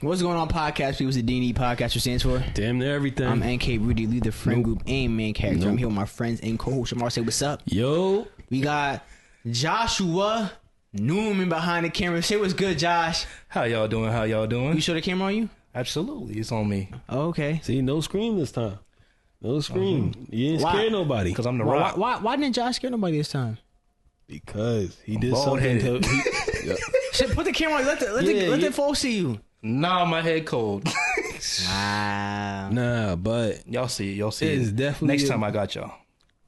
What's going on, podcast people? It's the D&E Podcast, what stands for? Damn near everything. I'm NK Rudy, lead the friend group and main character. I'm here with my friends and co-host. Shamar, say what's up. Yo. We got Joshua Newman behind the camera. Say what's good, Josh. How y'all doing? You show the camera on you? Absolutely, it's on me. Oh, okay. See, no scream this time. No scream. You didn't scare nobody. Because I'm the rock. Why didn't Josh scare nobody this time? Because he did Bald-headed. something to... Shit, put the camera on. Let the folks see you. Nah, my head cold. Wow. Nah, but... Y'all see it. It's definitely... Next time I got y'all.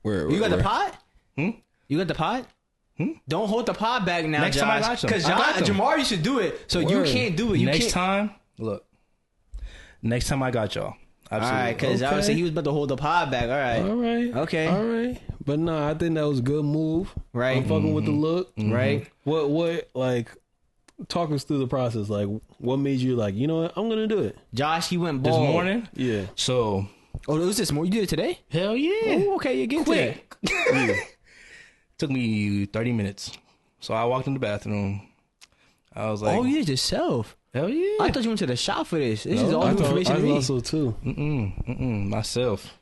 You got the pot? Hmm? You got the pot? Don't hold the pot back now, Next Josh. time I got you. Because Jamar used to do it, so you Word. can't do it. Next time I got y'all. All Absolutely. right, because I was saying he was about to hold the pod back. All right. All right. Okay. All right. But nah, I think that was a good move. Right. I'm fucking with the look. Right. What, like... Talk us through the process. Like, what made you like, you know what? I'm going to do it. Josh, he went This bald. morning? Yeah. So, Oh, it was this morning? You did it today? hell yeah. Oh, okay. You get Quick. it. Took me 30 minutes. So I walked in the bathroom. I was like, Oh, you did it yourself. hell yeah. I thought you went to the shop for this. This is all I new information to thought me. also too. Myself.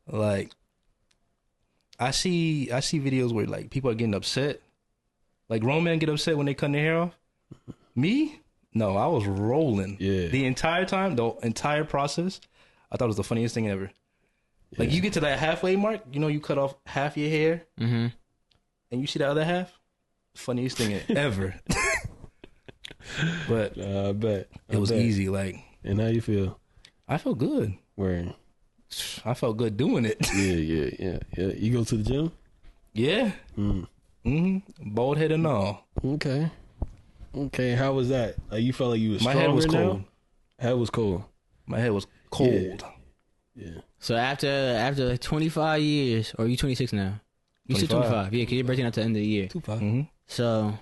Like, I see videos where like people are getting upset. Like grown men get upset when they cut their hair off. Me? No, I was rolling. Yeah. The entire time, the entire process, I thought it was the funniest thing ever. Like you get to that halfway mark, you know, you cut off half your hair, and you see the other half. Funniest thing ever. But I bet. it was easy. Like, And how you feel? I felt good. Where? I felt good doing it. Yeah. You go to the gym? Yeah. Bald head and all. Okay. How was that? You felt like you was My stronger head was now? cold. Head was cold. My head was cold. Yeah. So after 25 years, or are you 26 now? You still 25. Yeah, because you're birthday at the end of the year. 2-5. So,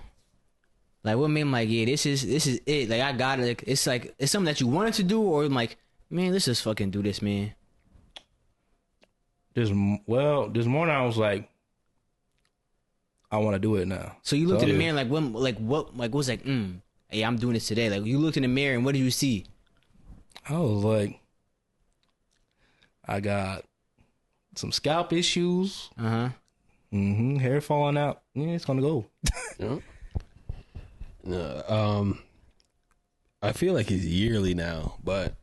like, what made me like, yeah, this is it. Like, I got it. Like, it's something that you wanted to do, or I'm like, man, let's just fucking do this, man. This morning I was like, I want to do it now. So you looked in the mirror, like, what was like, hey, I'm doing this today. Like, you looked in the mirror, and what did you see? I was like, I got some scalp issues. Hair falling out. Yeah, it's gonna go. Yeah. No, I feel like it's yearly now, but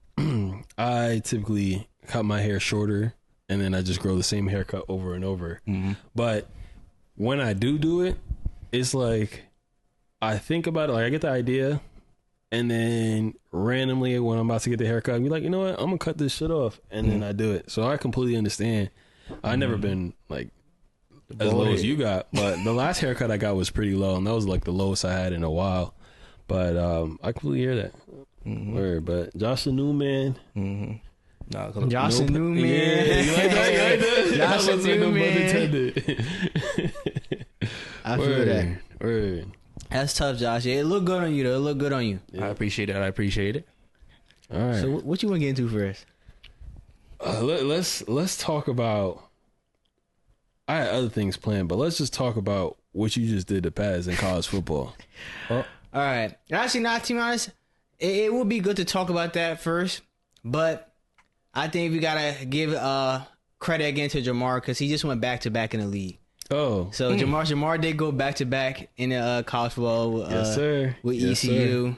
I typically cut my hair shorter and then I just grow the same haircut over and over. But when I do it, it's like I think about it, like I get the idea, and then randomly when I'm about to get the haircut, I'm like, you know what, I'm gonna cut this shit off, and then I do it. So I completely understand. I've never been like as low as you got, but the last haircut I got was pretty low, and that was like the lowest I had in a while. But I completely hear that. Word, but Josh the new man. Nah, Josh the new man. Yeah, you like that? Josh the new man. I feel that. Word. That's tough, Josh. Yeah, it looked good on you, though. It looked good on you. I appreciate it. All right. So what you want to get into first? Let's talk about. I had other things planned, but let's just talk about what you just did to Paz in college football. All right. Actually, not to be honest, it would be good to talk about that first, but I think we gotta give credit again to Jamar because he just went back to back in the league. Oh, So Jamar did go back to back in the college football. yes, sir. With Yes, ECU.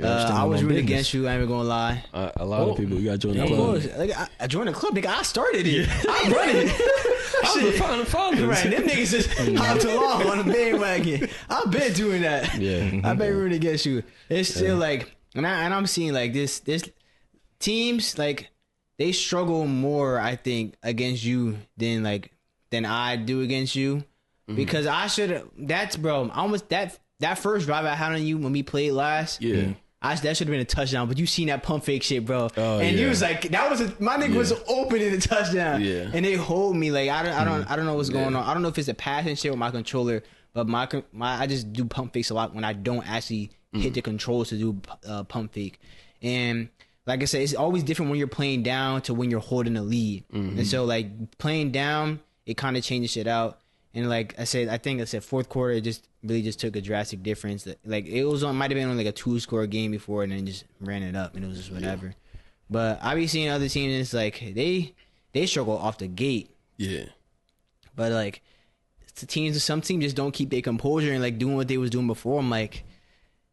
I was rooting against you. I ain't even gonna lie. A lot of people, you got to join the Of club. course, like I joined the club. Nigga, I started it. I run it. I was the founding fathers. Right, them niggas just hopped along on the bandwagon. I've been doing that. Yeah. I've been rooting against you. It's still like, and I'm seeing like this teams like they struggle more, I think, against you than I do against you, because I should. That's bro. Almost that first drive I had on you when we played last. Yeah. That should have been a touchdown, but you seen that pump fake shit, bro. Oh, and yeah. you was like, my nigga was open in the touchdown. Yeah. And they hold me like I don't know what's going on. I don't know if it's a passing shit with my controller, but I just do pump fakes a lot when I don't actually hit the controls to do pump fake. And like I said, it's always different when you're playing down to when you're holding the lead. And so like playing down, it kind of changes shit out. And like I said, I said fourth quarter it just really just took a drastic difference. Like it was on might have been on like a 2-score game before, and then just ran it up, and it was just whatever. But I be seeing other teams, and it's like they struggle off the gate. Yeah. But like some teams just don't keep their composure and like doing what they was doing before. I'm like,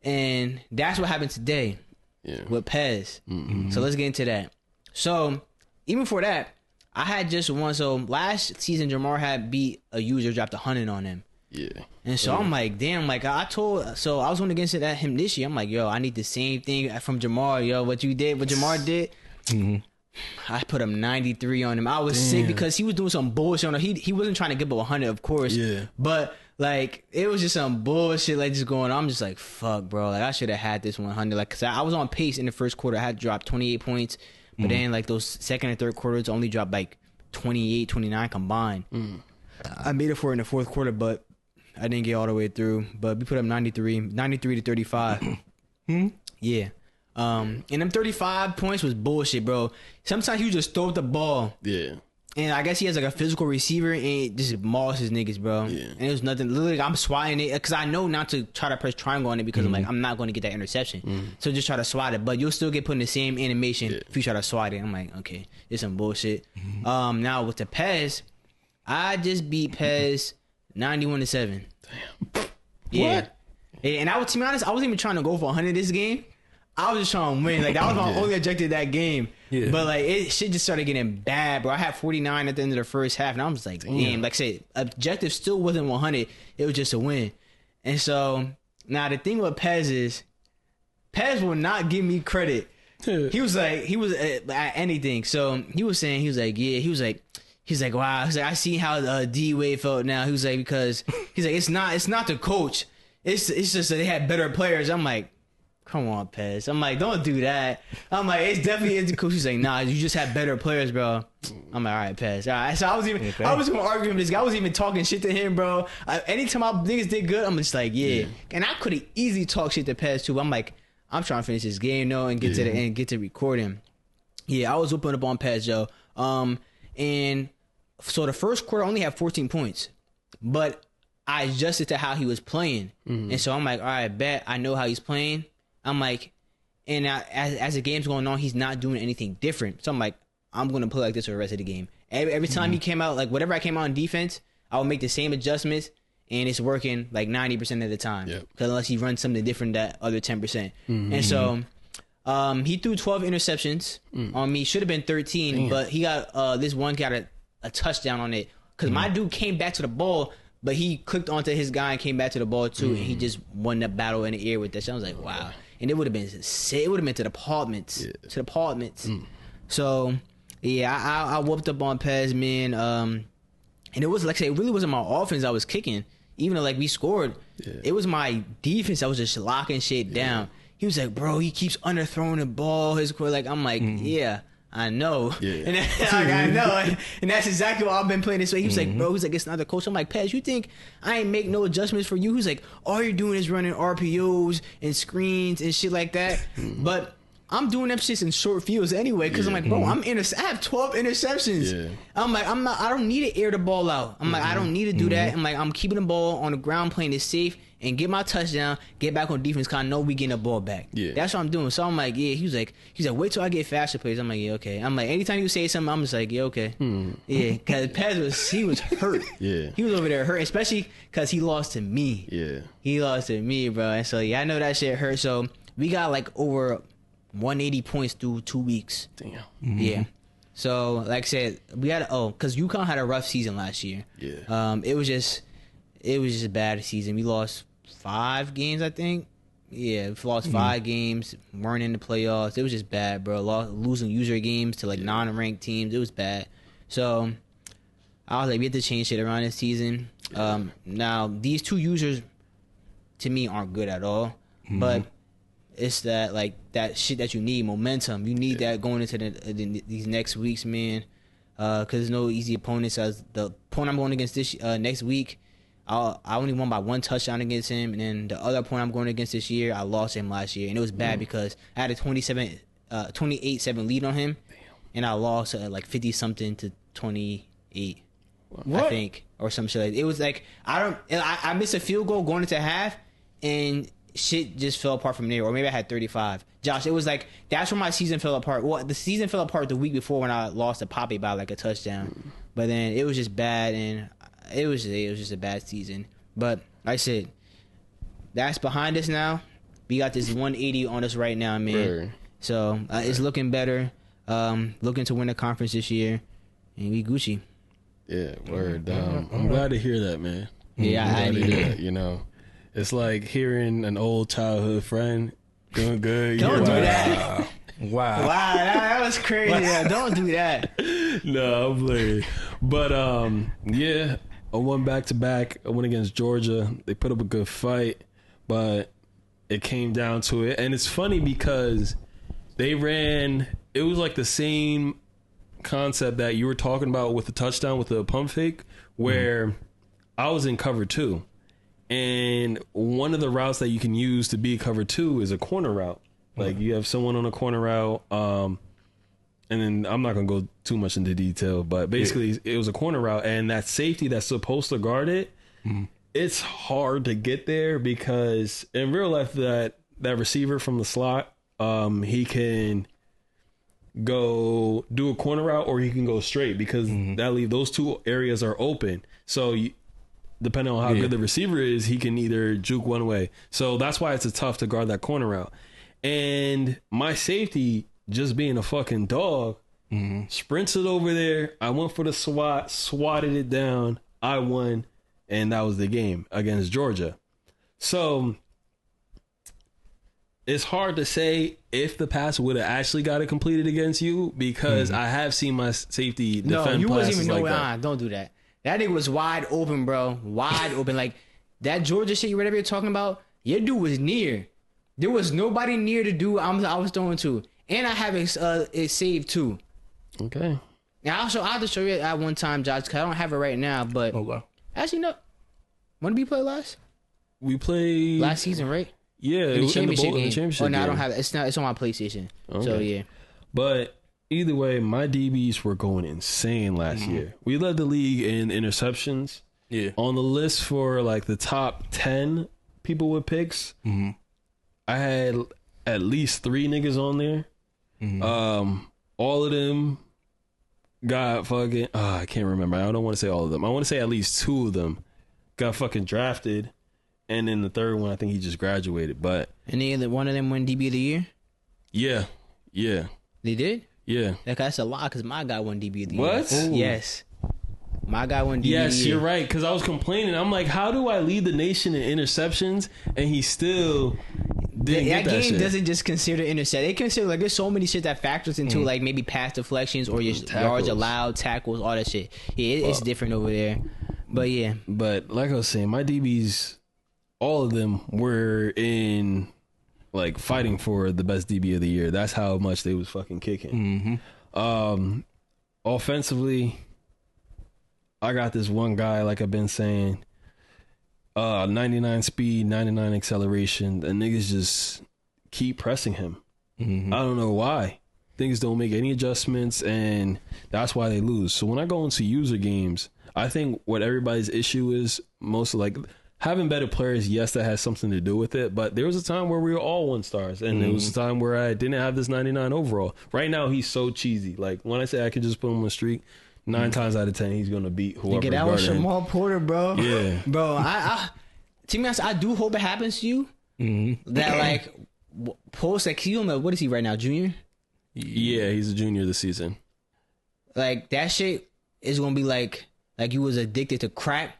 and that's what happened today with Pez. Mm-hmm. So let's get into that. So even before that, I had just won. So last season, Jamar had beat a user, dropped 100 on him. Yeah. And so I'm like, damn, like I was going against him this year. I'm like, yo, I need the same thing from Jamar. Yo, what Jamar did. Mm-hmm. I put him 93 on him. I was sick because he was doing some bullshit on him. He wasn't trying to give up 100, of course. Yeah. But like it was just some bullshit like just going on. I'm just like, fuck, bro. Like I should have had this 100. Like, cause I was on pace in the first quarter. I had dropped 28 points. But then like those second and third quarters only dropped like 28, 29 combined. I made it for it in the fourth quarter, but I didn't get all the way through. But we put up 93 to 35. Yeah. And them 35 points was bullshit, bro. Sometimes you just throw up the ball. Yeah. And I guess he has like a physical receiver and just mauls his niggas, bro. Yeah. And it was nothing. Literally, I'm swatting it because I know not to try to press triangle on it because I'm like, I'm not going to get that interception. So just try to swat it. But you'll still get put in the same animation if you try to swat it. I'm like, okay, it's some bullshit. Now with the Pez, I just beat Pez 91-7. Damn. Yeah. What? And I was, to be honest, I wasn't even trying to go for 100 this game. I was just trying to win. Like, that was my only objective that game. Yeah. But, like, shit just started getting bad, bro. I had 49 at the end of the first half, and I was like, damn. Like I said, objective still wasn't 100. It was just a win. And so, now the thing with Pez is, Pez will not give me credit. He was at anything. So, he was like, wow. He's like, I see how D-Wade felt now. He was like, because, he's like, it's not the coach. It's just that they had better players. I'm like, come on, Pez. I'm like, don't do that. I'm like, it's definitely the coach. He's like, nah, you just have better players, bro. I'm like, all right, Pez. All right. So I was even arguing with this guy. I was even talking shit to him, bro. Anytime my niggas did good, I'm just like, yeah. And I could have easily talked shit to Pez too. I'm like, I'm trying to finish this game though and get to the end, get to recording. Yeah, I was whooping up on Pez, yo. And so the first quarter I only had 14 points, but I adjusted to how he was playing. And so I'm like, all right, bet I know how he's playing. I'm like, and as the game's going on, he's not doing anything different. So I'm like, I'm going to play like this for the rest of the game. Every time he came out, like whatever I came out on defense, I would make the same adjustments, and it's working like 90% of the time. Yep. Because unless he runs something different that other 10%. And so he threw 12 interceptions on me. Should have been 13, Damn. But he got this one got a touchdown on it. Because my dude came back to the ball, but he clicked onto his guy and came back to the ball too, and he just won the battle in the air with that shit. I was like, wow. And it would have been sick. It would have been to the apartments. To the apartments. So, yeah, I whooped up on Pez, man. And it was, like I said, it really wasn't my offense I was kicking. Even though, like, we scored. It was my defense that was just locking shit down. He was like, bro, he keeps underthrowing the ball. I'm like, yeah. I know. And I know. And that's exactly what I've been playing this way. He was like, bro, he's like, it's not the coach. I'm like, Pez, you think I ain't make no adjustments for you? He's like, all you're doing is running RPOs and screens and shit like that. But I'm doing them shits in short fields anyway, because I'm like, bro, I have 12 interceptions. I'm like, I don't need to air the ball out. I'm like, I don't need to do that. I'm like, I'm keeping the ball on the ground, playing it safe, and get my touchdown, get back on defense, because I know we getting the ball back. That's what I'm doing. So I'm like, yeah, he's like, wait till I get faster plays. I'm like, yeah, okay. I'm like, anytime you say something, I'm just like, yeah, okay. Yeah, because Pez was hurt. He was over there hurt, especially because he lost to me. He lost to me, bro. And so, yeah, I know that shit hurt. So we got like over 180 points through 2 weeks. Damn. Yeah. So, like I said, we had because UConn had a rough season last year. It was just a bad season. We lost 5 games, I think. Yeah, we lost 5 games. Weren't in the playoffs. It was just bad, bro. Losing user games to like non-ranked teams. It was bad. So I was like, we have to change shit around this season. Now these 2 users, to me, aren't good at all. But it's that like that shit that you need, momentum. You need that going into these next weeks, man. Because there's no easy opponents. As the opponent I'm going against this next week, I only won by 1 touchdown against him, and then the other opponent I'm going against this year, I lost him last year, and it was bad because I had a 28-7 lead on him, and I lost like 50 something to 28. I think, or some shit. It was like I missed a field goal going into half, and shit just fell apart from there. Or maybe I had 35. Josh, it was like that's where my season fell apart. Well, the season fell apart the week before when I lost to Poppy by like a touchdown. But then it was just bad, and it was just a bad season. But like I said, that's behind us now. We got this 180 on us right now, man. Sure. So it's looking better. Looking to win the conference this year, and we Gucci. Yeah, word. I'm glad to hear that, man. Yeah, I'm I glad to mean, hear that, you know. It's like hearing an old childhood friend doing good. Don't do Wow. that. Wow. Wow, that was crazy. Yeah, don't do that. No, I'm playing. But yeah, I won back to back. I went against Georgia. They put up a good fight, but it came down to it. And it's funny because they ran. It was like the same concept that you were talking about with the touchdown with the pump fake, where I was in cover 2. And one of the routes that you can use to be cover 2 is a corner route. Like you have someone on a corner route, and then I'm not gonna go too much into detail, but basically it was a corner route, and that safety that's supposed to guard it, it's hard to get there because in real life that receiver from the slot, he can go do a corner route or he can go straight because those two areas are open. So depending on how good the receiver is, he can either juke one way. So that's why it's tough to guard that corner route. And my safety, just being a fucking dog, sprints it over there. I went for the swatted it down. I won, and that was the game against Georgia. So it's hard to say if the pass would have actually got it completed against you because I have seen my safety defend No, you wasn't even passes know. like that. Don't do that. That nigga was wide open, bro. Wide open. Like that Georgia shit, whatever you're talking about. Your dude was near. There was nobody near the dude I was throwing to, and I have it saved too. Okay. Now I'll have to show you it at one time, Josh. Cause I don't have it right now, but Okay. actually no. When did we play last? We played Last season, right? Yeah, In the championship game. championship Oh no, I don't game. have it. It's on my PlayStation. So Okay. yeah. But either way, my DBs were going insane last year. We led the league in interceptions. Yeah. On the list for like the top 10 people with picks, I had at least 3 niggas on there. All of them got fucking... I can't remember. I don't want to say all of them. I want to say at least 2 of them got fucking drafted. And then the third one, I think he just graduated. But And then one of them won DB of the year. yeah. They did. Yeah. That's a lot because my guy won DB of the year. What? Ooh. Yes. My guy won DB of the Yes, year. you're right. Because I was complaining. I'm like, how do I lead the nation in interceptions and he still didn't get That that game shit? doesn't just consider intercept. They consider like there's so many shit that factors into like maybe pass deflections or your yards allowed, tackles, all that shit. Yeah, it's different over there. But yeah, But like I was saying, my DBs, all of them were in like fighting for the best DB of the year. That's how much they was fucking kicking. Offensively, I got this one guy, like I've been saying, 99 speed, 99 acceleration. The niggas just keep pressing him. I don't know why. Things don't make any adjustments, and that's why they lose. So when I go into user games, I think what everybody's issue is mostly like having better players. Yes, that has something to do with it, but there was a time where we were all 1-stars, and there was a time where I didn't have this 99 overall. Right now, he's so cheesy. Like when I say I could just put him on a streak, 9 times out of 10, he's gonna beat whoever. nigga, that was guarding him. Jamal Porter, bro. Yeah. Bro. I to be honest, I do hope it happens to you. That like post like you know what is he right now, junior? Yeah, he's a junior this season. Like that shit is gonna be like you was addicted to crack,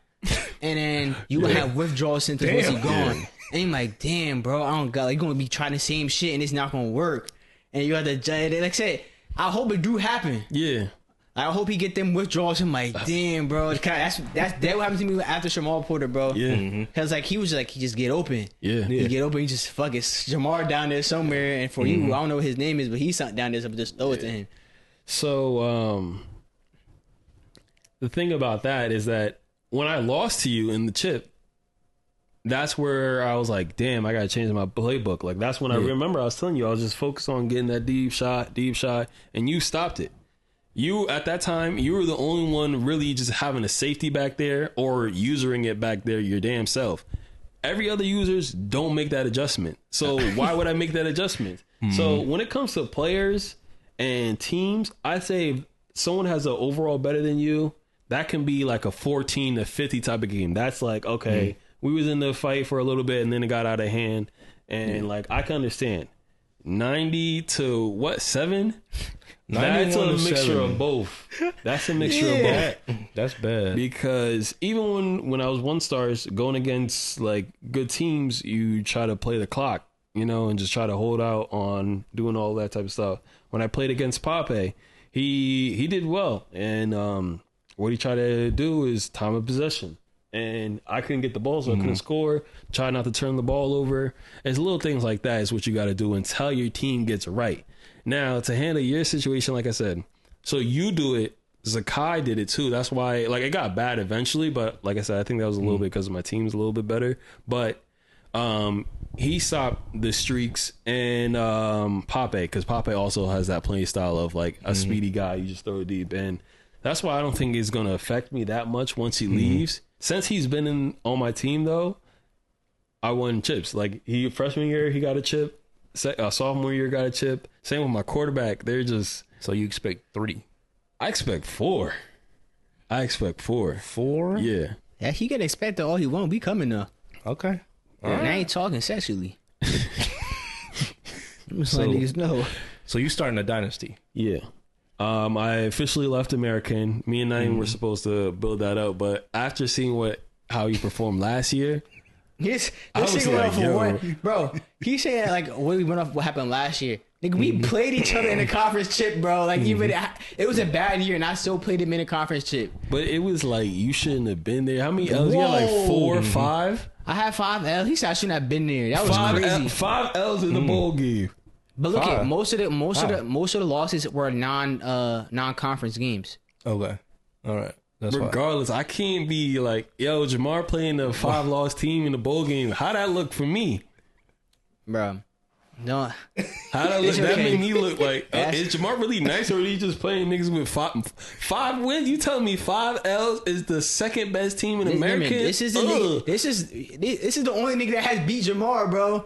and then you gonna have withdrawal symptoms once he gone. And you're like, damn, bro, I don't got. Like, you gonna be trying the same shit, and it's not gonna work. And you have to judge it. Like I said, I hope it do happen. Yeah. I hope he get them withdrawals. I'm like, damn, bro. That's what happened to me after Jamal Porter, bro. Yeah. Cause like he was like he just get open. Yeah. He get open. He just fuck it. Jamar down there somewhere, and for you, I don't know what his name is, but he's something down there. So just throw it to him. So, the thing about that is that when I lost to you in the chip, that's where I was like, damn, I got to change my playbook. Like, that's when I remember I was telling you, I was just focused on getting that deep shot, and you stopped it. You at that time, you were the only one really just having a safety back there or usering it back there your damn self. Every other users don't make that adjustment. So why would I make that adjustment? So when it comes to players and teams, I say if someone has an overall better than you, that can be like a 14 to 50 type of game. That's like, okay, we was in the fight for a little bit and then it got out of hand. And like, I can understand 90 to what, 7? That's a mixture of both. That's a mixture of both. That's bad. Because even when I was 1-stars going against like good teams, you try to play the clock, you know, and just try to hold out on doing all that type of stuff. When I played against Pape, he did well. And what he tried to do is time of possession. And I couldn't get the ball, so I couldn't score. Try not to turn the ball over. It's little things like that is what you got to do until your team gets right. Now, to handle your situation, like I said, so you do it. Zakai did it too. That's why, like, it got bad eventually. But like I said, I think that was a little bit because my team's a little bit better. But he stopped the streaks and Pape, because Pape also has that playing style of like a speedy guy. You just throw it deep. And that's why I don't think it's going to affect me that much once he leaves. Since he's been on my team, though, I won chips. Like, freshman year, he got a chip. Sophomore year, got a chip. Same with my quarterback. They're just... So you expect 3? I expect 4. 4? Yeah. Yeah, he can expect all he want. We coming up. Okay. And I ain't talking sexually. I'm just letting niggas know. So you starting a dynasty? Yeah. I officially left American. Me and Naeem were supposed to build that up, but after seeing how he performed last year, This was nigga went like, off for yo. one. Bro, he said like what we went off what happened last year. Nigga, we played each other in the conference chip, bro. Like even it was a bad year, and I still played him in the conference chip. but it was like you shouldn't have been there. How many L's? You got like 4 or 5? I had 5 L's. He said I shouldn't have been there. That was crazy. 5 L's in the bowl game. But look at 5. most of the losses were non-conference games. Okay. All right. That's fine. Regardless, I can't be like, yo, Jamar playing a 5-loss team in the bowl game. How that look for me? Bro. No. How that look? It's That okay. made me look like, That's- is Jamar really nice, or is he just playing niggas with 5 wins? You telling me 5 L's is the second best team in America? This is the only nigga that has beat Jamar, bro.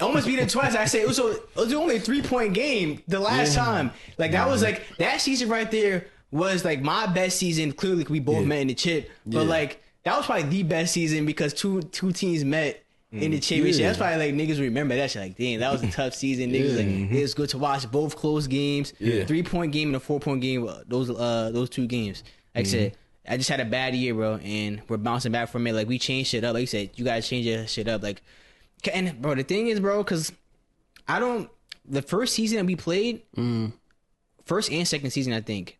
Almost beat him twice. I said it was only a 3-point game the last time. Like that was like that season right there was like my best season. Clearly, we both met in the chip, but like that was probably the best season because two teams met in the championship. Yeah. That's probably like niggas remember that shit. Like, damn, that was a tough season. Niggas like it was good to watch both close games. Yeah. 3-point game and a 4-point game. Those 2 games. Like I said, I just had a bad year, bro, and we're bouncing back from it. Like we changed shit up. Like you said, you guys change your shit up. Like, and bro, the thing is, bro, because the first season that we played, first and second season, I think,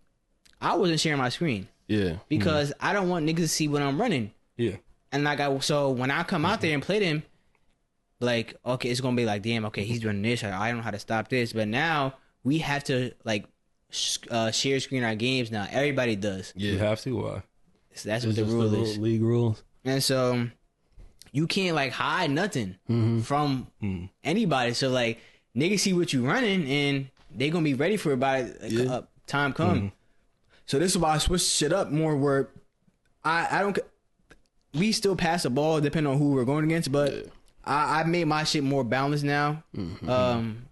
I wasn't sharing my screen Yeah. because I don't want niggas to see what I'm running. Yeah. And like so when I come out there and play them, like, okay, it's gonna be like, damn, okay, he's running this. I don't know how to stop this. But now we have to like share screen our games now. Everybody does. You have to? Why? So that's what It's the just rule is. league rules. And so you can't like hide nothing from anybody. So like niggas see what you running and they gonna be ready for it by like, time come. So this is why I switched shit up more where I don't. We still pass the ball depending on who we're going against, but I made my shit more balanced now.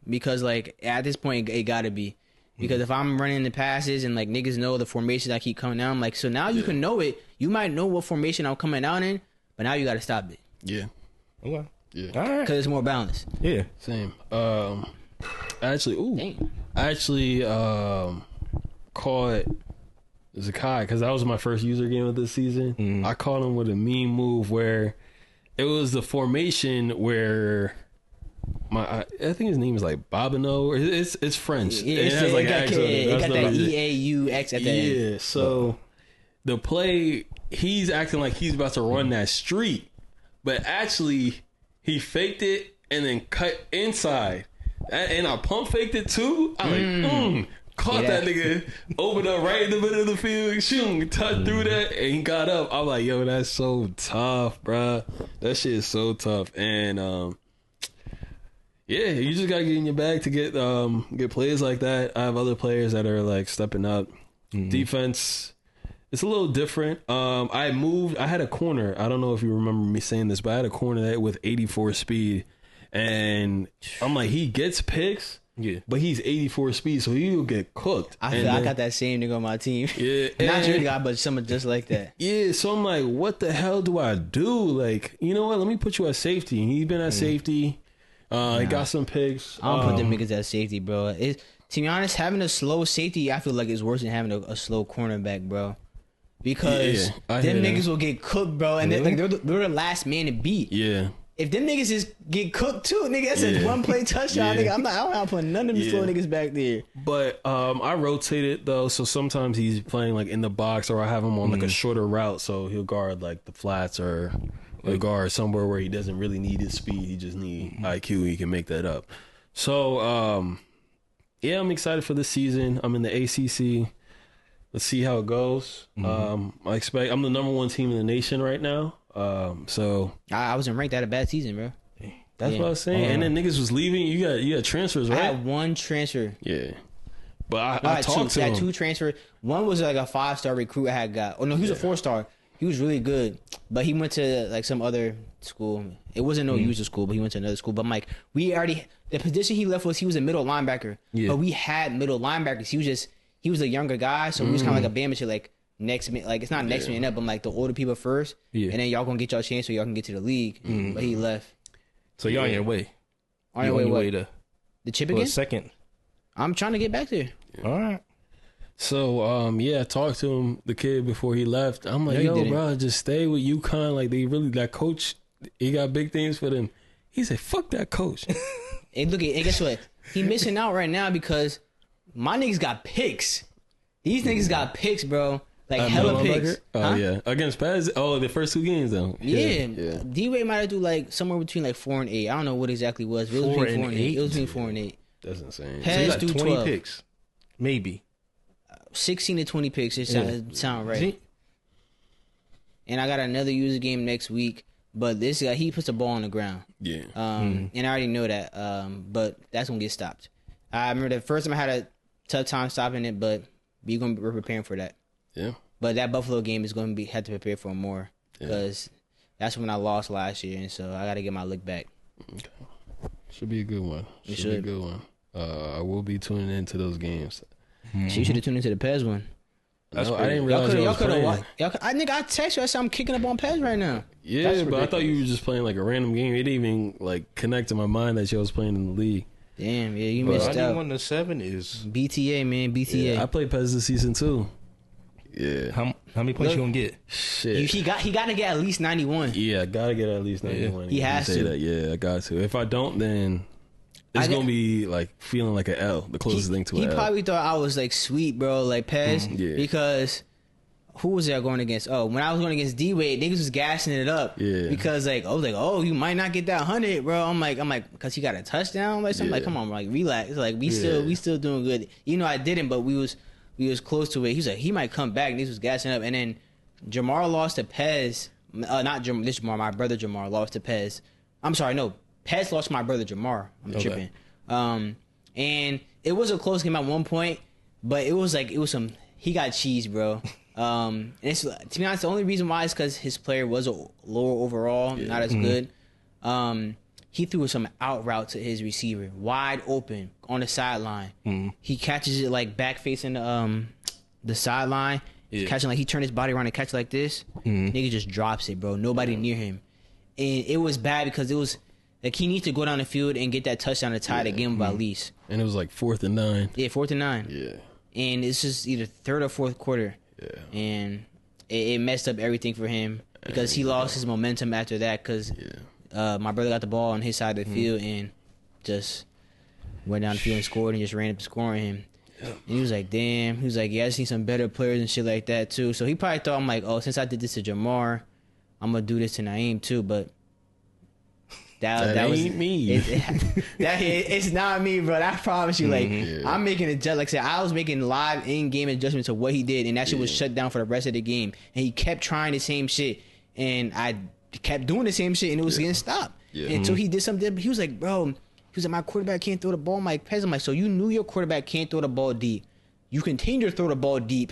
Because like at this point it gotta be. Because if I'm running the passes and like niggas know the formations I keep coming out, I'm like, so now you can know it. You might know what formation I'm coming out in, but now you gotta stop it. Yeah. Okay. Yeah. All right. Because it's more balanced. Yeah. Same. Actually, Dang. I actually caught Zakai because that was my first user game of this season. I caught him with a mean move where it was the formation where I think his name is like Bobino, or it's French. Yeah, it has like got X on it. that That's the- EAUX at the end. Yeah, so the play, he's acting like he's about to run that street, but actually he faked it and then cut inside. And I pump faked it too. I'm like, caught Yeah. that nigga, opened up right in the middle of the field, shoot, touched through that, and he got up. I'm like, yo, that's so tough, bruh. That shit is so tough. And yeah, you just gotta get in your bag to get players like that. I have other players that are like stepping up. Defense, it's a little different. I had a corner. I don't know if you remember me saying this, but I had a corner that with 84 speed, and I'm like, he gets picks. Yeah. But he's 84 speed, so he'll get cooked. I got that same nigga on my team. Yeah. Not your guy, but someone just like that. Yeah, so I'm like, what the hell do I do? Like, you know what? Let me put you at safety. He's been at safety. He got some picks. I don't put them niggas at safety, bro. To be honest, having a slow safety, I feel like it's worse than having a slow cornerback, bro. Because them niggas will get cooked, bro. And they're the last man to beat. Yeah. If them niggas just get cooked too, nigga, that's a one play touchdown, nigga. I don't have to put none of them slow niggas back there. But I rotate it though, so sometimes he's playing like in the box, or I have him on like a shorter route, so he'll guard like the flats, or he'll guard somewhere where he doesn't really need his speed. He just need IQ. He can make that up. So yeah, I'm excited for this season. I'm in the ACC. Let's see how it goes. I'm the number one team in the nation right now. So I wasn't ranked. I had a bad season, bro. That's what I was saying. And then niggas was leaving. You got transfers, right? I had one transfer. Yeah. But I talked to him. I had two transfers. One was like a 5-star recruit I had got. Oh no, he was a 4-star. He was really good, but he went to like some other school. It wasn't no user school, but he went to another school. But Mike, the position he left he was a middle linebacker. Yeah. But we had middle linebackers. He was a younger guy, so he was kind of like a Bama shit, like next man, like it's not next man up, but like the older people first, and then y'all gonna get y'all chance so y'all can get to the league. But he left. So you're on your way. On your way to the chip again? Second. I'm trying to get back there. All right. So I talked to him, the kid, before he left. I'm like, yo, bro, just stay with UConn. Like they really, that coach, he got big things for them. He said, fuck that coach. And guess what? He missing out right now because my niggas got picks. These niggas got picks, bro. Like hella picks. Oh yeah, against Paz. Oh, the first two games though. Yeah. D-Wade might have do like somewhere between like 4 and 8. I don't know what exactly it was. But it was between 4 and 8. It was between 4 and 8. That's insane. Paz so do 20 12. picks, maybe 16 to 20 picks. It sound right. See? And I got another user game next week. But this guy, he puts the ball on the ground. Yeah. And I already know that. But that's gonna get stopped. I remember the first time I had a tough time stopping it, but we're preparing for that. Yeah. But that Buffalo game is going to have to prepare for more because that's when I lost last year, and so I got to get my look back. Okay. Should be a good one. Should be a good one. I will be tuning into those games. So you should have tuned into the Pez one. I didn't realize y'all could have. I think I text you. I said I'm kicking up on Pez right now. Yeah, but I thought you were just playing like a random game. It didn't even like connect to my mind that you was playing in the league. Damn, yeah, you missed out. 91 to 7 is BTA, man, BTA. Yeah, I played Pez this season too. Yeah. How many points you gonna get? Shit. He got to get at least 91. Yeah, I gotta get at least 91. He has to. That. Yeah, I got to. If I don't, then it's gonna be like feeling like an L, the closest thing to an L. He probably thought I was like sweet, bro, like Pez, because who was I going against? Oh, when I was going against D-Wade, niggas was gassing it up. Yeah. Because like I was like, oh, you might not get that 100, bro. I'm like, because he got a touchdown. Like, so I'm like, come on, like relax. Like we still doing good. You know, I didn't, but we was close to it. He was like, he might come back. Niggas was gassing up, and then Jamar lost to Pez. Not Jamar. This Jamar, my brother Jamar lost to Pez. I'm sorry, no, Pez lost to my brother Jamar. I'm tripping. And it was a close game at one point, but it was some. He got cheese, bro. And it's, to be honest, the only reason why is because his player was a lower overall, not as good. He threw some out route to his receiver, wide open on the sideline. He catches it like back facing the sideline, catching like he turned his body around and catch like this. Nigga just drops it, bro. Nobody near him, and it was bad because it was like he needs to go down the field and get that touchdown to tie the game by at least. And it was like 4th and 9. Yeah, 4th and 9. Yeah, and it's just either third or fourth quarter. Yeah, and it messed up everything for him because he lost his momentum after that. Because my brother got the ball on his side of the field and just went down the field and scored and just ran up scoring him. And he was like, damn. He was like, yeah, I just need some better players and shit like that too. So he probably thought, I'm like, oh, since I did this to Jamar, I'm gonna do this to Naeem too. But that ain't me. It's not me, bro. I promise you. Like I'm making a like I said, I was making live in-game adjustments to what he did, and that shit was shut down for the rest of the game. And he kept trying the same shit, and I kept doing the same shit, and it was getting stopped. Until he did something. He was like, bro. He was like, my quarterback can't throw the ball. I'm like, Pez, I'm like, so you knew your quarterback can't throw the ball deep. you continue to throw the ball deep,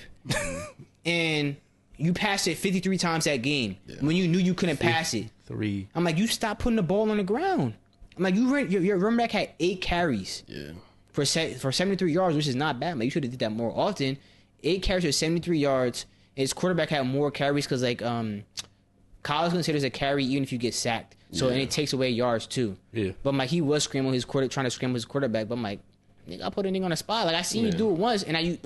and you passed it 53 times that game when you knew you couldn't pass it. 3. I'm like, you stop putting the ball on the ground. I'm like, your running back had 8 carries for 73 yards, which is not bad. Like, you should have did that more often. 8 carries for 73 yards. And his quarterback had more carries because like college considers a carry even if you get sacked. So and it takes away yards too. Yeah. But like he was scrambling trying to scramble his quarterback. But I'm like, nigga, I put a nigga on the spot. Like I seen you do it once, and you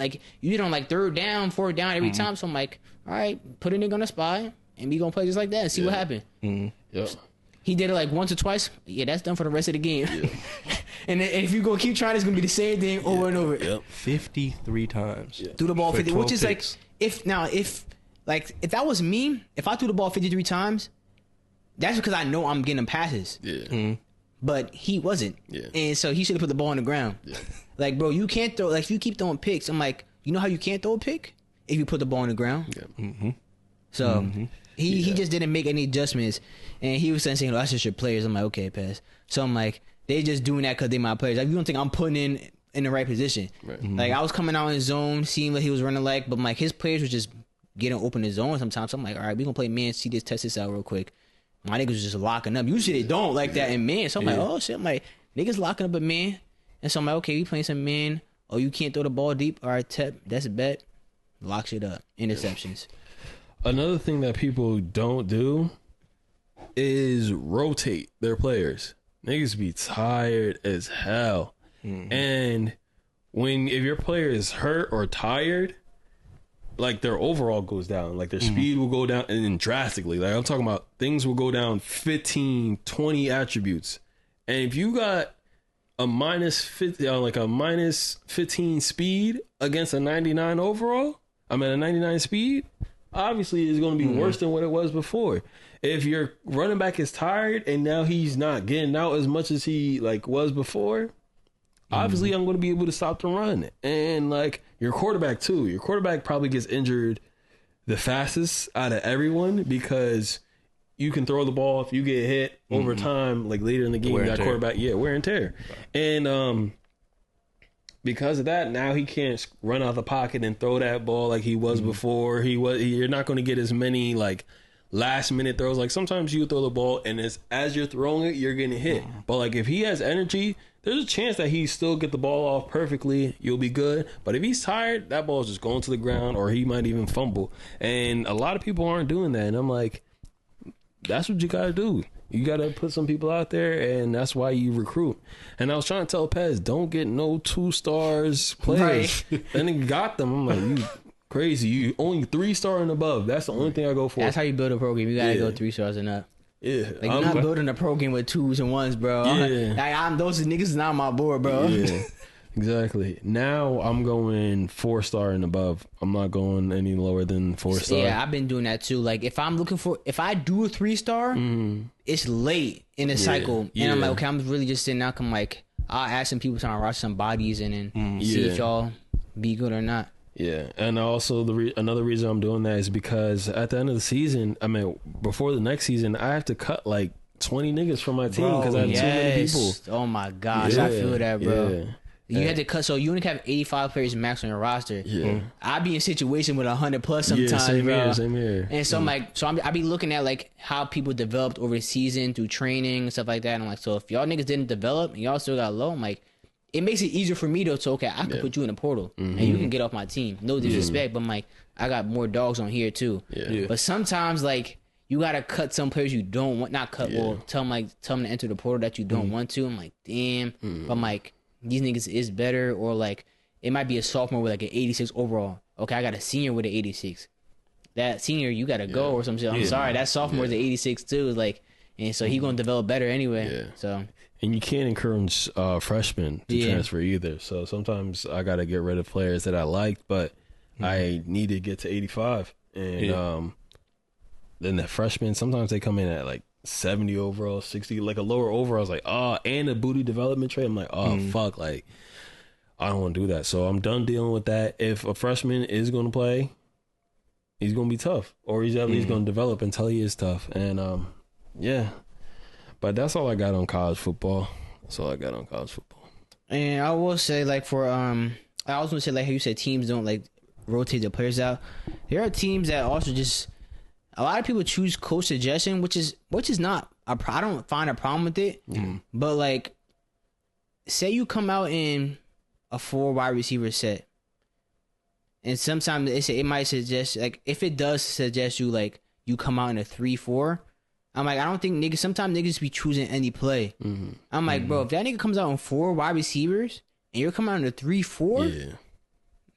did on like 3rd down, 4th down every time. So I'm like, all right, put a nigga on the spot, and we gonna play just like that and see what happened. Yep. He did it like once or twice. Yeah, that's done for the rest of the game. Yeah. And if you go keep trying, it's gonna be the same thing over and over. Yep. 53 times. Yeah. Threw the ball 50, which is picks. Like if that was me, if I threw the ball 53 times, that's because I know I'm getting passes. Yeah. But he wasn't. Yeah. And so he should have put the ball on the ground. Yeah. Like, bro, you can't throw. Like, if you keep throwing picks, I'm like, you know how you can't throw a pick if you put the ball on the ground. Yeah. So he just didn't make any adjustments, and he was saying, "Oh, that's just your players." I'm like, okay, pass. So I'm like, they just doing that because they my players. Like, you don't think I'm putting in the right position? Right. Like, I was coming out in zone, seeing what he was running like, but like his players was just getting open in zone sometimes. So I'm like, all right, we gonna play man, see this, test this out real quick. My niggas was just locking up. Usually they don't like that in man. So I'm like, oh shit, I'm like, niggas locking up a man. And so I'm like, okay, we playing some man. Oh, you can't throw the ball deep. All right, Tep, that's a bet. Lock shit up. Interceptions. Another thing that people don't do is rotate their players. Niggas be tired as hell. And if your player is hurt or tired, like their overall goes down. Like their speed will go down and then drastically. Like I'm talking about things will go down 15, 20 attributes. And if you got a minus 50, like a minus 15 speed against a 99 overall, a 99 speed, obviously it's going to be worse than what it was before. If your running back is tired and now he's not getting out as much as he like was before, obviously I'm going to be able to stop the run. And like your quarterback too. Your quarterback probably gets injured the fastest out of everyone because you can throw the ball if you get hit over time, like later in the game, that quarterback, wear and tear. And because of that, now he can't run out the pocket and throw that ball like he was before. You're not going to get as many like last minute throws. Like sometimes you throw the ball and as you're throwing it, you're getting hit. But like if he has energy, there's a chance that he still get the ball off perfectly. You'll be good. But if he's tired, that ball's just going to the ground or he might even fumble. And a lot of people aren't doing that. And I'm like, that's what you got to do. You got to put some people out there, and that's why you recruit. And I was trying to tell Pez, don't get no 2-stars players. Right. And he got them. I'm like, you crazy. You only 3-star and above. That's the only thing I go for. That's how you build a program. You got to go 3 stars and up. Yeah. Like, you're not building a program with 2s and 1s, bro. Yeah. Like, those niggas is not on my board, bro. Yeah. Exactly. Now I'm going 4-star and above. I'm not going any lower than 4-star. Yeah, I've been doing that too. Like if I do a 3-star, it's late in the cycle, and I'm like, okay, I'm really just sitting out. I'm like, I'll ask some people to rush some bodies and then see if y'all be good or not. Yeah, and also another reason I'm doing that is because at the end of the season, I mean, before the next season, I have to cut like 20 niggas from my team because I have too many people. Oh my gosh, I feel that, bro. Yeah. You had to cut, so you only have 85 players max on your roster. Yeah, I be in a situation with 100 plus sometimes, same here. And so I'm like, I be looking at like how people developed over the season through training and stuff like that. And I'm like, so if y'all niggas didn't develop and y'all still got low, I'm like, it makes it easier for me though. So okay, I can put you in a portal and you can get off my team. No disrespect, but I'm like, I got more dogs on here too. Yeah. But sometimes like you gotta cut some players you don't want, not cut. Well, tell them to enter the portal that you don't want to. I'm like, damn. But I'm like, these niggas is better, or like it might be a sophomore with like an 86 overall. Okay, I got a senior with an 86. That senior, you gotta go or some shit. I'm sorry, that sophomore is an 86 too. Like, and so he gonna develop better anyway. Yeah. So and you can't encourage freshmen to transfer either. So sometimes I gotta get rid of players that I liked, but I need to get to 85. And then the freshmen, sometimes they come in at like 70 overall, 60, like a lower overall. I was like, and a booty development trade. I'm like, fuck, like I don't want to do that. So I'm done dealing with that. If a freshman is going to play, he's going to be tough, or he's at least going to develop until he is tough. And but that's all I got on college football. That's all I got on college football. And I will say, like, for I also say like how you said teams don't like rotate their players out. There are teams that also just a lot of people choose coach suggestion, which is not I don't find a problem with it. But like, say you come out in a 4 wide receiver set, and sometimes it might suggest like if it does suggest you like you come out in a 3-4. I'm like, I don't think niggas. Sometimes niggas be choosing any play. I'm like, bro, if that nigga comes out on 4 wide receivers and you're coming out in a 3-4,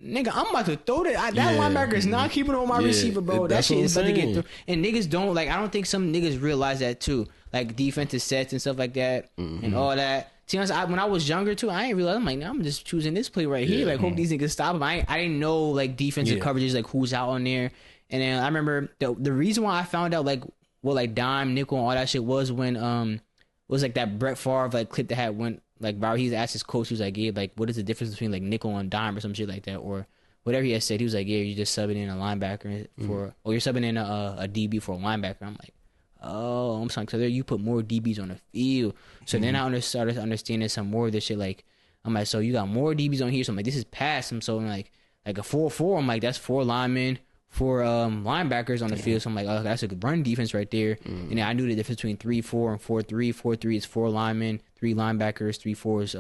nigga, I'm about to throw that. That linebacker is not keeping on my receiver, bro. That shit is about to get through. And niggas don't like. I don't think some niggas realize that too, like defensive sets and stuff like that and all that. To be honest, when I was younger too, I didn't realize. I'm like, nah, I'm just choosing this play right here. Like, hope these niggas stop him. I didn't know like defensive coverages, like who's out on there. And then I remember the reason why I found out like what like dime, nickel, and all that shit was when was like that Brett Favre like clip that had went like viral. He's asked his coach, he was like, yeah, like what is the difference between like nickel and dime or some shit like that, or whatever he had said. He was like, yeah, you're just subbing in a linebacker for, or you're subbing in a DB for a linebacker. I'm like, oh, I'm sorry, so there you put more DBs on the field. So then I started understanding some more of this shit. Like I'm like, so you got more DBs on here. So I'm like, this is past him. So I'm like a 4-4. I'm like, that's 4 linemen. 4 linebackers on the field. So I'm like, oh, that's a good run defense right there. And then I knew the difference between 3-4 and 4-3. 4-3 is 4 linemen, 3 linebackers. 3-4 is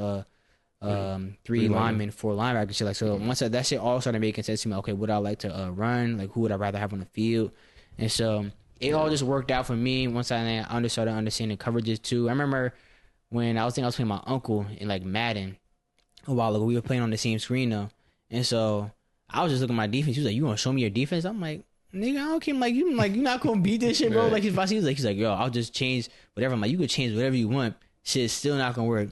3 linemen, 4 linebackers. So like, so once that shit all started making sense to me, okay, would I like to run? Like, who would I rather have on the field? And so it all just worked out for me once I started understanding coverages too. I remember when I was playing my uncle in like Madden a while ago. We were playing on the same screen though, and so I was just looking at my defense. He was like, "You gonna show me your defense?" I'm like, "Nigga, I don't care." I'm like, "You not gonna beat this shit, bro." Like his boss, he's like, "Yo, I'll just change whatever." I'm like, "You could change whatever you want. Shit's still not gonna work."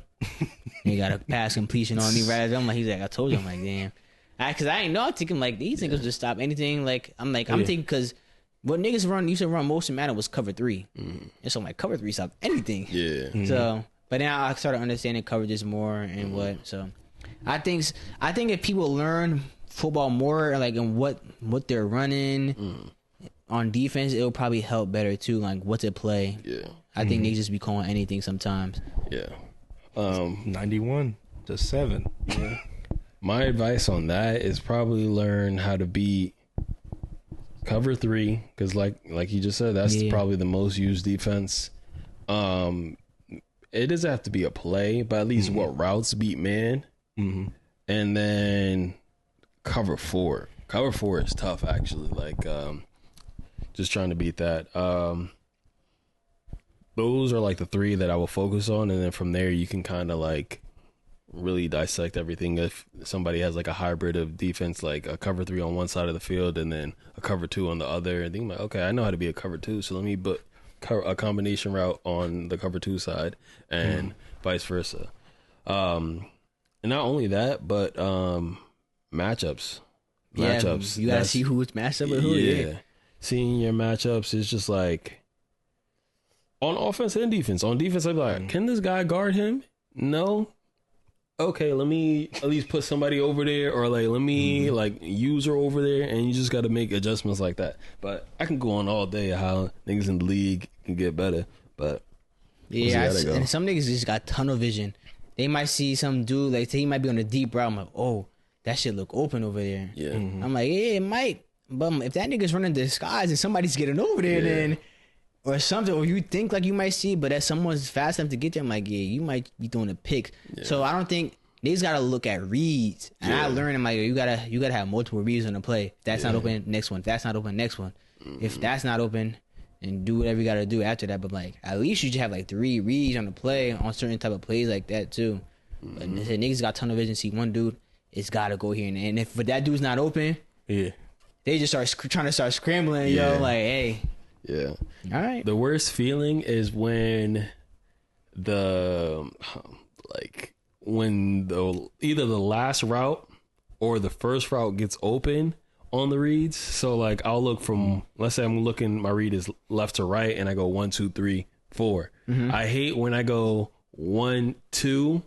He got a pass completion on me right after. I'm like, he's like, "I told you." I'm like, "Damn," because I ain't know. I'm thinking like these niggas just stop anything. Like I'm thinking because what niggas used to run most of Madden was cover 3, and so I'm like cover 3 stop anything. Yeah. So, but now I started understanding coverages more and what. So, I think if people learn football more, like in what they're running on defense, it'll probably help better too. Like what to play. Yeah, I think they just be calling anything sometimes. Yeah, 91-7. Yeah. My advice on that is probably learn how to beat cover 3 because, like you just said, that's probably the most used defense. It doesn't have to be a play, but at least what routes beat man, and then. Cover 4 is tough actually, like just trying to beat that. Those are like the 3 that I will focus on, and then from there you can kind of like really dissect everything. If somebody has like a hybrid of defense, like a cover 3 on one side of the field and then a cover 2 on the other, and think like, okay, I know how to be a cover 2, so let me put a combination route on the cover 2 side and vice versa. And not only that, but matchups. You gotta see who's matched up with who. Yeah. Seeing your matchups is just like on offense and defense. On defense, I'm like, can this guy guard him? No. Okay, let me at least put somebody over there, or like let me like use her over there, and you just got to make adjustments like that. But I can go on all day how niggas in the league can get better. But and some niggas just got tunnel vision. They might see some dude like he might be on a deep route. I'm like, oh, that shit look open over there. Yeah. I'm like, yeah, it might. But if that nigga's running disguise and somebody's getting over there, then or something, or you think like you might see, but that someone's fast enough to get there, I'm like, yeah, you might be throwing a pick. Yeah. So I don't think niggas gotta look at reads. And I learned, I'm like, you gotta have multiple reads on the play. If that's not open, next one. If that's not open, next one. If that's not open, and do whatever you gotta do after that. But like, at least you should have like 3 reads on the play on certain type of plays like that too. But niggas got tunnel vision. See one dude. It's gotta go here, and if that dude's not open, they just start trying to start scrambling. Yo, like, hey, all right. The worst feeling is when either the last route or the first route gets open on the reads. So like, I'll look from let's say I'm looking, my read is left to right, and I go 1, 2, 3, 4. I hate when I go 1, 2.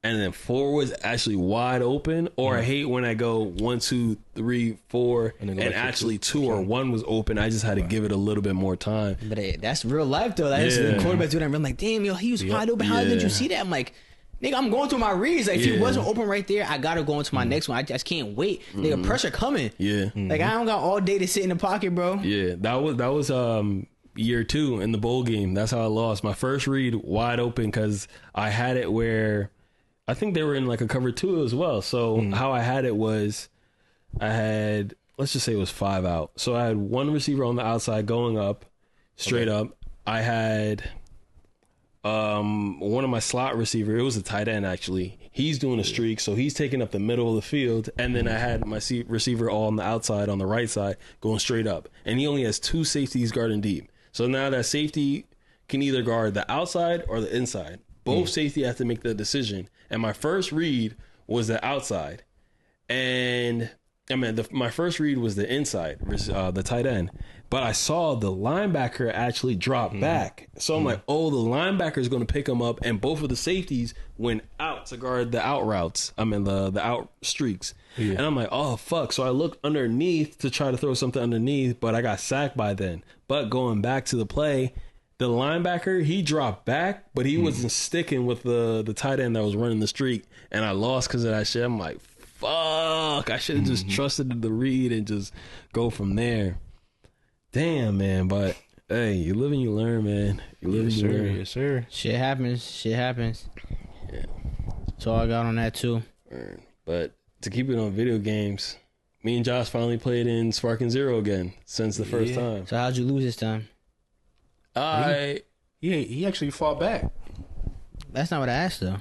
And then 4 was actually wide open, or I hate when I go 1, 2, 3, 4, and actually 2 or 1 was open. I just had to give it a little bit more time. But that's real life though. That's the quarterback doing that. I'm like, damn, yo, he was wide open. How did you see that? I'm like, Nigga, I'm going through my reads. Like, if he wasn't open right there, I gotta go into my next one. I just can't wait. Nigga, pressure coming. Yeah. Like, I don't got all day to sit in the pocket, bro. Yeah, that was year 2 in the bowl game. That's how I lost. My first read wide open because I had it where I think they were in like a cover 2 as well. So how I had it was I had, let's just say it was 5 out. So I had one receiver on the outside going up, straight up. I had one of my slot receiver, it was a tight end actually. He's doing a streak, so he's taking up the middle of the field. And then I had my receiver all on the outside, on the right side, going straight up. And he only has 2 safeties guarding deep. So now that safety can either guard the outside or the inside. Both safety have to make the decision. And my first read was the outside. And I mean, my first read was the inside, the tight end. But I saw the linebacker actually drop back. So I'm like, oh, the linebacker is going to pick him up. And both of the safeties went out to guard the out routes. I mean, the out streaks. Yeah. And I'm like, oh, fuck. So I looked underneath to try to throw something underneath, but I got sacked by then. But going back to the play, the linebacker, he dropped back, but he wasn't sticking with the tight end that was running the streak. And I lost because of that shit. I'm like, fuck. I should have just trusted the read and just go from there. Damn, man, but hey, you live and you learn, man. You live and you learn. Yes, sir. Shit happens. Yeah. That's all I got on that, too. But to keep it on video games, me and Josh finally played in Sparking Zero again since the first time. So how'd you lose this time? He actually fought back. That's not what I asked, though.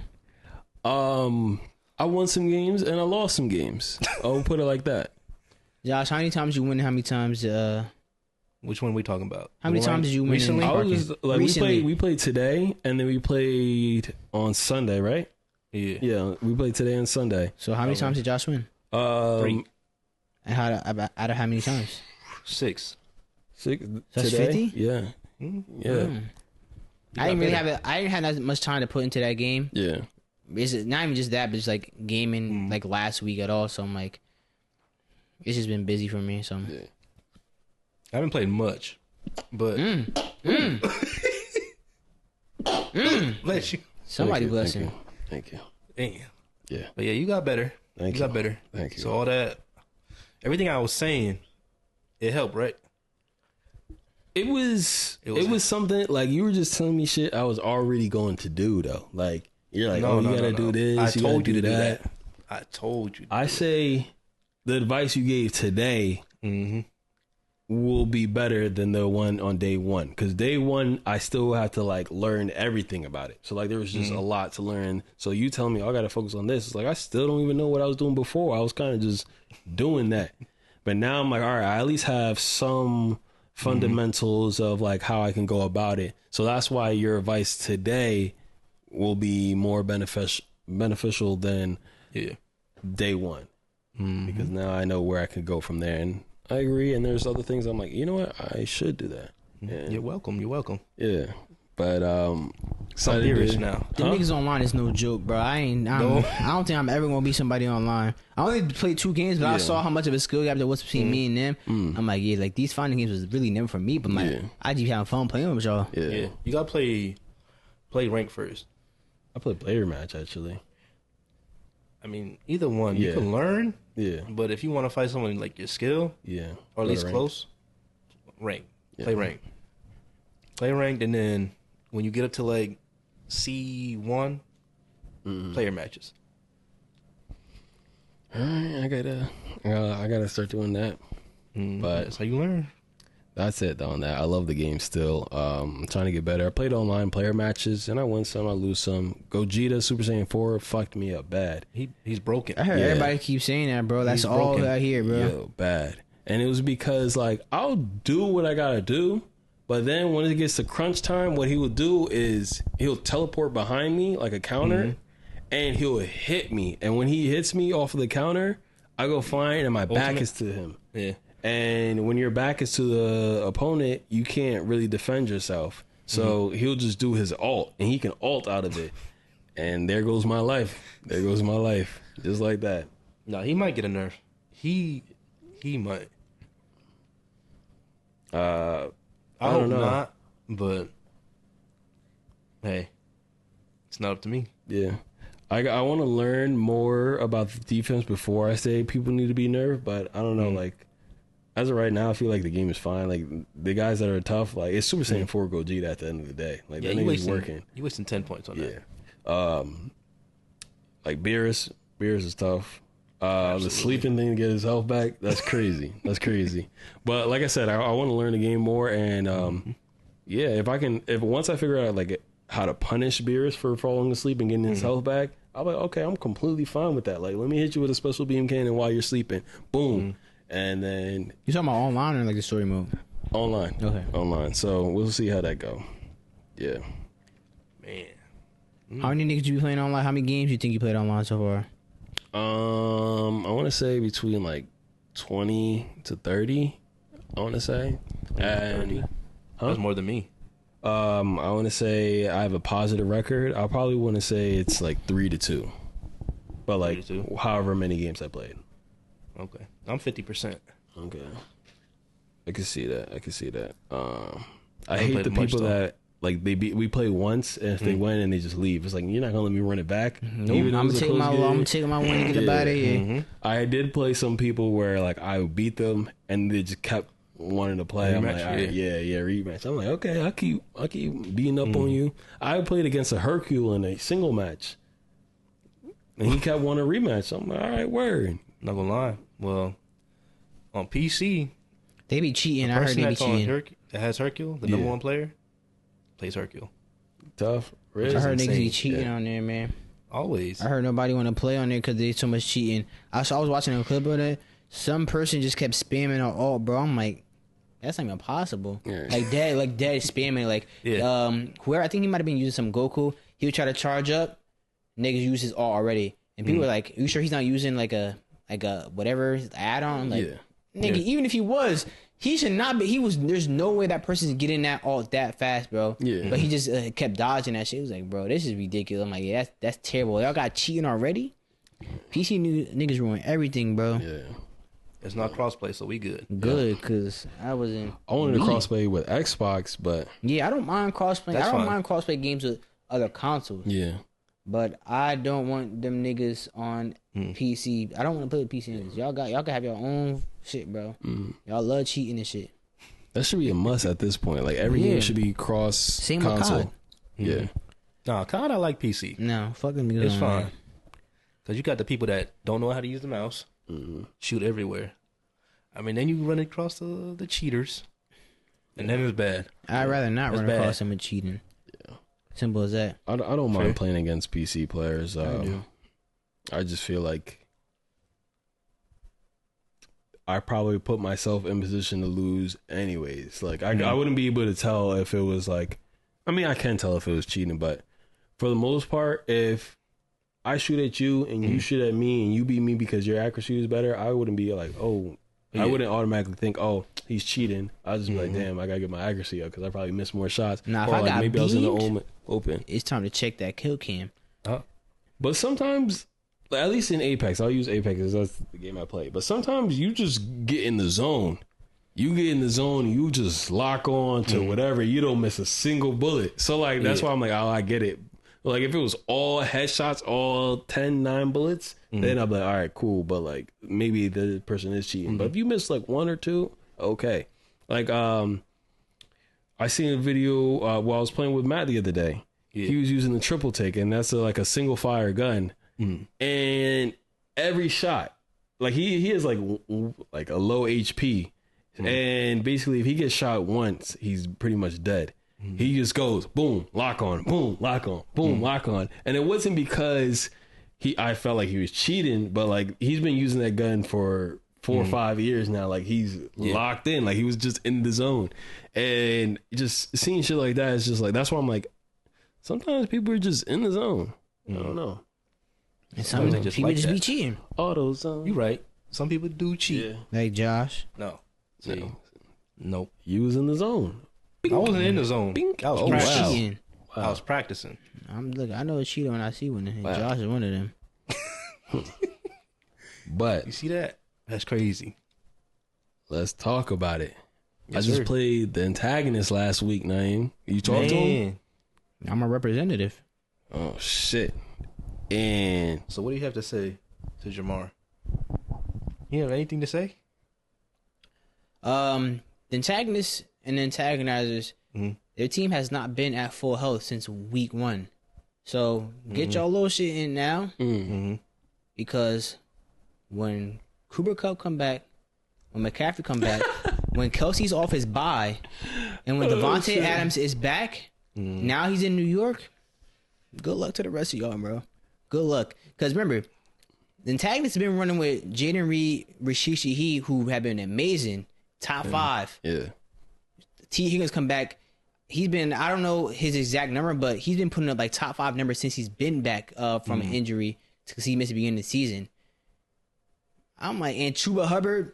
I won some games and I lost some games. I'll put it like that. Josh, how many times you win? How many times? Which one are we talking about? How many times did you win? Recently? We played today and then we played on Sunday, right? Yeah, we played today and Sunday. So how many times did Josh win? 3. And out of how many times? 6. 6 So that's today? 50? Yeah. Yeah. I didn't really I didn't have that much time to put into that game. Yeah. It's not even just that, but it's like gaming like last week at all. So I'm like, it's just been busy for me. So I haven't played much, but bless you. Somebody bless him. Thank you. Damn. Yeah. But yeah, you got better. Thank you. Got better. Thank you. So all that, everything I was saying, it helped, right? It was something like you were just telling me shit I was already going to do though. Like you're like, you gotta do this. I told you to do that. I told you. I say the advice you gave today will be better than the one on day one. Because day one, I still have to like learn everything about it. So like there was just a lot to learn. So you tell me, I got to focus on this. It's like I still don't even know what I was doing before. I was kind of just doing that. But now I'm like, all right, I at least have some fundamentals of like how I can go about it. So that's why your advice today will be more beneficial than day one. Because now I know where I can go from there. And I agree. And there's other things I'm like, you know what? I should do that. Yeah. You're welcome. Yeah. But serious now. The niggas online is no joke, bro. I don't think I'm ever gonna be somebody online. I only played 2 games, but I saw how much of a skill gap there was between me and them. I'm like, yeah, like these finding games was really never for me, but like I just having fun playing with y'all. Yeah. You gotta play rank first. I play player match actually. I mean, either one. You can learn. Yeah. But if you want to fight someone like your skill, or at least close, rank. Play rank. Play ranked, and then when you get up to like C1, player matches. All right, I gotta start doing that. But that's how you learn. That's it on that. I love the game still. I'm trying to get better. I played online player matches, and I win some, I lose some. Gogeta Super Saiyan 4 fucked me up bad. He's broken. I heard everybody keep saying that, bro. That's all I hear, bro. Yo, bad. And it was because like I'll do what I gotta do, but then when it gets to crunch time, what he will do is he'll teleport behind me like a counter, and he'll hit me. And when he hits me off of the counter, I go flying, and my back is to him. Yeah. And when your back is to the opponent, you can't really defend yourself. So he'll just do his ult, and he can ult out of it. And there goes my life. There goes my life. Just like that. No, he might get a nerf. He might. I hope not, but hey, it's not up to me. Yeah. I want to learn more about the defense before I say people need to be nerfed, but I don't know. Like, as of right now, I feel like the game is fine. Like, the guys that are tough, like, it's Super Saiyan 4 Gogeta at the end of the day. Like, that nigga's working. You wasting 10 points on that. Yeah. Like, Beerus is tough. The sleeping thing to get his health back, that's crazy. That's crazy. But like I said, I want to learn the game more, and yeah, if once I figure out like how to punish Beerus for falling asleep and getting his health back, I'm like, okay, I'm completely fine with that. Like, let me hit you with a special beam cannon while you're sleeping. Boom. And then You talking about online or like the story mode? online. Okay. Online. So we'll see how that go. Yeah. Man. How many niggas you be playing online? How many games you think you played online so far? I want to say between like 20 to 30. I want to say. And 30. That's more than me. I want to say I have a positive record. I probably want to say it's like 3-2, but like 3-2? however many games I played. Okay. I'm 50%. Okay, I can see that. I don't hate play the much, people though. that like we play once, and if they win and they just leave, it's like you're not gonna let me run it back. Nope. Even though I'm it was a taking close game. my win and get up out of here. Mm-hmm. I did play some people where like I would beat them and they just kept wanting to play. I'm like, Rematch, all right, yeah, rematch. I'm like, okay, I keep beating up on you. I played against a Hercule in a single match, and he kept wanting a rematch. I'm like, all right, word. Not gonna lie. Well, on PC, They be cheating. the I heard person they be that's on cheating. that has Hercule, the number one player, plays Hercule. Tough. Riz. I heard niggas be insane. cheating Yeah. on there, man. Always. I heard nobody want to play on there because there's so much cheating. I was watching a clip of it. Some person just kept spamming on alt, bro. I'm like, that's not even possible. Yeah. Like dead spamming. Like, Yeah. whoever, I think he might have been using some Goku. He would try to charge up. Niggas use his alt already, and people were like, "You sure he's not using like a whatever add-on?" Like, Yeah. nigga, even if he was, he should not be. He was. There's no way that person's getting that alt that fast, bro. Yeah. But he just kept dodging that shit. He was like, bro, this is ridiculous. I'm like, yeah, that's terrible. Y'all got cheating already. PC niggas ruin everything, bro. Yeah. It's not crossplay, so we good. Good, cause I wasn't. I wanted to crossplay with Xbox, but Yeah, I don't mind crossplay. That's I don't fine. mind crossplay games with other consoles. yeah. But I don't want them niggas on Hmm. PC. I don't want to play with PC niggas. Y'all can have your own shit, bro. Y'all love cheating and shit. That should be a must at this point. Like every Yeah. game should be cross Same with console. COD. Yeah. Nah, COD I like PC. No, fuck them niggas. It's on fine. there. Because you got the people that don't know how to use the mouse, shoot everywhere. I mean, then you run across the cheaters, and then it's bad. I'd rather not That's run bad. across them with cheating. Simple as that. I don't Fair. mind playing against PC players. do. I just feel like I probably put myself in position to lose anyways. Like I wouldn't be able to tell if it was like, I mean, I can tell if it was cheating, but for the most part, if I shoot at you and you shoot at me and you beat me because your accuracy is better, I wouldn't be like, oh, I wouldn't automatically think, oh, he's cheating. I'd just be like, damn, I gotta get my accuracy up because I probably missed more shots. Nah, if or I like got maybe I was in beamed- the open. It's time to check that kill cam. But sometimes, like, at least in Apex, I'll use Apex because that's the game I play. But sometimes you just get in the zone. You get in the zone, you just lock on to whatever. You don't miss a single bullet. So, like, that's why I'm like, oh, I get it. Like, if it was all headshots, all 9 bullets, then I'd be like, all right, cool. But, like, maybe the person is cheating. But if you miss, like, 1 or 2, okay. Like, I seen a video while I was playing with Matt the other day. Yeah. He was using the triple take, and that's like a single fire gun. And every shot, like he has like a low HP, and basically if he gets shot once, he's pretty much dead. He just goes boom, lock on, boom, lock on, boom, lock on, and it wasn't because I felt like he was cheating, but like he's been using that gun for 4 or 5 years now. Like he's locked in, like he was just in the zone, and just seeing shit like that is just like, that's why I'm like, sometimes people are just in the zone. I don't know. And some they just people like just be that. cheating. Auto zone. You right. Some people do cheat. Yeah. Like Josh. No. See, No. nope. You was in the zone. I wasn't in the zone. I was Oh, practicing. wow. Cheating. I was practicing. I know a cheater when I see one. And Josh is one of them. But You see that? That's crazy. let's talk about it. Yes, I just sir. played the antagonist last week, Naeem. You talked to him? Man. I'm a representative. Oh, shit. And So what do you have to say to Jamar? You have anything to say? The antagonists and antagonizers, their team has not been at full health since week 1. So get y'all little shit in now, because when Cooper Kupp come back, when McCaffrey come back, when Kelsey's off his bye, and when Devontae Adams is back, now he's in New York. Good luck to the rest of y'all, bro. Good luck, because remember, the antagonists have been running with Jaden Reed, Rashid Shaheed, who have been amazing, top 5. yeah, T. Higgins come back. He's been, I don't know his exact number, but he's been putting up like top 5 numbers since he's been back from an injury, because he missed the beginning of the season. I'm like, and Chuba Hubbard,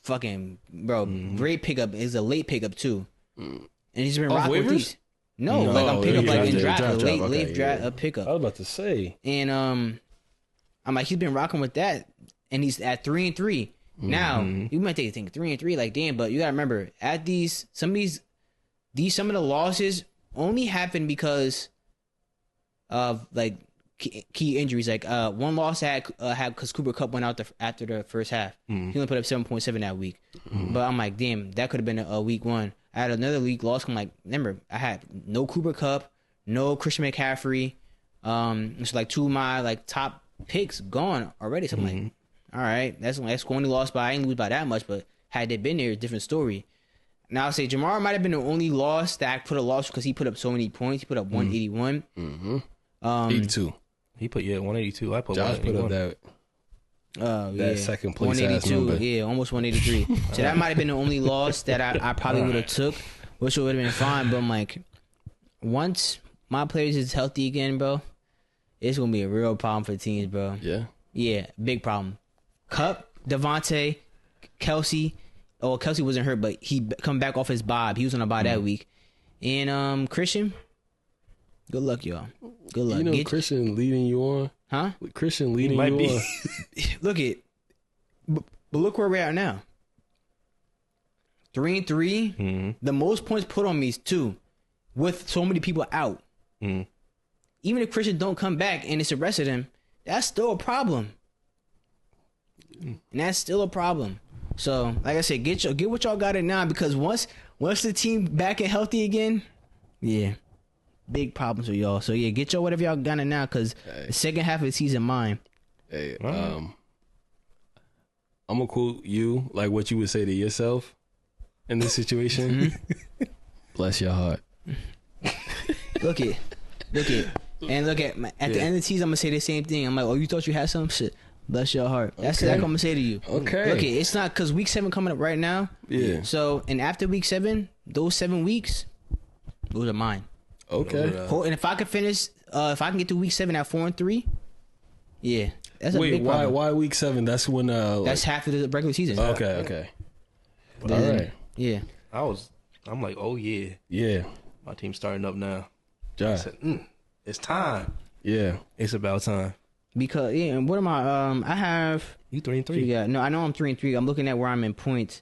fucking bro, great pickup. Is a late pickup too, and he's been rocking with these. No, like I'm picking up like in draft, a late draft pickup. I was about to say, and I'm like, he's been rocking with that, and he's at 3-3 now. You might think 3-3, like damn, but you gotta remember, at some of the losses only happened because of like key injuries. Like one loss had because Cooper Kupp went out after the first half. He only put up 7.7 that week. But I'm like, damn, that could have been a week 1. I had another week loss. I'm like, remember, I had no Cooper Kupp, no Christian McCaffrey. It's like 2 of my like top picks gone already. So I'm like, all right, that's only lost by, I didn't lose by that much, but had they been there, different story. Now I'll say Jamar might have been the only loss that I put a loss because he put up so many points. He put up 181. 82. He put 182. I put Josh put up that second place 182. Yeah, almost 183. So that might have been the only loss that I probably would have took, which would have been fine. But I'm like, once my players is healthy again, bro, it's gonna be a real problem for teams, bro. Yeah, big problem. Kupp, Devontae, Kelsey. Oh, Kelsey wasn't hurt, but he come back off his bye. He was on a bye that week. And Christian, good luck, y'all. Good luck. You know, Christian leading you on, huh? Christian leading you on. But look where we're at now. 3-3. The most points put on me is 2, with so many people out. Even if Christian don't come back and it's the rest of them, that's still a problem. And that's still a problem. So, like I said, get what y'all got it now, because once the team back and healthy again, yeah, big problems with y'all. So yeah, get y'all whatever y'all got it now, because the second half of the season mine. Hey, I'm gonna quote you like what you would say to yourself in this situation. Bless your heart. Look at, and look at the end of the season. I'm gonna say the same thing. I'm like, oh, you thought you had some shit. Bless your heart. That's exactly what I'm gonna say to you. Okay. Look, it's not because week 7 coming up right now. Yeah. So, and after week 7, those 7 weeks, those are mine. Okay. And if I can finish, if I can get to week 7 at 4-3, yeah, that's a big problem. Why week 7? That's when that's half of the regular season. Okay. All right. Yeah. I'm like, oh yeah, my team's starting up now. I said, it's time. Yeah, it's about time. Because and what am I? I have you 3-3. Yeah, no, I know I'm 3-3. I'm looking at where I'm in points.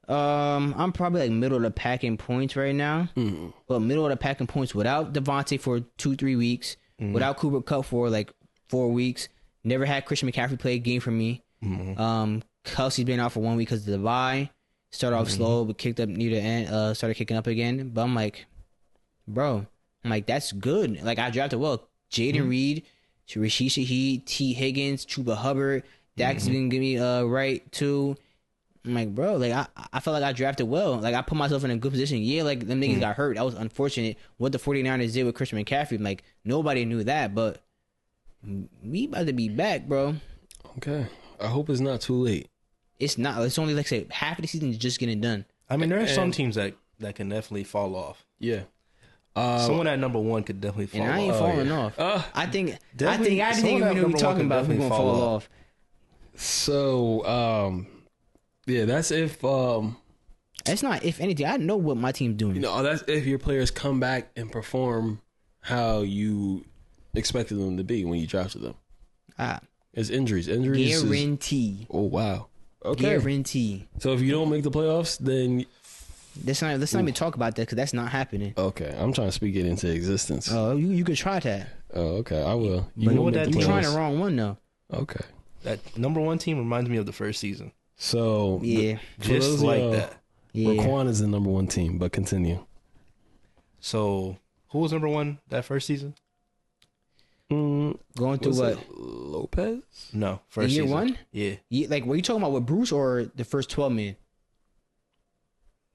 I'm probably like middle of the pack in points right now. But middle of the pack in points without Devontae for 2-3 weeks, without Cooper Kupp for like 4 weeks. Never had Christian McCaffrey play a game for me. Kelsey's been out for 1 week because of the bye. Started off slow, but kicked up near the end. Started kicking up again. But I'm like, bro, that's good. Like I drafted well. Jaden Reed, Rashid Shaheed, T. Higgins, Chuba Hubbard. Dak's been giving me right too. I'm like, bro, like I felt like I drafted well. Like I put myself in a good position. Yeah, like them niggas got hurt. That was unfortunate. What the 49ers did with Christian McCaffrey, like nobody knew that, but we about to be back, bro. Okay. I hope it's not too late. It's not. It's only like say half of the season is just getting done. I mean, there are some teams that can definitely fall off. Yeah. Someone at number 1 could definitely fall off. And I ain't falling off. I think we know what we're talking about. Who's gonna fall off? So, yeah, that's if it's not if anything. I know what my team's doing. You know, that's if your players come back and perform how you expected them to be when you drafted them. It's injuries. Guarantee. Oh wow. Okay. Guarantee. So if you don't make the playoffs, then Let's not even talk about that because that's not happening. Okay, I'm trying to speak it into existence. Oh, you could try that. Oh, okay, I will. You know what make that the You're trying the playoffs. wrong one though. Okay, That number 1 team reminds me of the first season. so Yeah, for those Just of like y'all, that. yeah. Raquan is the number 1 team, but continue. So who was number 1 that first season? Going through Was what? it Lopez? No, first Year season. one? Yeah. Like, were you talking about with Bruce or the first 12 men?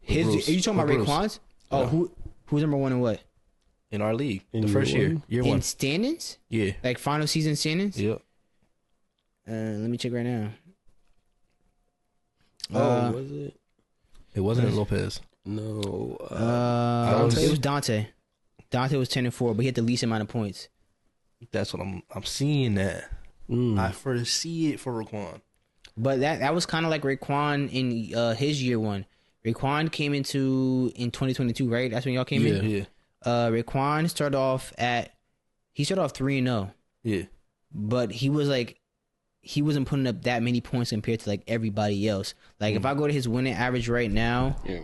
Bruce. Are you talking about With Bruce. Raekwon's? Oh, No. who's number 1 in what? In our league. In the year first year. one? Year In 1. standings? Yeah. Like final season standings? Yep. Let me check right now. Was it? It wasn't Lopez. No. It was Dante. Dante was 10-4, but he had the least amount of points. That's what I'm seeing that. Mm. I first see it for Raquan. But that was kind of like Raekwon in his year one. Raekwon came in 2022, right? That's when y'all came in. Yeah. Raekwon started off 3-0, Yeah. but he wasn't putting up that many points compared to like everybody else. Like if I go to his winning average right now, Yeah.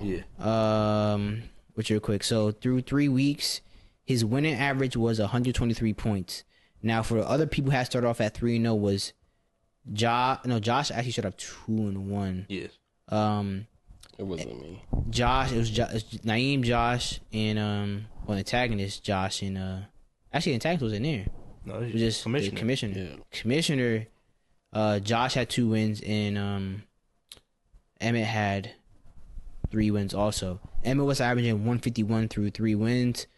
which real quick. So through 3 weeks, his winning average was 123 points. Now for the other people who had started off at 3-0 was Josh actually started off 2-1. Yes. It wasn't me. It's Naeem, Josh, and antagonist Josh and actually antagonist was in there. No, It was just the commissioner. Yeah. Commissioner, Josh had 2 wins and Emmett had 3 wins also. Emmett was averaging 151 through 3 wins.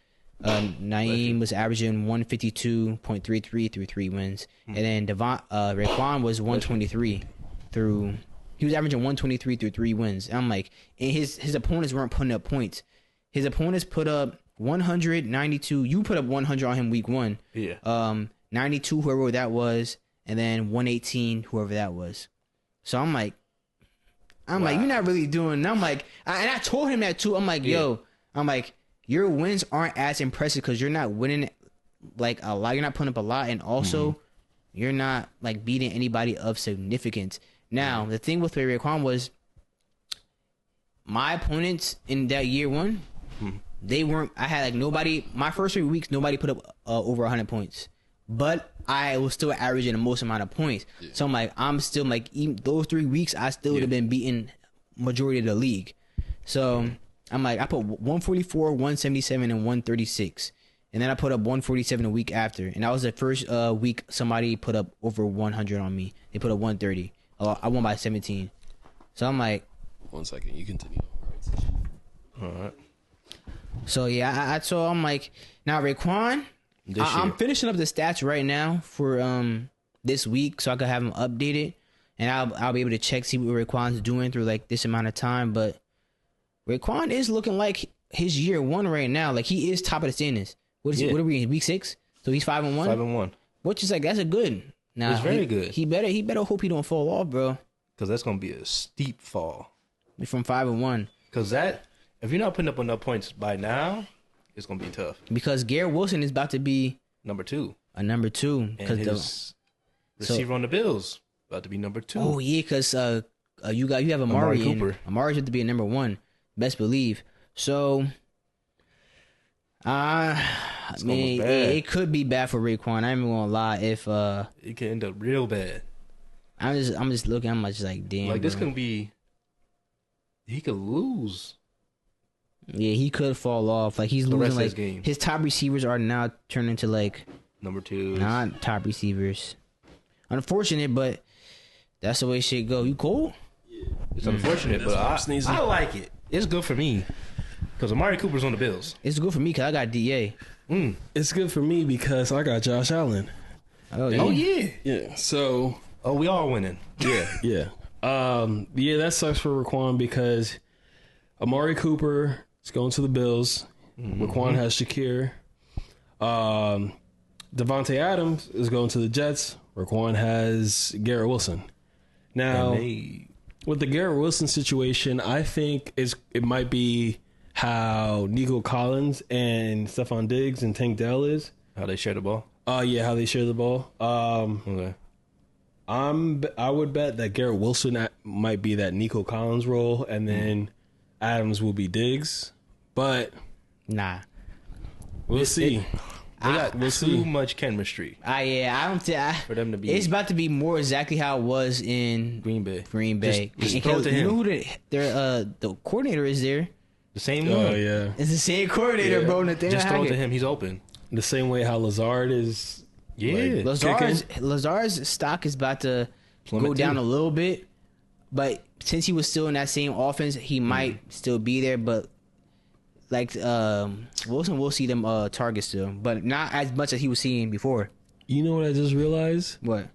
Naeem was averaging 152.33 through 3 wins, and then Raekwon was 123 through. He was averaging 123 through 3 wins. And I'm like, and his opponents weren't putting up points. His opponents put up 192. You put up 100 on him week 1. Yeah. 92 whoever that was, and then 118 whoever that was. So I'm like, you're not really doing. And I'm like, and I told him that too. I'm like, your wins aren't as impressive because you're not winning like a lot. You're not putting up a lot, and also you're not like beating anybody of significance. Now the thing with Raekwon was my opponents in that year 1, they weren't. I had like nobody. My first 3 weeks, nobody put up over 100 points, but I was still averaging the most amount of points. Yeah. So I'm still like even those 3 weeks, I still would have been beating majority of the league. So I'm like, I put 144, 177, and 136. And then I put up 147 a week after. And that was the first week somebody put up over 100 on me. They put up 130. I won by 17. So I'm like... 1 second. You continue. All right. So, yeah, so I'm like... Now, Raekwon, I'm finishing up the stats right now for this week so I can have them updated. And I'll be able to see what Raekwon's doing through, like, this amount of time. But Raekwon is looking like his year 1 right now. Like, he is top of the standings. What are we in, week 6? So he's 5-1? 5-1. Which is like, that's a good. Nah, it's very good. He better hope he don't fall off, bro. Because that's going to be a steep fall. From 5-1. Because if you're not putting up enough points by now, it's going to be tough. Because Garrett Wilson is about to be number 2. a number 2. And his receiver on the Bills about to be number 2. Oh, yeah, because you have Amari Cooper. Amari's about to be a number 1. Best believe. So... it could be bad for Raekwon. I ain't even gonna lie. If it could end up real bad. I'm just looking. I'm just like, damn. Like this bro. can be. He could lose. Yeah, he could fall off. Like he's The rest losing. of Like his game. his top receivers are now turning into like number 2. not top receivers. Unfortunate, but that's the way shit go. You cool? It's unfortunate, but I like it. It's good for me because Amari Cooper's on the Bills. It's good for me because I got DA. It's good for me because I got Josh Allen. Oh yeah. Oh yeah. Yeah. So. Oh, we all winning. Yeah. Yeah. Yeah, that sucks for Raekwon because Amari Cooper is going to the Bills. Raekwon has Shakir. Devontae Adams is going to the Jets. Raekwon has Garrett Wilson. Now, with the Garrett Wilson situation, I think it might be how Nico Collins and Stephon Diggs and Tank Dell is. How they share the ball. Yeah, how they share the ball. Okay. I would bet that Garrett Wilson might be that Nico Collins role, and then Adams will be Diggs, but Nah. we'll see. We'll see. Too much chemistry I don't think for them to be. It's about to be more exactly how it was in Green Bay. Just throw it to you him. know who the coordinator is there? The same Oh one. yeah, It's the same coordinator, Yeah. bro. Nathaniel Just throw it to Hackett. him. He's open. the same way how Lazard is. Yeah. Lazard's stock is about to Plummet go down too. a little bit, but since he was still in that same offense, he might still be there. But like Wilson will see them targets still, but not as much as he was seeing before. You know what I just realized? What?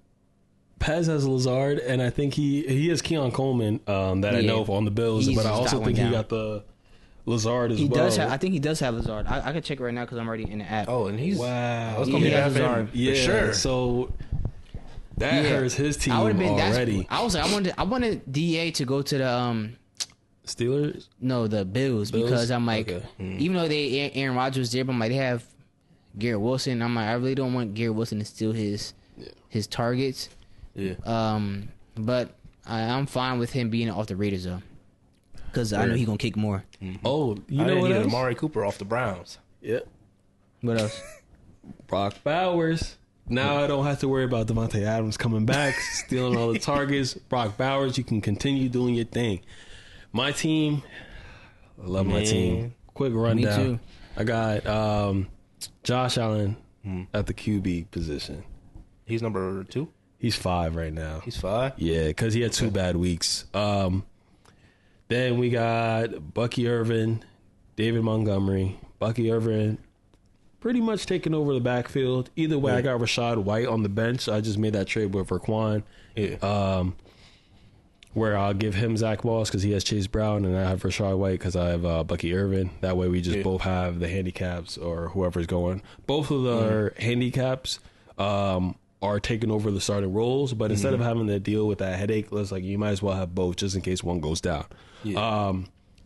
Pez has Lazard, and I think he has Keon Coleman that I Yeah. know of on the Bills, He's but I just also got one think he down. got the Lazard as He well. does. I think he does have Lazard. I can check it right now because I'm already in the app. Oh, and he's Wow. It's gonna He be has bad for Lazard. him, Yeah, for sure. so that Yeah. hurts his team I would have been. already. I was like, I wanted DA to go to the Steelers? the Bills, Bills? because I'm like, Okay. even though Aaron Rodgers was there, but I'm like, they have Garrett Wilson. I'm like, I really don't want Garrett Wilson to steal his targets. Yeah. But I'm fine with him being off the Raiders though, because I know he's gonna kick more. Oh, you I know didn't what need else? Amari Cooper off the Browns. Yep. What else? Brock Bowers. Now I don't have to worry about Devontae Adams coming back, stealing all the targets. Brock Bowers, you can continue doing your thing. My team, I love my Man. team. Quick rundown. too. I got Josh Allen at the QB position. He's number 2. He's 5 right now. He's 5. Yeah, because he had 2 bad weeks. Then we got Bucky Irvin, David Montgomery. Bucky Irvin pretty much taking over the backfield. Either way, I got Rashad White on the bench. I just made that trade with Raquan. Yeah. Where I'll give him Zach Moss because he has Chase Brown, and I have Rashad White because I have Bucky Irvin. That way we just both have the handicaps or whoever's going. Both of our handicaps are taking over the starting roles, but instead of having to deal with that headache, let's you might as well have both just in case one goes down. Yeah.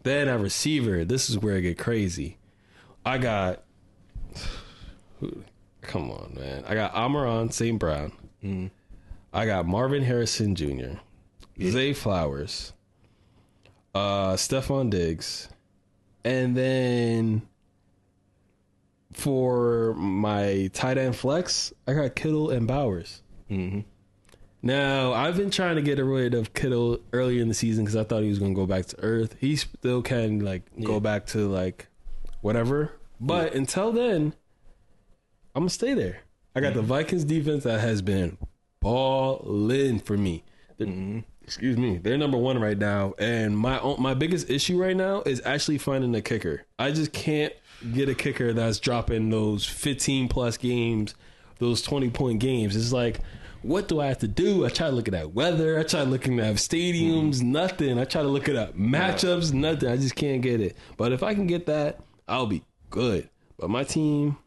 Then at receiver, this is where it get crazy. I got come on, man. I got Amon St. Brown. I got Marvin Harrison Jr., Zay Flowers, Stephon Diggs, and then for my tight end flex, I got Kittle and Bowers. Now, I've been trying to get rid of Kittle earlier in the season because I thought he was going to go back to earth. He still can go back to whatever, but until then, I'm gonna stay there. I got the Vikings defense that has been ballin' for me. Excuse me, they're number 1 right now, and my biggest issue right now is actually finding a kicker. I just can't get a kicker that's dropping those 15 plus games, those 20-point games. It's like, what do I have to do? I try to look at that weather. I try looking at stadiums, nothing. I try to look at matchups, nothing. I just can't get it. But if I can get that, I'll be good. But my team,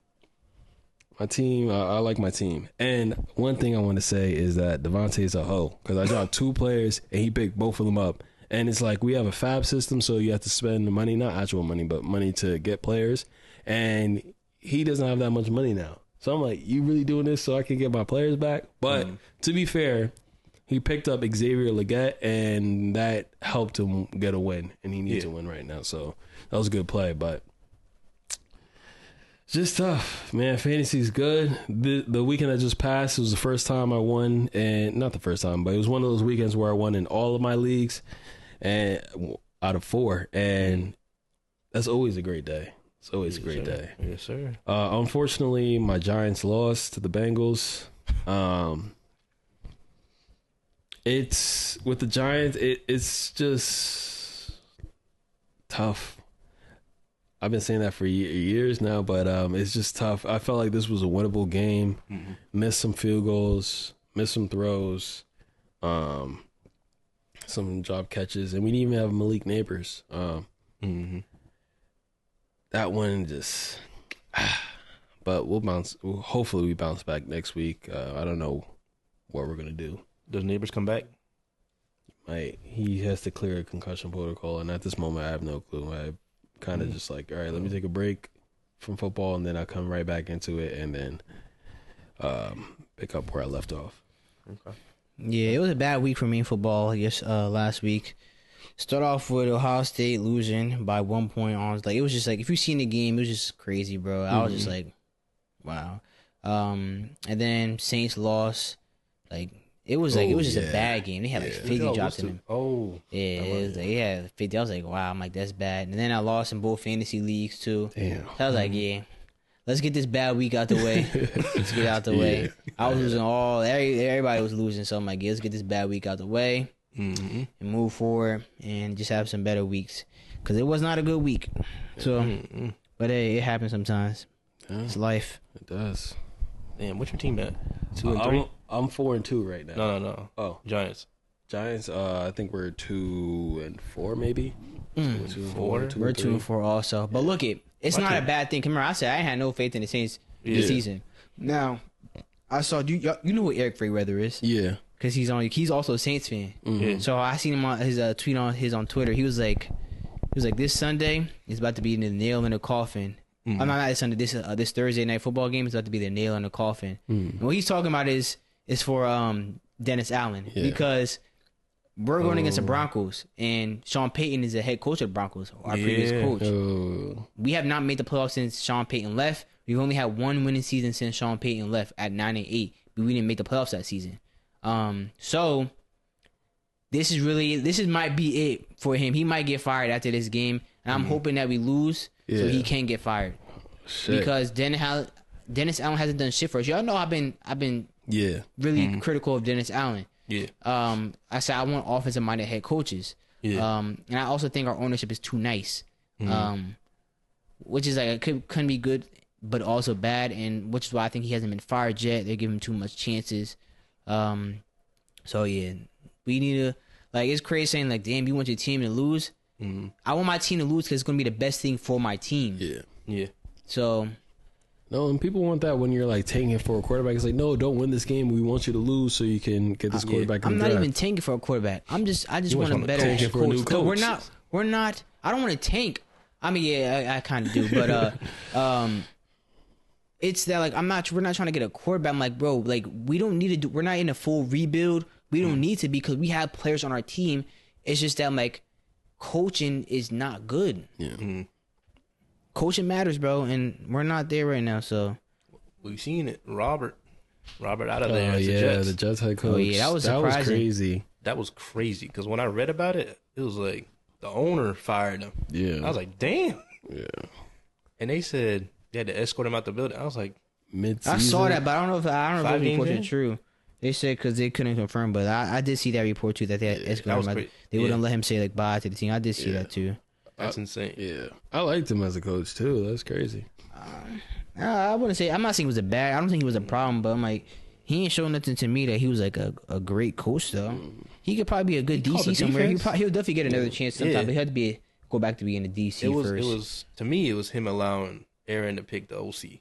I like my team. And one thing I want to say is that Devontae's a hoe because I dropped 2 players and he picked both of them up. And it's like we have a fab system, so you have to spend the money, not actual money, but money to get players. And he doesn't have that much money now. So I'm like, you really doing this so I can get my players back? But to be fair, he picked up Xavier Legette, and that helped him get a win. And he needs a win right now. So that was a good play, but it's just tough, man. Fantasy's good. The weekend that just passed, it was the first time I won, and not the first time, but it was one of those weekends where I won in all of my leagues, and out of 4, and that's always a great day. It's always a great day. Yes, sir. Unfortunately, my Giants lost to the Bengals. It's with the Giants. It's just tough. I've been saying that for years now, but it's just tough. I felt like this was a winnable game. Missed some field goals, missed some throws, some drop catches, and we didn't even have Malik Neighbors. That one just, but we'll bounce. Hopefully, we bounce back next week. I don't know what we're gonna do. Does Neighbors come back? He has to clear a concussion protocol, and at this moment, I have no clue. I kind of just like, all right, let me take a break from football, and then I'll come right back into it, and then pick up where I left off. Okay. Yeah, it was a bad week for me in football. I guess last week, Start off with Ohio State losing by 1 point on. Like, it was just like, if you seen the game, it was just crazy, bro. I was just like, wow. And then Saints lost. Like, it was just a bad game. They had like 50 drops in them. Oh, Yeah, it was like, yeah, 50. I was like, wow. I'm like, that's bad. And then I lost in both fantasy leagues too. Damn. So I was like, yeah, let's get this bad week out the way. Let's get it out the way. I was losing everybody was losing. So I'm like, yeah, let's get this bad week out the way and move forward and just have some better weeks. Because it was not a good week. So, but hey, it happens sometimes. Yeah. It's life. It does. damn. What's your team at? 2 and 3? I'm 4-2 right now. No. Oh, Giants. Giants. I think we're 2-4 maybe. 4? We're 2-4 also. But look, it's not a bad thing. Come here, I said I had no faith in the Saints this season. Now, I saw you know who Eric Fairweather is? Yeah. Because he's also a Saints fan. Yeah. So I seen him on his tweet on Twitter. He was like, this Sunday is about to be the nail in the coffin. I'm not this Sunday. This Thursday night football game is about to be the nail in the coffin. And what he's talking about is for Dennis Allen because we're going against the Broncos and Sean Payton is the head coach of the Broncos, our previous coach. We have not made the playoffs since Sean Payton left. We've only had one winning season since Sean Payton left at 9-8. But we didn't make the playoffs that season. So this might be it for him. He might get fired after this game, and I'm hoping that we lose so he can get fired. Shit. Because Dennis Allen hasn't done shit for us. Y'all know I've been really critical of Dennis Allen. Yeah. I said I want offensive minded head coaches. Yeah. And I also think our ownership is too nice. Which is like couldn't be good, but also bad, and which is why I think he hasn't been fired yet. They give him too much chances. So yeah, we need to it's crazy saying like, damn, you want your team to lose. I want my team to lose because it's gonna be the best thing for my team. Yeah. So no, and people want that when you're like tanking it for a quarterback. It's like, no, don't win this game. We want you to lose so you can get this quarterback. I'm in the not draft. even tanking for a quarterback. I just want a better tank it for a new No, coach. we're not. I don't want to tank. I mean, yeah, I kind of do, but it's that like we're not trying to get a quarterback. I'm like, bro, like we don't need to do. We're not in a full rebuild. We don't need to because we have players on our team. It's just that I'm like, coaching is not good. Yeah. Coaching matters, bro, and we're not there right now. So We've seen it. Robert out of there. Oh as yeah, the the Jets head coach. Oh, yeah, that was surprising. crazy. That was crazy because when I read about it, it was like the owner fired him. Yeah. I was like, damn. Yeah. And they said they had to escort him out the building. I was like, Mid-season. I saw that, but I don't know if Five the games report in? is true. They said because they couldn't confirm, but I did see that report too that they had that escorted was him. crazy. They wouldn't let him say like bye to the team. I did see that too. that's insane. Yeah. I liked him as a coach too. That's crazy. I wouldn't say. I'm not saying he was a bad. I don't think he was a problem, but I'm like, he ain't showing nothing to me that he was like a great coach though. He could probably be a good called DC the somewhere. defense? He'll definitely get another chance sometime. Yeah. But he had to go back to being a DC It was first. to me, it was him allowing Aaron to pick the OC.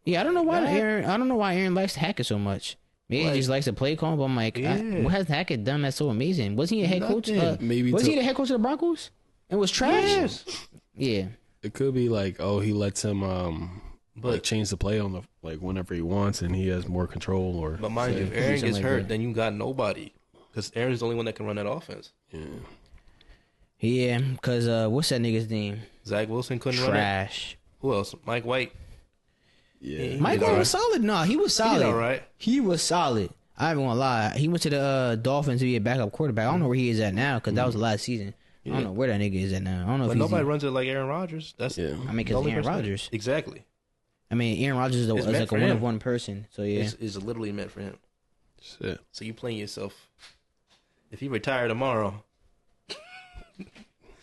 Yeah, I don't know why Aaron likes Hackett so much. Maybe he just likes to play call. But I'm like, what has Hackett done that's so amazing? Wasn't he a head coach? Maybe was he the head coach of the Broncos? And was trash. Yes. Yeah. It could be like, he lets him like change the play on the whenever he wants, and he has more control. Or But mind you, if Aaron something gets like hurt, that. then you got nobody because Aaron's the only one that can run that offense. Yeah, because what's that nigga's name? Zach Wilson couldn't run it. Trash. Who else? Mike White. yeah, Mike did White all was solid. Nah, he was solid. He did all right. He was solid. I ain't gonna lie. He went to the Dolphins to be a backup quarterback. I don't know where he is at now because that was the last season. I don't know where that nigga is at now. I don't know But if nobody he's. runs it like Aaron Rodgers. That's Yeah. I mean, the because only Aaron person- Rodgers. Exactly. I mean, Aaron Rodgers is It's meant like a for one him. of one person. So yeah. It's literally meant for him. Shit. So you playing yourself. If he retire tomorrow,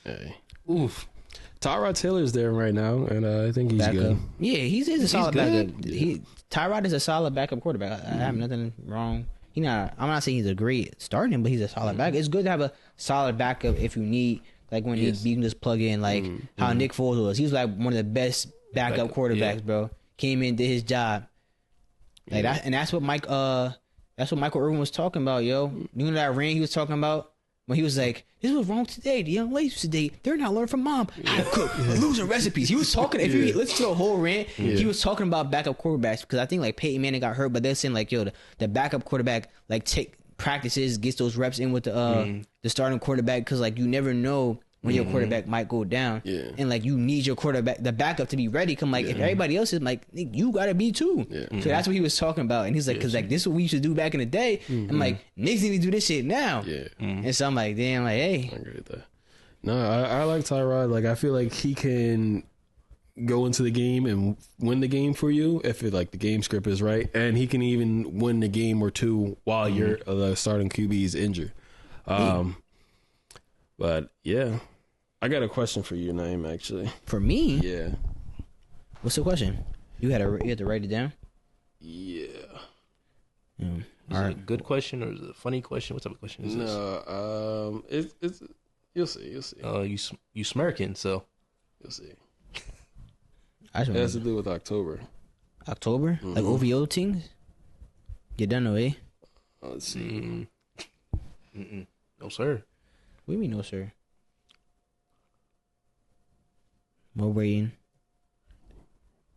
Hey. oof. Tyrod Taylor's there right now, and I think he's Backup. good. Yeah, he's a solid good. backup. Tyrod is a solid backup quarterback. I have nothing wrong. I'm not saying he's a great starting, but he's a solid backup. It's good to have a solid backup if you need, like when you can just plug in, like how Nick Foles was. He was like one of the best backup quarterbacks, bro. Came in, did his job. Like that, and that's what Michael Irvin was talking about, yo. You know that ring he was talking about when he was like, "This was wrong today. The young ladies today, they're not learning from mom how to cook, losing recipes." He was talking. If you listen to the whole rant, he was talking about backup quarterbacks because I think like Peyton Manning got hurt, but they're saying like, yo, the backup quarterback like practices, gets those reps in with the starting quarterback, because like you never know when your quarterback might go down, and like you need your quarterback, the backup, to be ready. Come like if everybody else is like, you gotta be too. So that's what he was talking about, and he's like, because like this is what we used to do back in the day. I'm like, niggas need to do this shit now. And so I'm like, damn, like, hey, I agree with that. No, I like Tyrod. Like I feel like he can go into the game and win the game for you if it, like the game script is right, and he can even win the game or two while your the starting QB is injured. But yeah, I got a question for you, Naeem. Actually, for me, yeah. What's the question? You had to write it down. Yeah. Is it a good question or is it a funny question? What type of question is this? No, it's you'll see. You'll see. You smirking, so You'll see. I just It has to do with October. October, like OVO things. You done know, eh? Let's see. no sir. What do you mean, no, sir? More waiting.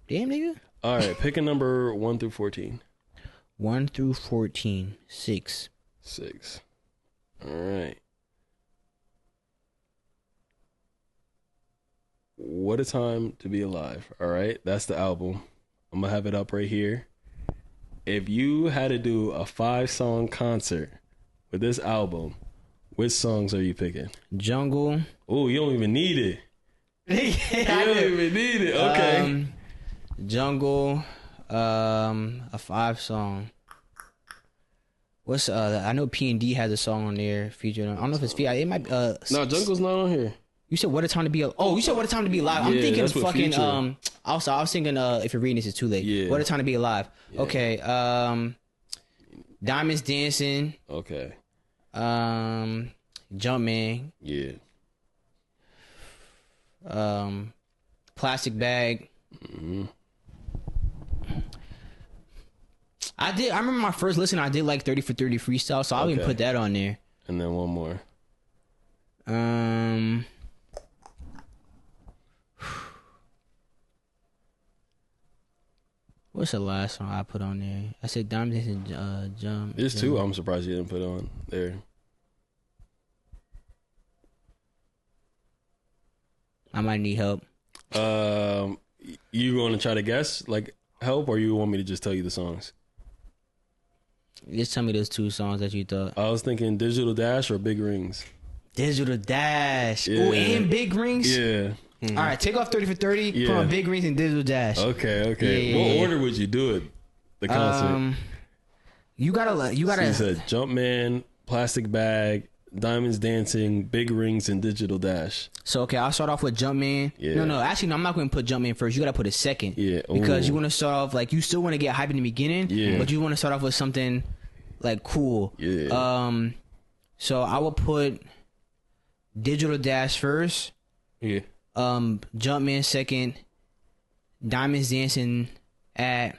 Damn, nigga. All right, pick a number 1 through 14. 1 through 14. 6. 6. All right. What a Time to Be Alive. All right, that's the album. I'm gonna have it up right here. If you had to do a 5-song concert with this album, which songs are you picking? Jungle. Oh, you don't even need it. You don't even need it. Okay. Jungle. A 5-song. What's I know P&D has a song on there featured. I don't know if it's it might. No, Jungle's not on here. You said What a Time to Be Alive. Oh, you said What a Time to Be Alive. I'm Yeah, thinking that's what fucking Future. Also, I was thinking if you're reading this, it's too late. Yeah. What a Time to Be Alive. Yeah. Okay. Diamonds Dancing. Okay. Jumpman. Yeah. Plastic Bag. I remember my first listen, I did like 30 for 30 freestyle, so I'll even put that on there. And then one more. What's the last song I put on there? I said Diamonds and Jump. There's two I'm surprised you didn't put on there. I might need help. You going to try to guess, like, help, or you want me to just tell you the songs? Just tell me those 2 songs that you thought. I was thinking Digital Dash or Big Rings. Digital Dash. Yeah. Oh, and Big Rings? Yeah. All right, take off 30 for 30, Yeah. put on Big Rings and Digital Dash. Okay. Yeah. What order would you do it? The concert. You gotta. So you said Jumpman, Plastic Bag, Diamonds Dancing, Big Rings, and Digital Dash. So okay, I'll start off with Jumpman. Yeah. No, actually, no, I'm not going to put Jumpman first. You got to put it second. Yeah. Because Ooh. you want to start off like you still want to get hype in the beginning. Yeah. But you want to start off with something like cool. Yeah. So I will put Digital Dash first. Yeah. Jumpman second. Diamonds Dancing at.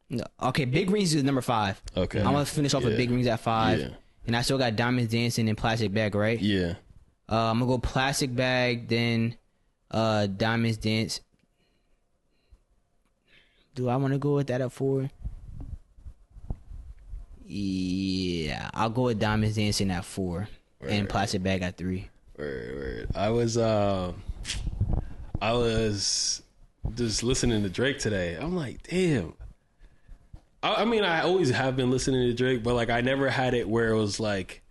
No, okay, Big Rings is number 5. Okay. I'm gonna finish off with Big Rings at 5. Yeah. And I still got Diamonds Dancing and Plastic Bag, right? Yeah. I'm gonna go Plastic Bag, then Diamonds Dance. Do I want to go with that at 4? Yeah, I'll go with Diamonds Dancing at 4 and Plastic Bag at 3. Word. I was just listening to Drake today. I'm like, damn. I mean, I always have been listening to Drake, but like I never had it where it was like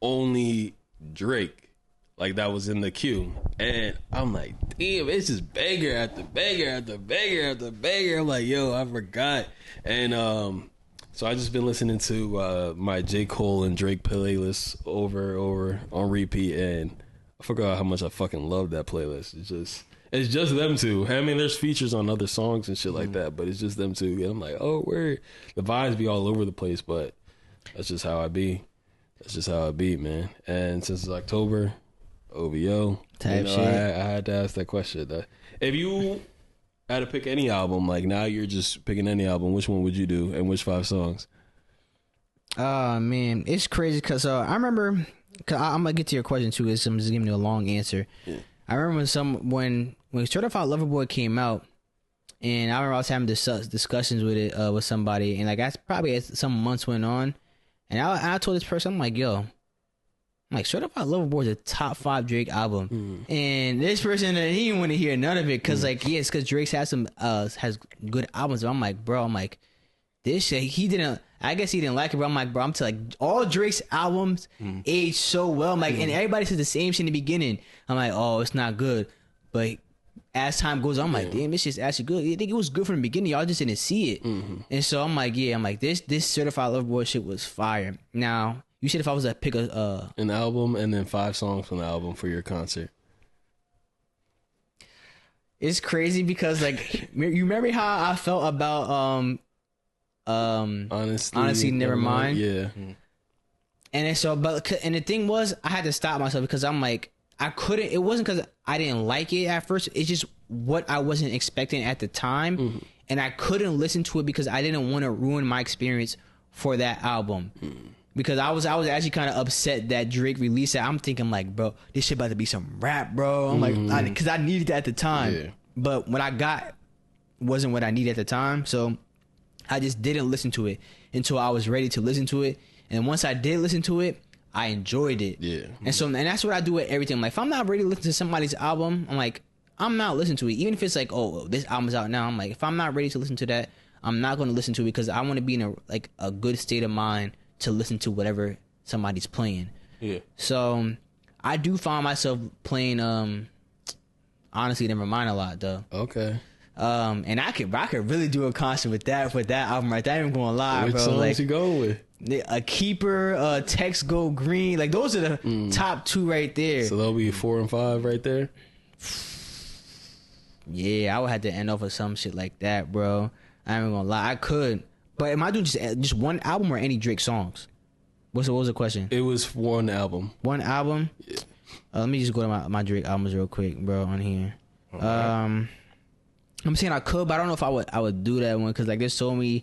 only Drake, like that was in the queue. And I'm like, damn, it's just banger after banger after banger after banger. I'm like, yo, I forgot. And so I just been listening to my J. Cole and Drake playlist over on repeat, and I forgot how much I fucking love that playlist. It's just them two. I mean, there's features on other songs and shit like that, but it's just them two. And I'm like, oh, where the vibes be all over the place, but that's just how I be. That's just how I be, man. And since it's October, OVO, Type shit. I had to ask that question. If you had to pick any album, like now you're just picking any album, which one would you do, and which 5 songs? Oh man, it's crazy because I remember. Cause I'm gonna get to your question too. Cause I'm just giving you a long answer. Yeah. I remember when Certified Lover Boy came out, And I remember I was having discussions with it with somebody, and like that's probably as some months went on, and I told this person, I'm like, yo, I'm like, Certified Lover Boy is a top 5 Drake album, and this person he didn't want to hear none of it because like it's because Drake has some has good albums. But I'm like, bro, I'm like, this shit he didn't. I guess he didn't like it, but I'm like, bro, I'm like all Drake's albums age so well. I'm like, and everybody says the same shit in the beginning. I'm like, oh, it's not good, but as time goes on, I'm like, damn, this shit's actually good. I think it was good from the beginning. Y'all just didn't see it. And so I'm like, yeah, I'm like, this Certified Lover Boy shit was fire. Now, you said if I was to pick an album and then 5 songs from the album for your concert. It's crazy because like you remember how I felt about honestly never mind. Yeah. And then so and the thing was I had to stop myself because I'm like I couldn't. It wasn't because I didn't like it at first. It's just what I wasn't expecting at the time, and I couldn't listen to it because I didn't want to ruin my experience for that album. Because I was actually kind of upset that Drake released it. I'm thinking like, bro, this shit about to be some rap, bro. I'm like, because I needed that at the time, but what I got wasn't what I needed at the time. So I just didn't listen to it until I was ready to listen to it. And once I did listen to it, I enjoyed it. Yeah. And that's what I do with everything. Like, if I'm not ready to listen to somebody's album, I'm like, I'm not listening to it. Even if it's like, oh, this album's out now, I'm like, if I'm not ready to listen to that, I'm not going to listen to it because I want to be in a good state of mind to listen to whatever somebody's playing. Yeah. So I do find myself playing honestly never mind a lot though. Okay. And I could really do a concert with that album right there. I ain't even gonna lie, Which bro. songs like, you going with? A Keeper, Text Go Green, like those are the top 2 right there. So there'll be 4 and 5 right there. Yeah, I would have to end off with some shit like that, bro. I ain't gonna lie, I could, but am I doing just one album or any Drake songs? What was the question? It was one album. One album. Yeah. Let me just go to my Drake albums real quick, bro, on here. Okay. I'm saying I could, but I don't know if I would do that one because like there's so many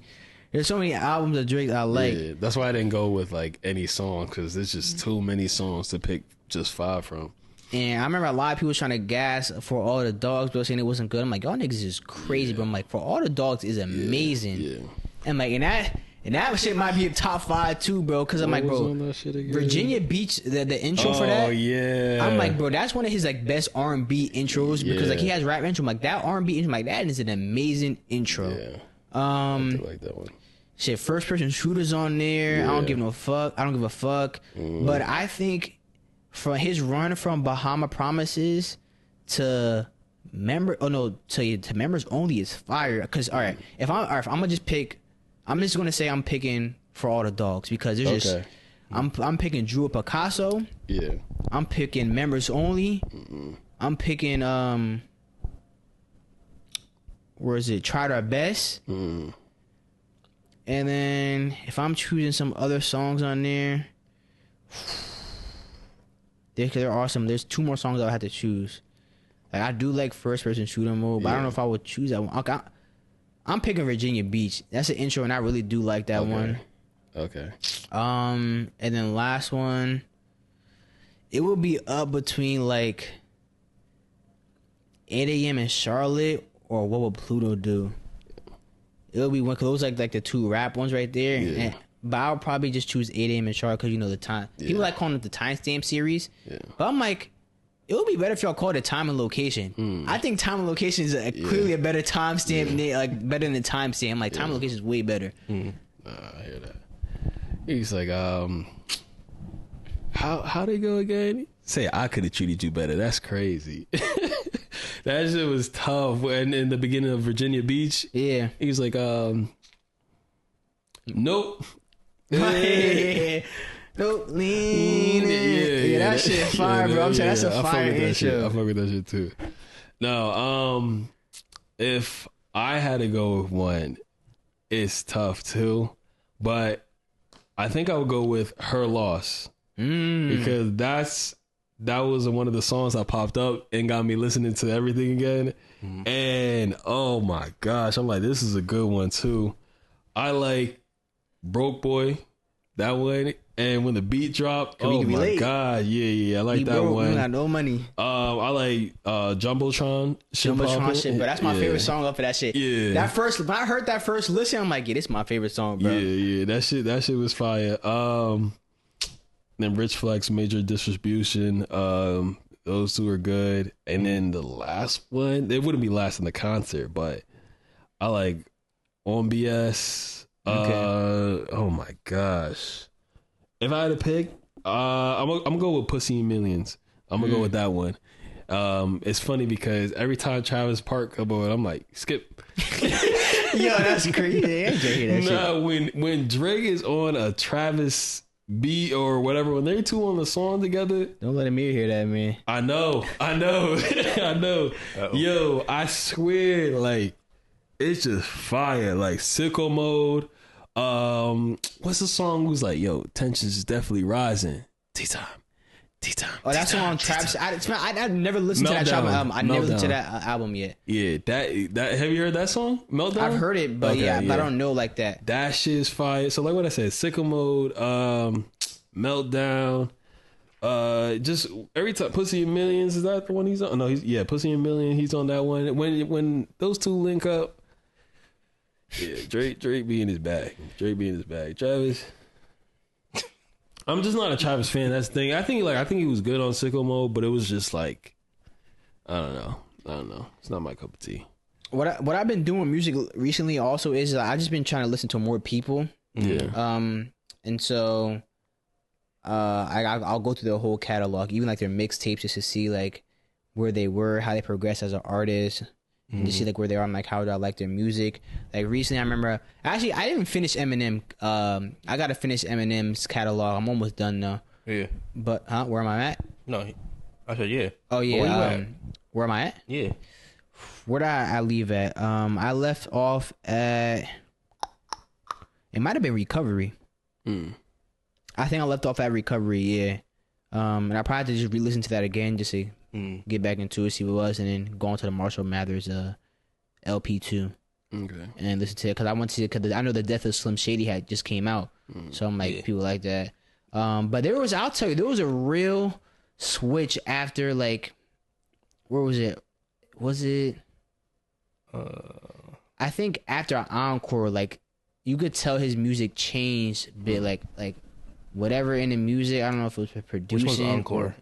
albums of Drake I like. Yeah, that's why I didn't go with like any song because there's just too many songs to pick just 5 from. And I remember a lot of people trying to gas For All the Dogs, but saying it wasn't good. I'm like, y'all niggas is crazy, but I'm like, For All the Dogs is amazing. Yeah. And like, and that shit might be a top 5 too, bro. Because I'm like, bro, Virginia Beach, the intro for that. Oh yeah. I'm like, bro, that's one of his like best R&B intros because like he has rap intro. I'm like that R&B intro, I'm like that is an amazing intro. Yeah. I do like that one. Shit, First Person Shooters on there. Yeah. I don't give a fuck. But I think from his run from Bahama Promises to Members Only is fire. Because if I'm gonna just pick. I'm just gonna say I'm picking For All the Dogs because there's just I'm picking Drew Picasso. Yeah. I'm picking Members Only. I'm picking where is it? Tried Our Best. And then if I'm choosing some other songs on there, there are some. There's 2 more songs I would have to choose. Like I do like First Person Shooter Mode, but I don't know if I would choose that one. Okay, I'm picking Virginia Beach. That's an intro, and I really do like that one. Okay. And then last one, it will be up between like 8 a.m. in Charlotte or What Would Pluto Do. It'll be one, cause those like the 2 rap ones right there. Yeah. But I'll probably just choose 8 a.m. in Charlotte because you know the time. Yeah. People like calling it the timestamp series. Yeah. But I'm like, it would be better if y'all called it time and location. I think time and location is clearly a better timestamp, like better than timestamp. Like time and location is way better. I hear that. He's like, how they go again? Say I could have treated you better. That's crazy. That shit was tough. When in the beginning of Virginia Beach, he was like, nope. Nope, lean. Yeah, that shit fire, bro. I'm saying that's a fire intro. I fuck with that shit too. No, if I had to go with one, it's tough too. But I think I would go with Her Loss because that was one of the songs that popped up and got me listening to everything again. And oh my gosh, I'm like, this is a good one too. I like Broke Boy. That one, and when the beat dropped, we oh can my relate. god, yeah, I like He that broke, we one. got no money. I like Jumbotron. Jumbotron shit, bro. That's my favorite song up for that shit. Yeah. That first, when I heard that first listen, I'm like, yeah, this is my favorite song, bro. Yeah, that shit was fire. Then Rich Flex, Major Distribution. Those two are good. And then the last one, it wouldn't be last in the concert, but I like On BS. Okay. Oh my gosh. If I had to pick, I'm gonna go with Pussy in Millions. I'm gonna go with that one. It's funny because every time Travis Park come on, I'm like, skip. Yo, that's crazy. I ain't hear that Nah, when Drake is on a Travis beat or whatever, when they two on the song together, Don't let Amir hear that, man. I know, I know. Uh-oh. Yo, I swear, like, it's just fire. Like Sicko Mode. What's the song who's like, yo, tensions is definitely rising. Tea time. Oh, that's the one on Travis. I never listened to that Meltdown. album. I never listened to Meltdown. that album yet. Yeah, that have you heard that song? Meltdown? I've heard it, but Okay, but I don't know like that. That shit is fire. So like what I said, Sicko Mode, Meltdown, just every time Pussy in Millions, is that the one he's on? No, Pussy in Millions, he's on that one. When those two link up, yeah, Drake be in his bag. Travis, I'm just not a Travis fan. That's the thing. I think he was good on Sicko Mode, but it was just like, I don't know. It's not my cup of tea. What I've been doing with music recently also is I just been trying to listen to more people. Yeah. And so, I'll go through the whole catalog, even like their mixtapes, just to see like where they were, how they progressed as an artist, and to see like where they are and like how do I like their music. Like recently, I remember actually I didn't finish Eminem. I gotta finish Eminem's catalog. I'm almost done now. Yeah. But where am I at? No, I said yeah. Oh yeah. Where you at? Where am I at? Yeah. Where did I leave at? I left off at. It might have been Recovery. I think I left off at Recovery, yeah. And I probably had to just re-listen to that again just to get back into it, see what it was, and then go on to the Marshall Mathers LP2. Okay. And listen to it because I went to because I know the Death of Slim Shady had just came out, so I'm like people like that. But I'll tell you, there was a real switch after like, where was it? Was it? I think after Encore, like you could tell his music changed a bit, like whatever in the music. I don't know if it was producing. Which one's Encore?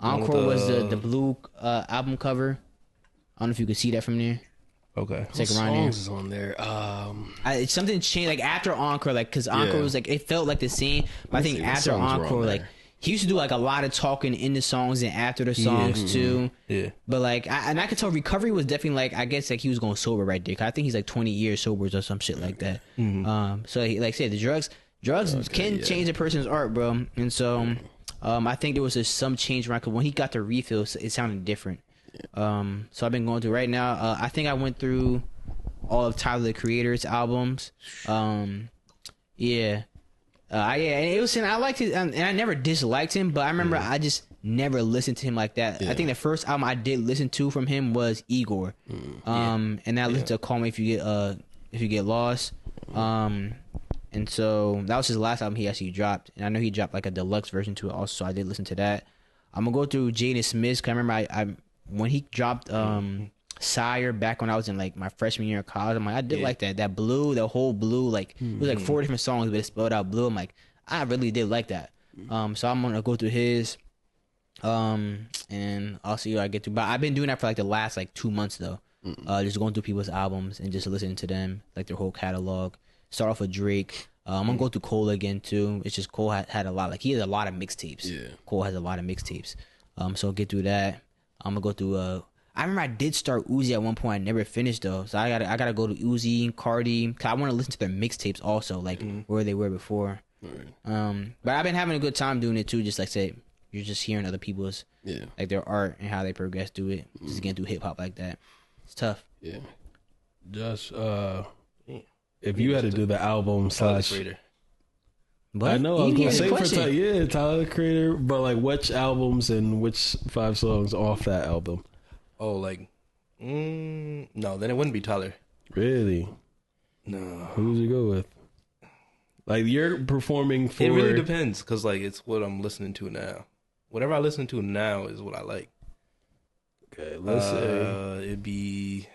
Encore was the blue album cover. I don't know if you could see that from there. Okay. It's like What around there. songs is on there? It's something changed like after Encore, like because Encore was like it felt like the same. But I think see, what after songs were on Encore, there? like he used to do like a lot of talking in the songs and after the songs too. Yeah. But like, I could tell Recovery was definitely like I guess like he was going sober right there. 'Cause I think he's like 20 years sober or some shit like that. So he, like I said, the drugs can change a person's art, bro. And so I think there was just some change around. 'Cause when he got the refills, it sounded different. So I've been going through right now. I think I went through all of Tyler the Creator's albums. Yeah. And it was, and I liked it, and I never disliked him, but I remember I just never listened to him like that. I think the first album I did listen to from him was Igor, and then I listened to Call Me If You Get Lost, and so that was his last album he actually dropped, and I know he dropped like a deluxe version to it also, so I did listen to that. I'm gonna go through Jaden Smith. 'Cause I remember I when he dropped Sire back when I was in like my freshman year of college. I'm like, I did like that blue, the whole blue, like it was like 4 different songs, but it spelled out blue. I'm like, I really did like that. So I'm gonna go through his, and I'll see what I get through. But I've been doing that for like the last like 2 months though, just going through people's albums and just listening to them, like their whole catalog. Start off with Drake. I'm gonna go through Cole again too. It's just Cole had a lot, like he has a lot of mixtapes. Yeah, Cole has a lot of mixtapes. So I'll get through that. I'm gonna go through. I remember I did start Uzi at one point. I never finished though, so I gotta go to Uzi, Cardi. 'Cause I want to listen to their mixtapes also, like where they were before. But I've been having a good time doing it too. Just like say, you're just hearing other people's like their art and how they progress through it. Just getting through hip hop like that. It's tough. Yeah. Just if you had to do the album slash. But I know I was gonna say for question. Tyler the Creator, but like which albums and which 5 songs off that album? Oh, like, no, then it wouldn't be Tyler. Really? No. Who would you go with? Like you're performing for. It really depends because like it's what I'm listening to now. Whatever I listen to now is what I like. Okay, let's say It'd be.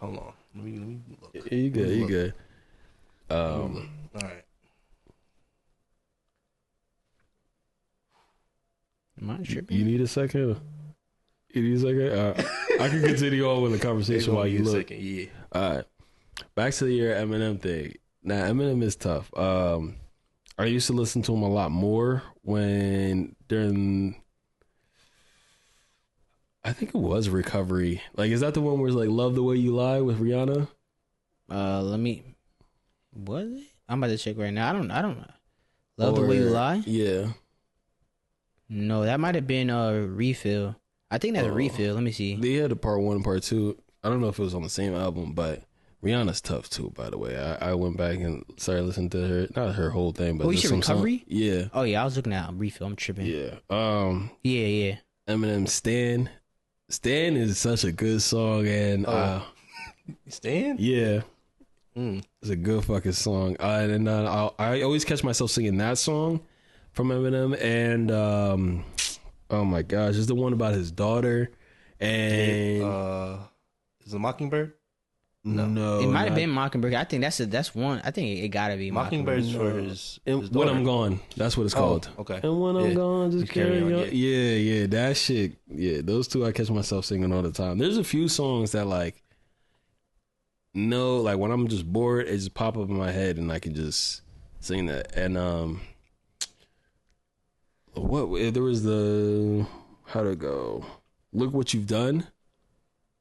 Hold on. Let me look. you good. You good. All right. Am I tripping? You need a second. You need a second. I can continue on with the conversation while you look. Second, yeah. All right. Back to your Eminem thing. Now, Eminem is tough. I used to listen to him a lot more during, I think it was Recovery. Like, is that the one where it's like Love the Way You Lie with Rihanna? Was it? I'm about to check right now. I don't know. Love the Way You Lie? Yeah. No, that might have been a Refill. I think that's a Refill. Let me see. They had a part 1 and part 2. I don't know if it was on the same album, but Rihanna's tough too, by the way. I went back and started listening to her, not her whole thing, but you just said some Recovery? Yeah. Oh yeah, I was looking at Refill. I'm tripping. Yeah. Yeah. Eminem Stan. Stan is such a good song, and Stan? yeah. It's a good fucking song. I always catch myself singing that song from Eminem, and oh my gosh, it's the one about his daughter. And is it Mockingbird? no, It might have been Mockingbird. I think that's one. I think it gotta be Mockingbird's for his daughter. When I'm Gone. That's what it's called. Okay. And when I'm gone, just carry on. yeah. Yeah, that shit. Yeah, those two I catch myself singing all the time. There's a few songs that like when I'm just bored, it just pop up in my head and I can just sing that. And there was how'd it go? Look What You've Done.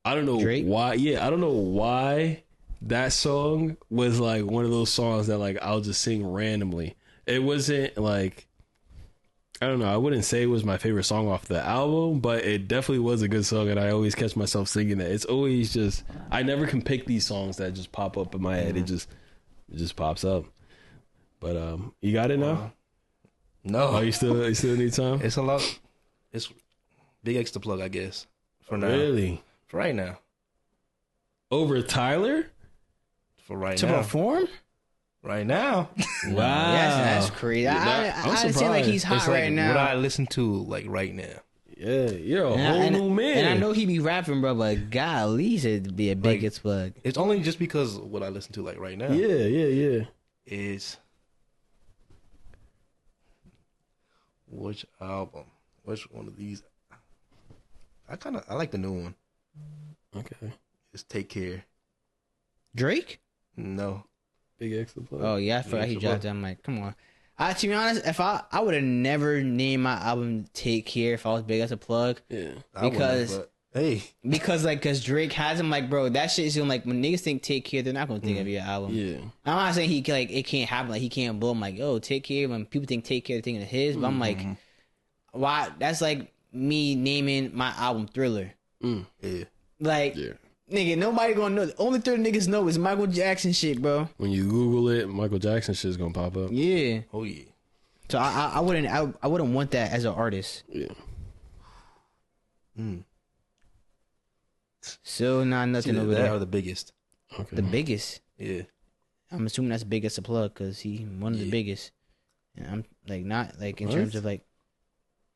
I don't know Drake? why. Yeah, I don't know why that song was like one of those songs that like I'll just sing randomly. It wasn't like, I don't know. I wouldn't say it was my favorite song off the album, but it definitely was a good song, and I always catch myself singing that. It's always just, I never can pick these songs that just pop up in my head. It just pops up. But you got it now? No. Oh, you still need time? It's a lot. It's Big X to plug, I guess. For now. Really? For right now. Over Tyler? For right To now. perform? Right now. Wow. That's crazy. Yeah, I I'm didn't seem like he's hot It's like right now. what I listen to like right now. Yeah, you're a And whole new man. And I know he be rapping, bro, but golly, he should be a biggest plug. It's only just because what I listen to like right now Yeah. is which album? Which one of these? I like the new one. Okay. It's Take Care. Drake? No. Big X the plug. Oh yeah, I forgot he Extra dropped plug. that. I'm like, come on. To be honest, if I would have never named my album Take Care if I was big as a plug. Yeah. I wouldn't, Because- but, hey, Because Drake has him, like, bro, that shit is like when niggas think Take Care, they're not gonna think of your album. Yeah. I'm not saying it can't happen, like he can't blow. I'm like, yo, Take Care. When people think Take Care, they're thinking of his. But I'm like, why? That's like me naming my album Thriller. yeah. Like, Yeah. nigga, nobody gonna know. The only Thriller niggas know is Michael Jackson shit, bro. When you Google it, Michael Jackson shit's gonna pop up. Yeah. Oh yeah. So I wouldn't want that as an artist. Yeah. So not nothing Either over that or there. the biggest. Okay. The biggest. Yeah. I'm assuming that's biggest a plug because he one of the biggest. And I'm like not like in terms of like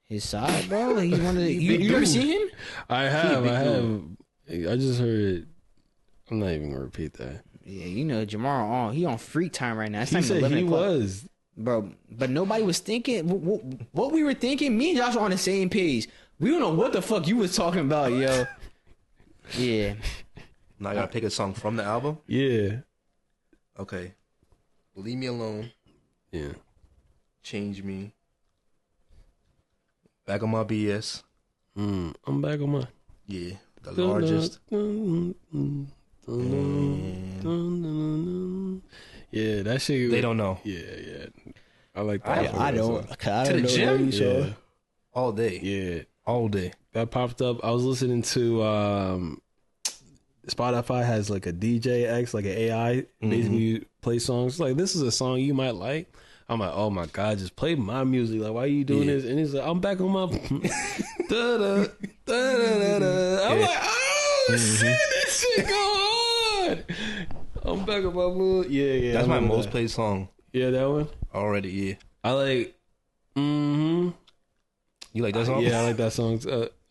his side, bro. Like, he's one of the. You ever seen him? I have. I just heard. I'm not even gonna repeat that. Yeah, you know Jamar he on freak time right now. It's He not even said 11 he o'clock. was. Bro, but nobody was thinking what we were thinking. Me and Josh were on the same page. We don't know what the fuck you was talking about, yo. Yeah. Now I gotta pick a song from the album. Yeah. Okay. Leave Me Alone. Yeah. Change Me. Back on My BS. I'm back on my. Yeah. The Largest. Yeah, that shit. They don't know. Yeah. I like that. I don't To the know gym? that, so. Yeah. All day. Yeah. All day. That popped up. I was listening to Spotify has like a DJ X, like an AI, basically you play songs. Like, this is a song you might like. I'm like, oh my God, just play my music. Like, why are you doing this? And he's like, I'm back on my da-da, da-da-da-da. I'm like, oh Oh shit, this shit go hard. I'm back on my mood. Yeah. That's I my remember most that. played song Yeah, that one. already. Yeah, I like. you like that song? Yeah, I like that song.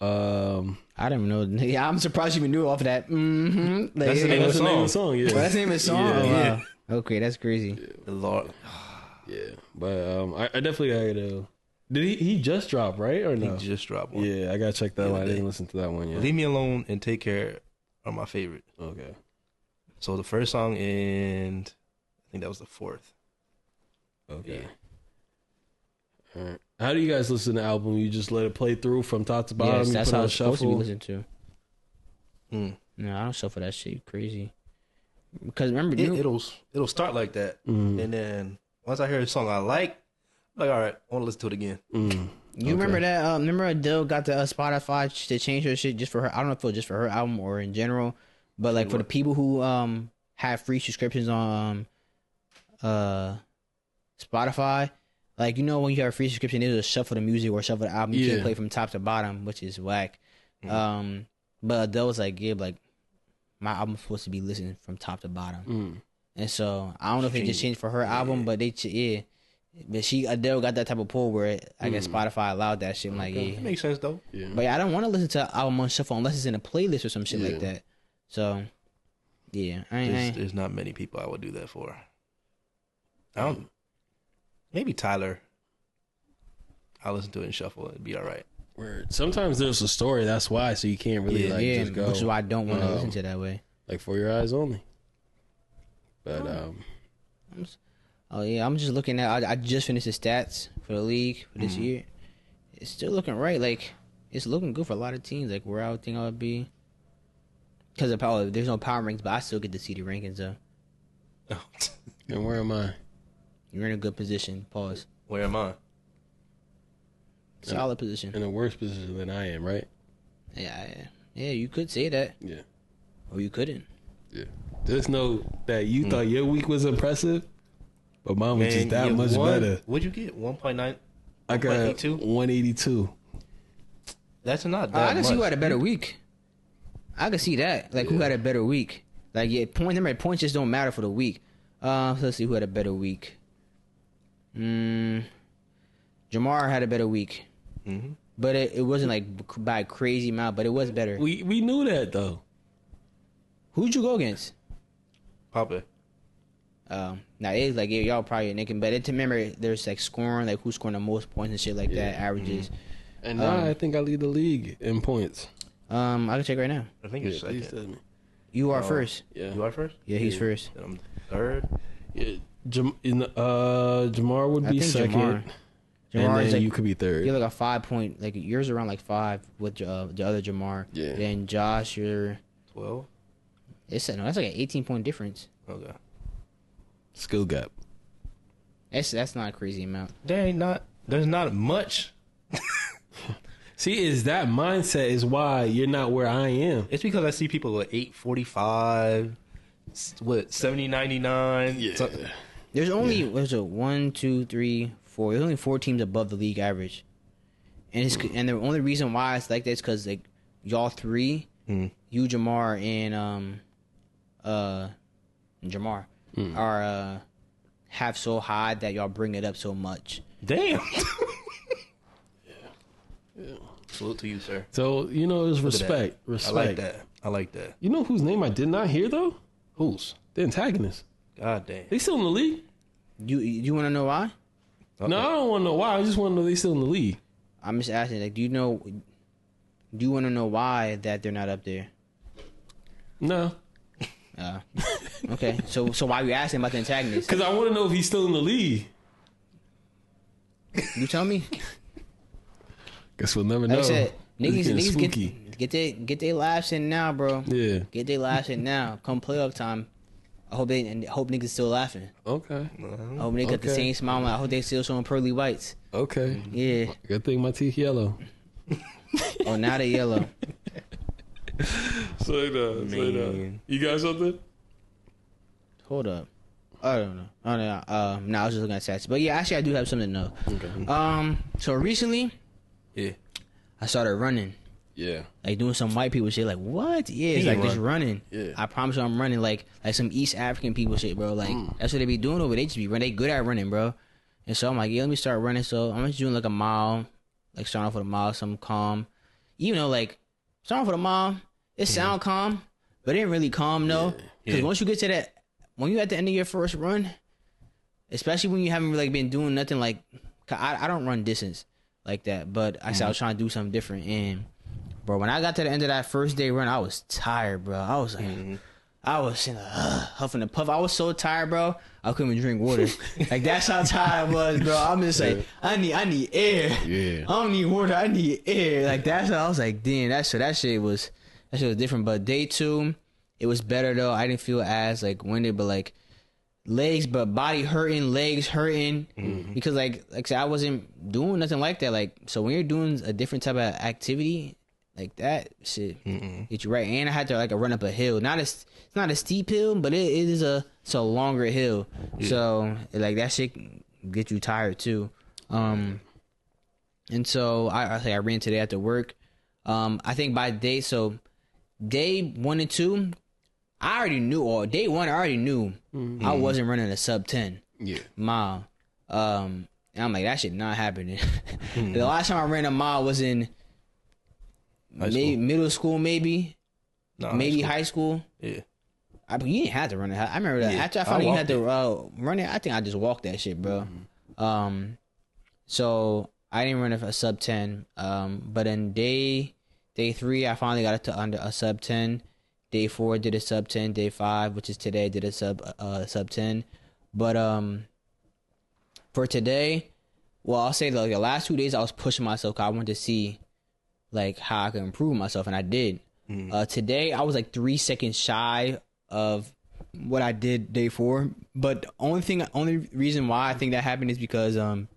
I don't know. Yeah, I'm surprised you even knew off of that. Like, That's the name That's of the name of the the song. Yeah, Well, that's the name of the song. Yeah. Oh, Yeah. wow. Okay, that's crazy. The Lord, yeah. But I definitely gotta. Did he just drop right or he no? just dropped one. Yeah, I gotta check that The one. I other didn't day. listen to that one yet. Leave Me Alone and Take Care are my favorite. Okay. So the first song and I think that was the fourth. Okay. All right. How do you guys listen to the album? You just let it play through from top to bottom. Yes, You that's put it how on it's supposed to be shuffle. listened to. Mm. No, I don't shuffle that shit. Crazy. Because remember, It'll start like that, Mm. and then once I hear a song I like, I'm like, all right, I want to listen to it again. Mm. you remember that? Remember Adele got the Spotify to change her shit just for her. I don't know if it was just for her album or in general, but like for the people who have free subscriptions on Spotify, like you know when you have a free subscription, there's a shuffle the music or shuffle the album. You Yeah. can't play from top to bottom, which is whack. But Adele was like, yeah, like my album's supposed to be listened from top to bottom. Mm. And so I don't know if it just changed for her album, but but Adele got that type of pull where I guess Spotify allowed that shit. I'm like, It yeah, makes sense though. Yeah. but yeah, I don't want to listen to an album on shuffle unless it's in a playlist or some shit Yeah. like that. So yeah, I There's, ain't. there's not many people I would do that for. I don't. Maybe Tyler. I'll listen to it and shuffle. It'd be all right. Word. Sometimes there's a story. That's why. So you can't really Yeah. like Yeah, just go which is why I don't want to um, listen to that way. like for your eyes only. But Oh yeah, I'm just looking at. I just finished the stats for the league for this year. It's still looking right. Like it's looking good for a lot of teams. Like where I would think I would be. Because of power, there's no power rankings, but I still get to see the rankings though. and where am I? You're in a good position. Pause. Where am I? Solid position. In a worse position than I am, right? Yeah. You could say that, Yeah. or you couldn't. Yeah. Just know that you thought your week was impressive, but mine was just that you much won- better. What'd you get? 1.9. I got 182? 182. That's not I that can see who much. had a better week. I can see that. Like who had a better week. Like points just don't matter for the week. Let's see who had a better week. Jamar had a better week. Mm-hmm. But it wasn't like by a crazy amount, but it was better. We knew that though. Who'd you go against? Papa. Now it's like y'all probably thinking, but remember there's like scoring, like who's scoring the most points and shit like that, averages. And now I think I lead the league in points. I can check right now. I think you're Please second. tell me. You are first. Yeah. You are first? Yeah, he's first. Then I'm third. Yeah. Jamar would I be think second. Jamar And is then like you could be third. you're like a 5 point, like yours around like 5 with the other Jamar. Yeah. Then Josh, you're 12. that's like an 18-point difference. Okay. Skill gap. That's not a crazy amount. There's not much. See, is that mindset is why you're not where I am. It's because I see people with 845, 7099. Yeah. There's only there's a 1, 2, 3, 4. There's only 4 teams above the league average, and the only reason why it's like that is because like y'all three, you Jamar and Jamar are have so high that y'all bring it up so much. Damn. Salute to you, sir. So, you know, it's Look at that. respect. Respect. I like that. You know whose name I did not hear though? Who's? The antagonist. God damn. They still in the league? You want to know why? No, I don't want to know why. I just want to know they still in the league. I'm just asking. Like, do you want to know why that they're not up there? No. Okay. So why are you asking about the antagonist? Because I want to know if he's still in the league. You tell me. Guess we'll never Like know. I said, It's getting niggas spooky. get their laughs in now, bro. Yeah. Get their laughs in now. Come playoff time, I hope niggas still laughing. Okay. I hope they got the Okay. same smile. I hope they still showing pearly whites. Okay. Yeah. Good thing my teeth yellow. Oh, now they yellow. Say that. Say that. Man. You got something? Hold up. I don't know. Oh no. No, I was just looking at stats. But yeah, actually, I do have something to know. Okay. So recently, Yeah. I started running. Yeah. Like doing some white people shit. Like what? Yeah, it's He like can just run. running. Yeah. I promise you, I'm running like some East African people shit, bro. Like that's what they be doing over. They just be running. They good at running, bro. And so I'm like, yeah, let me start running. So I'm just doing like a mile, like starting off with a mile, some calm. Even though like starting off with a mile, it sound calm, but it ain't really calm though. Because Yeah. once you get to that, when you at the end of your first run, especially when you haven't like been doing nothing like, I don't run distance like that. But I said I was trying to do something different. And bro, when I got to the end of that first day run, I was tired, bro. I was like. I was huffing and puff. I was so tired, bro. I couldn't even drink water. Like that's how tired I was, bro. I'm just like, I need air. Yeah. I don't need water. I need air. Like that's how I was like, damn. That shit was different. But day 2, it was better though. I didn't feel as like winded, but like legs, but body hurting, legs hurting because like I said, I wasn't doing nothing like that. Like so, when you're doing a different type of activity. Like that shit get you right, and I had to like run up a hill. It's not a steep hill, but it's a longer hill. Yeah. So like that shit get you tired too. And so I ran today after work. I think by day 1 and 2, I already knew. Or day 1, I already knew I wasn't running a sub 10 mile. And I'm like that shit not happening. The last time I ran a mile was in. Maybe middle school, maybe high school. Yeah, you didn't have to run it. I remember that after I found out you had to run it. I think I just walked that shit, bro. So I didn't run a sub 10. But in day 3, I finally got it to under a sub 10. Day 4 did a sub 10. Day 5, which is today, did a sub 10. But for today, well, I'll say like the last 2 days I was pushing myself because I wanted to see. Like how I could improve myself, and I did. Today I was like 3 seconds shy of what I did day 4. But the only reason why I think that happened is because when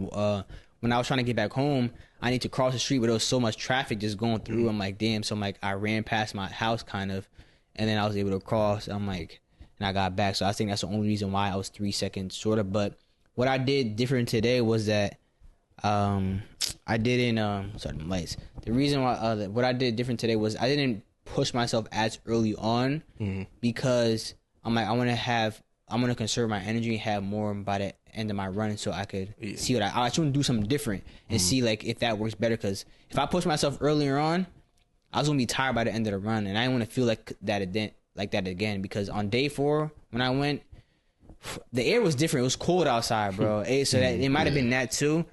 I was trying to get back home, I need to cross the street, but there was so much traffic just going through. I'm like, damn. So I'm like, I ran past my house kind of, and then I was able to cross. I'm like, and I got back. So I think that's the only reason why I was 3 seconds shorter. But what I did different today was that. I didn't sorry, the lights. The reason why what I did different today was I didn't push myself as early on because I'm like I'm gonna conserve my energy and have more by the end of my run so I could see what I just want to do something different and see like if that works better, because if I push myself earlier on, I was gonna be tired by the end of the run, and I didn't want to feel like that again, because on day 4 when I went, the air was different. It was cold outside, bro. So that it might have been that too.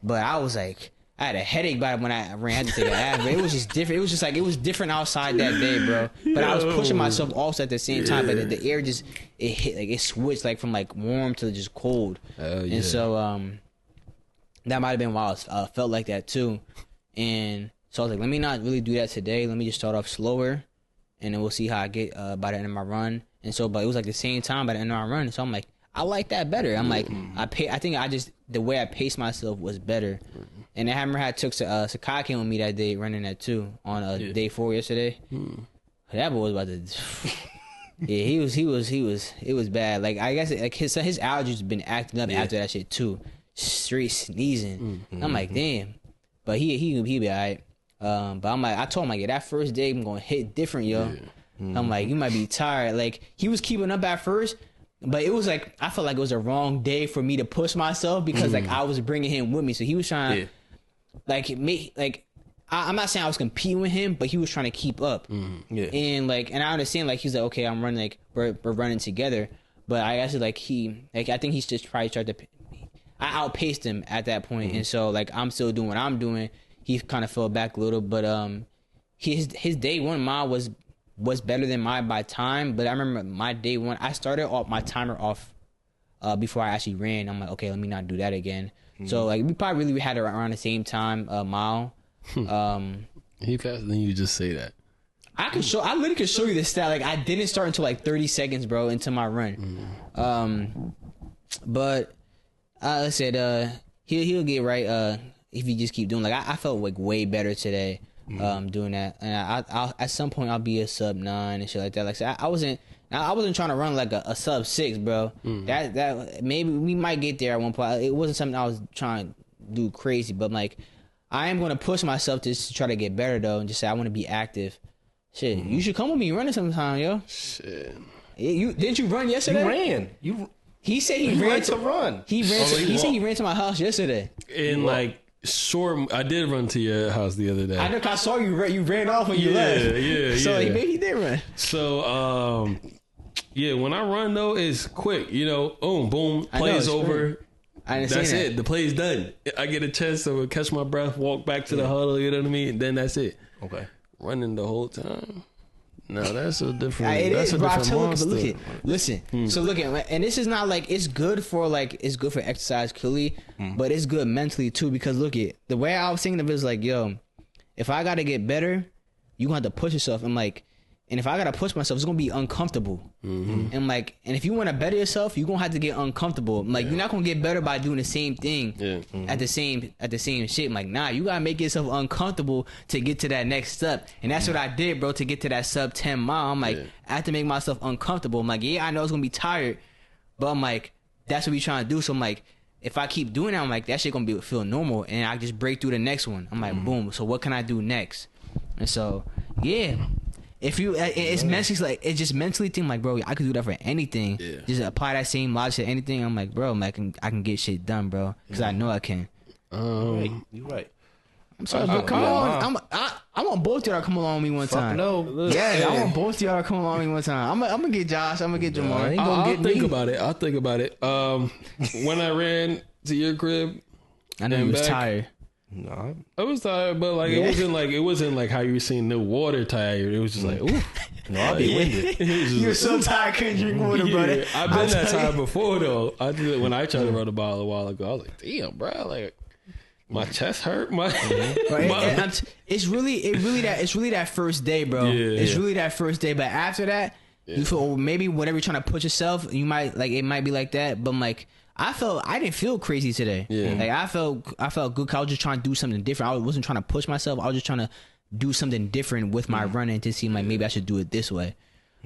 But I was like, I had a headache by when I ran. I had to take an Advil. It was just different. It was just like, it was different outside that day, bro. But I was pushing myself also at the same time. But the air just, it hit, like it switched like from like warm to just cold. And so that might have been why I felt like that too. And so I was like, let me not really do that today. Let me just start off slower. And then we'll see how I get by the end of my run. And so, but it was like the same time by the end of my run. So I'm like, I like that better. I'm like, I think the way I paced myself was better. And the Hammer had took Sakai came with me that day running that too on day 4 yesterday. That boy was about to. Yeah, he was. It was bad. Like I guess like his allergies been acting up after that shit too. Straight sneezing. I'm like, damn. But he be alright. But I'm like, I told him like, yeah, that first day I'm gonna hit different, yo. I'm like, you might be tired. Like he was keeping up at first. But it was like, I felt like it was a wrong day for me to push myself because like I was bringing him with me. So he was trying to I'm not saying I was competing with him, but he was trying to keep up. And I understand like, he's like, okay, I'm running, like we're running together. But I guess like I think he's just probably tried to, I outpaced him at that point. And so like, I'm still doing what I'm doing. He kind of fell back a little, but his day 1 mile was better than mine by time, but I remember my day 1, I started off my timer off before I actually ran. I'm like, okay, let me not do that again. So like we probably really had it around the same time mile. He faster than you just say that. I literally could show you the stat. Like I didn't start until like 30 seconds, bro, into my run. But I said he'll get right if you just keep doing. Like I felt like way better today. Doing that, and I'll at some point I'll be a sub 9 and shit like that. Like so I wasn't trying to run like a sub 6, bro. That maybe we might get there at one point. It wasn't something I was trying to do crazy, but like I am going to push myself just to try to get better though, and just say I want to be active. Shit, you should come with me running sometime, yo. Shit. Didn't you run yesterday? You ran. He said he You ran like to run. He ran. He said he ran to my house yesterday. And like short, I did run to your house the other day. I know. I saw you. You ran off when you left. Yeah. So maybe he did run. So yeah, when I run though, it's quick. You know, boom, plays over. I didn't That's see that. it. The play's done. I get a chance to catch my breath, walk back to the huddle. You know what I mean? And then that's it. Okay. Running the whole time. No, that's a different. It that's is, a bro. different monster. Look at, listen. So look at, and this is not like it's good for exercise clearly, but it's good mentally too because look at the way I was thinking of it is like, yo, if I gotta get better, you gonna have to push yourself. And like, and if I gotta push myself, it's gonna be uncomfortable. And like, and if you want to better yourself, you are gonna have to get uncomfortable. Like, you're not gonna get better by doing the same thing at the same shit. I'm like, nah, you gotta make yourself uncomfortable to get to that next step. And that's what I did, bro, to get to that sub 10 mile. I'm like, I have to make myself uncomfortable. I'm like, yeah, I know it's gonna be tired, but I'm like, that's what we trying to do. So I'm like, if I keep doing that, I'm like, that shit gonna feel normal, and I just break through the next one. I'm like, boom. So what can I do next? And so, yeah. If you, it's mentally like it's just mentally think like, bro, I could do that for anything. Yeah. Just apply that same logic to anything. I'm like, bro, I can get shit done, bro, because I know I can. You're right. I'm sorry, bro. Come on, I want both y'all to come along with me one time. No, yeah, I want both y'all to come along with me one time. I'm gonna get Josh. I'm gonna get Jamal. I'll think about it. I'll think about it. When I ran to your crib, I know you was tired. No, I was tired, but like it wasn't like how you were saying no water tired. It was just like, ooh, no, I'll be winded. You were so tired, couldn't drink water, brother. I've been that tired before though. I did it when I tried to run a bottle a while ago. I was like, damn, bro, like my chest hurt. It's really that first day, bro. It's really that first day, but after that, you feel maybe whatever you're trying to push yourself, you might like it might be like that, but I'm like. I didn't feel crazy today. Yeah. Like I felt good. I was just trying to do something different. I wasn't trying to push myself. I was just trying to do something different with my running to seem like maybe I should do it this way.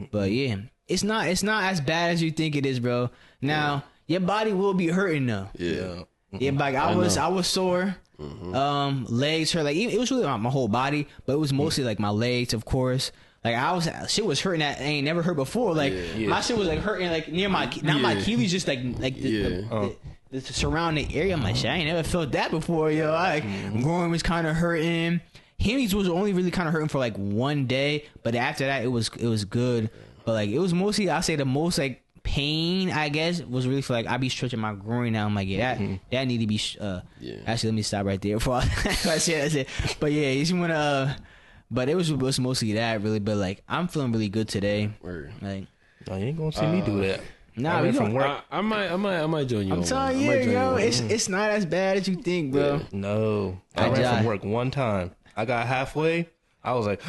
But yeah, it's not as bad as you think it is, bro. Now your body will be hurting though. Yeah. Yeah, like I was sore. Legs hurt. Like it was really my whole body, but it was mostly like my legs, of course. Like shit was hurting that I ain't never hurt before. Like my shit was like hurting like near my my Achilles, just like the surrounding area. I'm like, shit, I ain't never felt that before, yo. Like groin was kind of hurting. Hammies was only really kind of hurting for like one day, but after that it was good. But like it was mostly, I say the most like pain I guess was really for like I be stretching my groin now. I'm like, that need to be. Actually, let me stop right there before I say that. But yeah, you just wanna. But it was mostly that really. But like I'm feeling really good today. Word. Like, no, you ain't gonna see me do that. Nah, we from work. I might join you. I'm telling you, yo, it's not as bad as you think, bro. Yeah. No, I ran from work one time. I got halfway. I was like,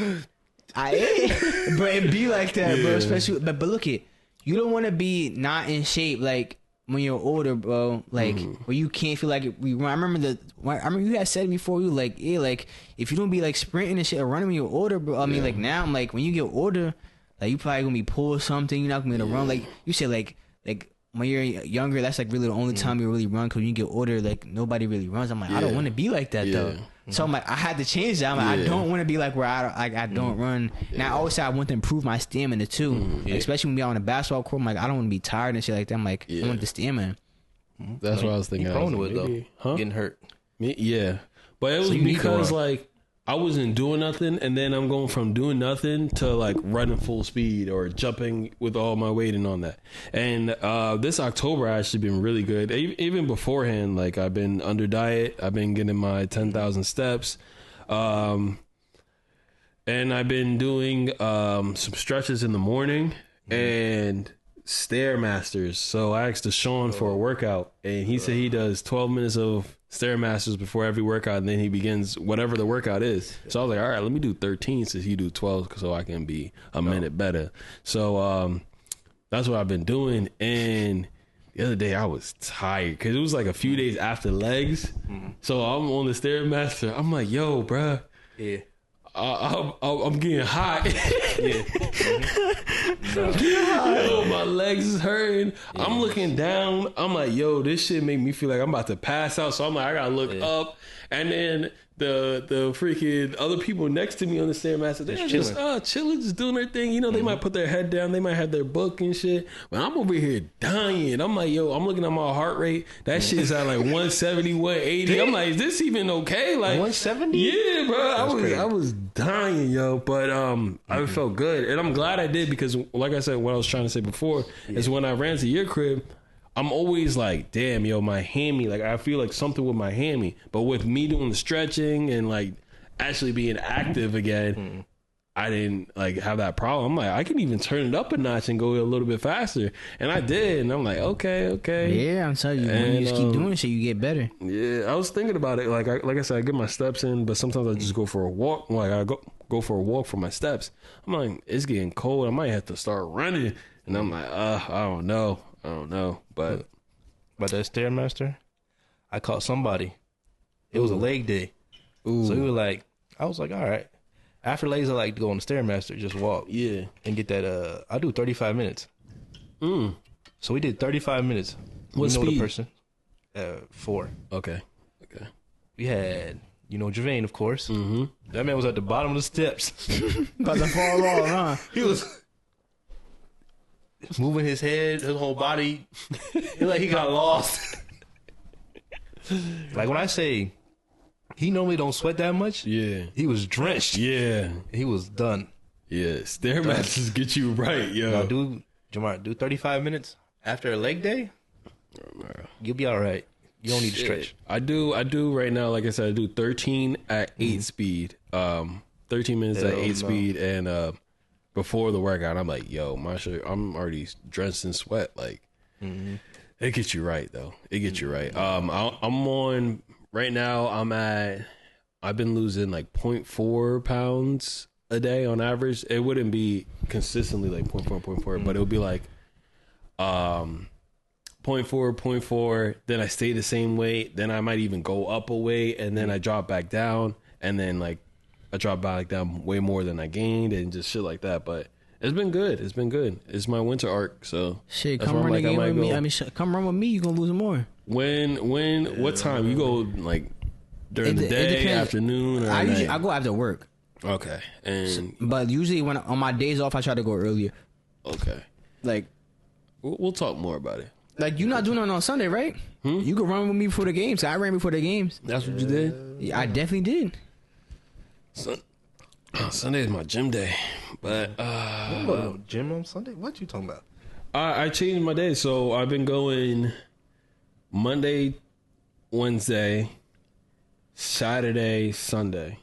but it be like that, bro. Especially, but look it, you don't want to be not in shape like when you're older, bro. Like where you can't feel like it. I remember you had said before, you like, yeah, like if you don't be like sprinting and shit or running when you're older, bro. I mean, like now, I'm like when you get older, like you probably gonna be pull something. You're not gonna be able to run. Like you said, like when you're younger, that's like really the only time you really run. Cause when you get older, like nobody really runs. I'm like, I don't want to be like that though. So I'm like, I had to change that. I'm like, I don't want to be like where I don't run. Now I always say I want to improve my stamina too, like, especially when we out on the basketball court. I'm like, I don't want to be tired and shit like that. I'm like, I want the stamina. That's what I was thinking. You prone to it though, getting hurt. Yeah, but it was because like I wasn't doing nothing, and then I'm going from doing nothing to like running full speed or jumping with all my weight and on that. And this October I actually been really good. Even beforehand, like I've been under diet. I've been getting my 10,000 steps, and I've been doing some stretches in the morning and Stairmasters. So I asked Deshaun for a workout, and he said he does 12 minutes of Stairmasters before every workout, and then he begins whatever the workout is. So I was like, all right, let me do 13 since you do 12 so I can be a minute better. So that's what I've been doing. And the other day I was tired because it was like a few days after legs. So I'm on the Stairmaster. I'm like, yo, bruh. Yeah. I'm getting hot. Yo, my legs is hurting. I'm looking down. I'm like, yo, this shit make me feel like I'm about to pass out. So I'm like, I gotta look up. And then the freaking other people next to me on the Stairmaster, they're just chilling, just doing their thing. You know, they might put their head down, they might have their book and shit. But I'm over here dying. I'm like, yo, I'm looking at my heart rate. That shit's at like 170, 180. I'm like, is this even okay? Like 170? Yeah, bro. I was dying, yo. But I felt good, and I'm glad I did because, like I said, what I was trying to say before is when I ran to your crib. I'm always like, damn, yo, my hammy. Like, I feel like something with my hammy. But with me doing the stretching and, like, actually being active again, I didn't, like, have that problem. I'm like, I can even turn it up a notch and go a little bit faster. And I did. And I'm like, okay. Yeah, I'm telling you, when you just keep doing shit, you get better. Yeah, I was thinking about it. Like I said, I get my steps in, but sometimes I just go for a walk. Like, I go for a walk for my steps. I'm like, it's getting cold. I might have to start running. And I'm like, I don't know. But that Stairmaster, I caught somebody. It was a leg day. Ooh. So he was like, I was like, all right. After legs, I like to go on the Stairmaster, just walk. Yeah. And get that, I do 35 minutes. So we did 35 minutes. What speed? The person? 4. Okay. We had, Javane, of course. Mm-hmm. That man was at the bottom of the steps. About to fall off, huh? He was moving his head, his whole body. It's like he got lost. Like when I say he normally don't sweat that much, Yeah. he was drenched. Yeah. He was done. Yeah. Stairmasters get you right, yo. Now, Jamar, do 35 minutes after a leg day. You'll be all right. You don't need to stretch. I do right now. Like I said, I do 13 at 8 speed. 13 minutes at 8 speed, and before the workout, I'm like, yo, my shit, I'm already drenched in sweat. Like, it gets you right though. It gets you right. I'm on right now. I've been losing like 0.4 pounds a day on average. It wouldn't be consistently like 0.4, but it would be like 0.4. Then I stay the same weight. Then I might even go up a weight, and then I drop back down, and then like I dropped back down way more than I gained, and just shit like that. But it's been good. It's my winter arc. So shit, come run the game with me. I mean, come run with me. You gonna lose more. What time you go? Like during the day, afternoon, or I go after work. Okay, but usually when on my days off, I try to go earlier. Okay, like we'll talk more about it. Like you're not doing it on Sunday, right? You could run with me before the games. I ran before the games. That's what you did. Yeah, I definitely did. Sunday is my gym day, but gym on Sunday? What you talking about? I changed my day, so I've been going Monday, Wednesday, Saturday, Sunday,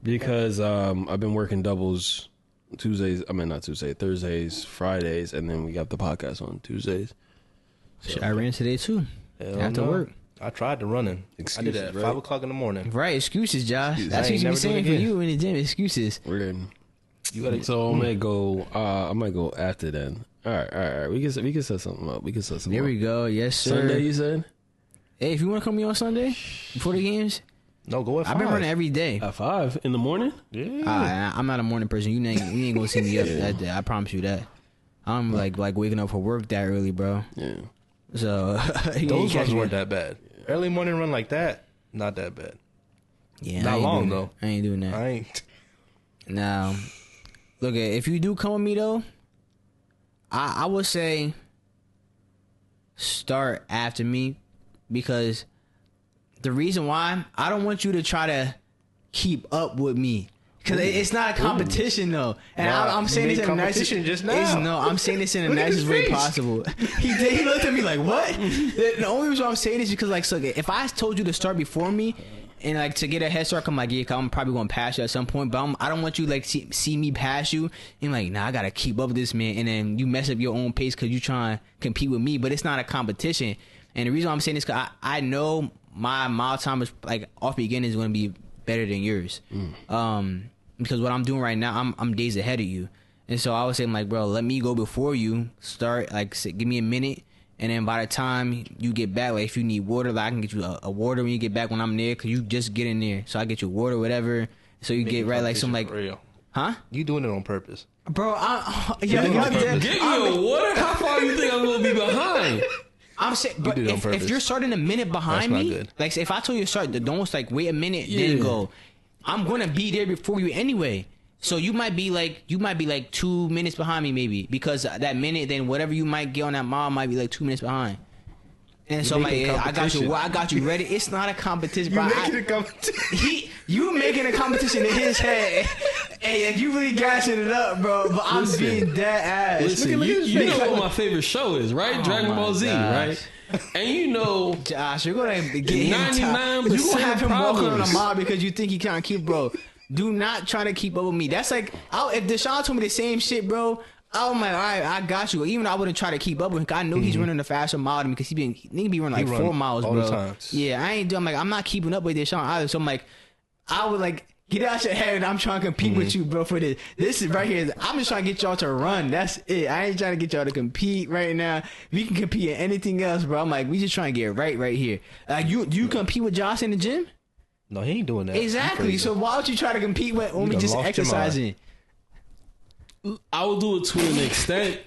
because I've been working doubles Thursdays, Fridays, and then we got the podcast on Tuesdays. So, I ran today too. After work. I tried to running. Excuses, I did it at 5 o'clock in the morning. Right, excuses, Josh. That's what you be saying for you in the gym. Excuses. Weird. So I might go. After then. All right. We can set something up. There we go. Yes, sir. Sunday, you said. Hey, if you want to come to me on Sunday before the games, no, go at 5. I've been running every day. At 5 in the morning. Yeah. I'm not a morning person. You ain't gonna see me up that day. I promise you that. I'm like waking up for work that early, bro. Yeah. So those runs weren't that bad. Early morning run like that, not that bad. Yeah, not long though. I ain't doing that. I ain't. Now, look, if you do come with me though, I would say start after me, because the reason why I don't want you to try to keep up with me. Because it's not a competition though, and I'm saying this in the nicest. Just now. No, I'm saying this in the nicest way possible. He looked at me like, "What?" The only reason I'm saying this is because, like, so if I told you to start before me, and like to get a head start, I'm like, yeah, I'm probably gonna pass you at some point. But I don't want you like see me pass you and like, nah, I gotta keep up with this man, and then you mess up your own pace because you trying to compete with me. But it's not a competition, and the reason I'm saying this because I know my mile time is like off beginning is gonna be better than yours. Because what I'm doing right now, I'm days ahead of you. And so I was saying, like, bro, let me go before you. Start, like, give me a minute. And then by the time you get back, like, if you need water, like, I can get you a water when you get back when I'm there. Because you just get in there. So I get you water, whatever. So you get right, like, some, like... Real. Huh? You doing it on purpose. Bro, give me a water? How far you think I'm going to be behind? I'm saying, but did it on purpose. if you're starting a minute behind That's not me, good. like if I told you to start, don't like wait a minute, then go. I'm gonna be there before you anyway. So you might be like 2 minutes behind me maybe because that minute, then whatever you might get on that mile might be like 2 minutes behind. And so I'm like, making I got you. competition. Well, I got you ready. It's not a competition, bro. making a competition. You making a competition in his head. Hey, and you really gassing it up, bro. But I'm being dead ass. Listen, you know what my favorite show is, right? Dragon Ball Z, gosh. right? And you know, Josh, you're gonna get him. 99% You gonna have him walking on a problems. mob because you think he can't keep, bro. Do not try to keep up with me. That's like, if Deshaun told me the same shit, bro. I'm like, all right, I got you. Even though I wouldn't try to keep up with him, 'cause I know he's running a faster mile than me because nigga be running like run 4 miles, all bro. the time. Yeah, I ain't doing. I'm not keeping up with Deshaun either. So I'm like, I would like. Get out your head and I'm trying to compete with you, bro, for this. This is right here. I'm just trying to get y'all to run. That's it. I ain't trying to get y'all to compete right now. We can compete in anything else, bro. I'm like, we just trying to get right here. Do you compete with Josh in the gym? No, he ain't doing that. Exactly. So why would you try to compete with when we done just lost your mind. exercising? I will do it to an extent.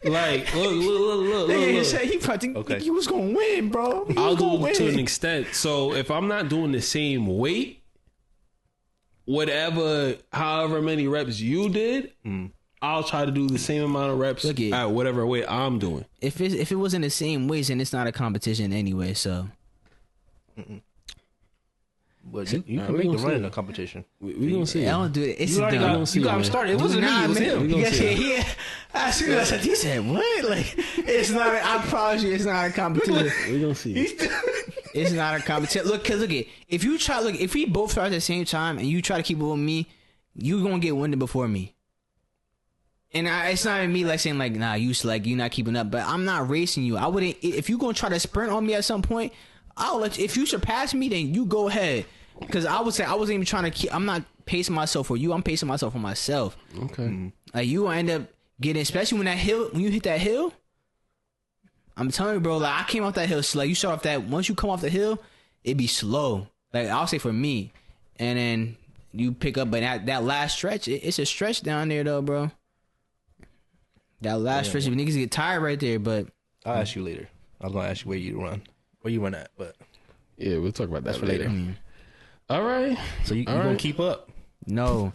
Like, look. He said he probably think he was gonna win, bro. He I'll was gonna do it to win. an extent. So if I'm not doing the same weight, however many reps you did, I'll try to do the same amount of reps Look it. at whatever weight I'm doing. If it wasn't the same weights, then it's not a competition anyway. So But you we can make gonna the run see. in a competition. We gonna see. I don't do it. It's You already done. got him started. It wasn't me. It was him. We gonna see. Yeah. As soon as I said, he said, "What?" Like, it's not. I promise you, it's not a competition. We gonna see. It's not a competition. Look, cause if we both start at the same time and you try to keep up with me, you gonna get winded before me. And it's not even me like saying like, nah, you not keeping up. But I'm not racing you. I wouldn't. If you gonna try to sprint on me at some point, I'll let you. If you surpass me, then you go ahead. Because I would say I wasn't even trying to keep. I'm not pacing myself for you. I'm pacing myself for myself. Okay. Like you will end up getting, especially when you hit that hill. I'm telling you, bro. Like I came off that hill slow. You start off that. Once you come off the hill, it be slow. Like I'll say for me, and then you pick up. But that last stretch, it's a stretch down there though, bro. That last stretch, if niggas get tired right there. But I'll ask you later. I was gonna ask you where you run at, but Yeah, we'll talk about that that's for later. All right. So you gonna keep up? no.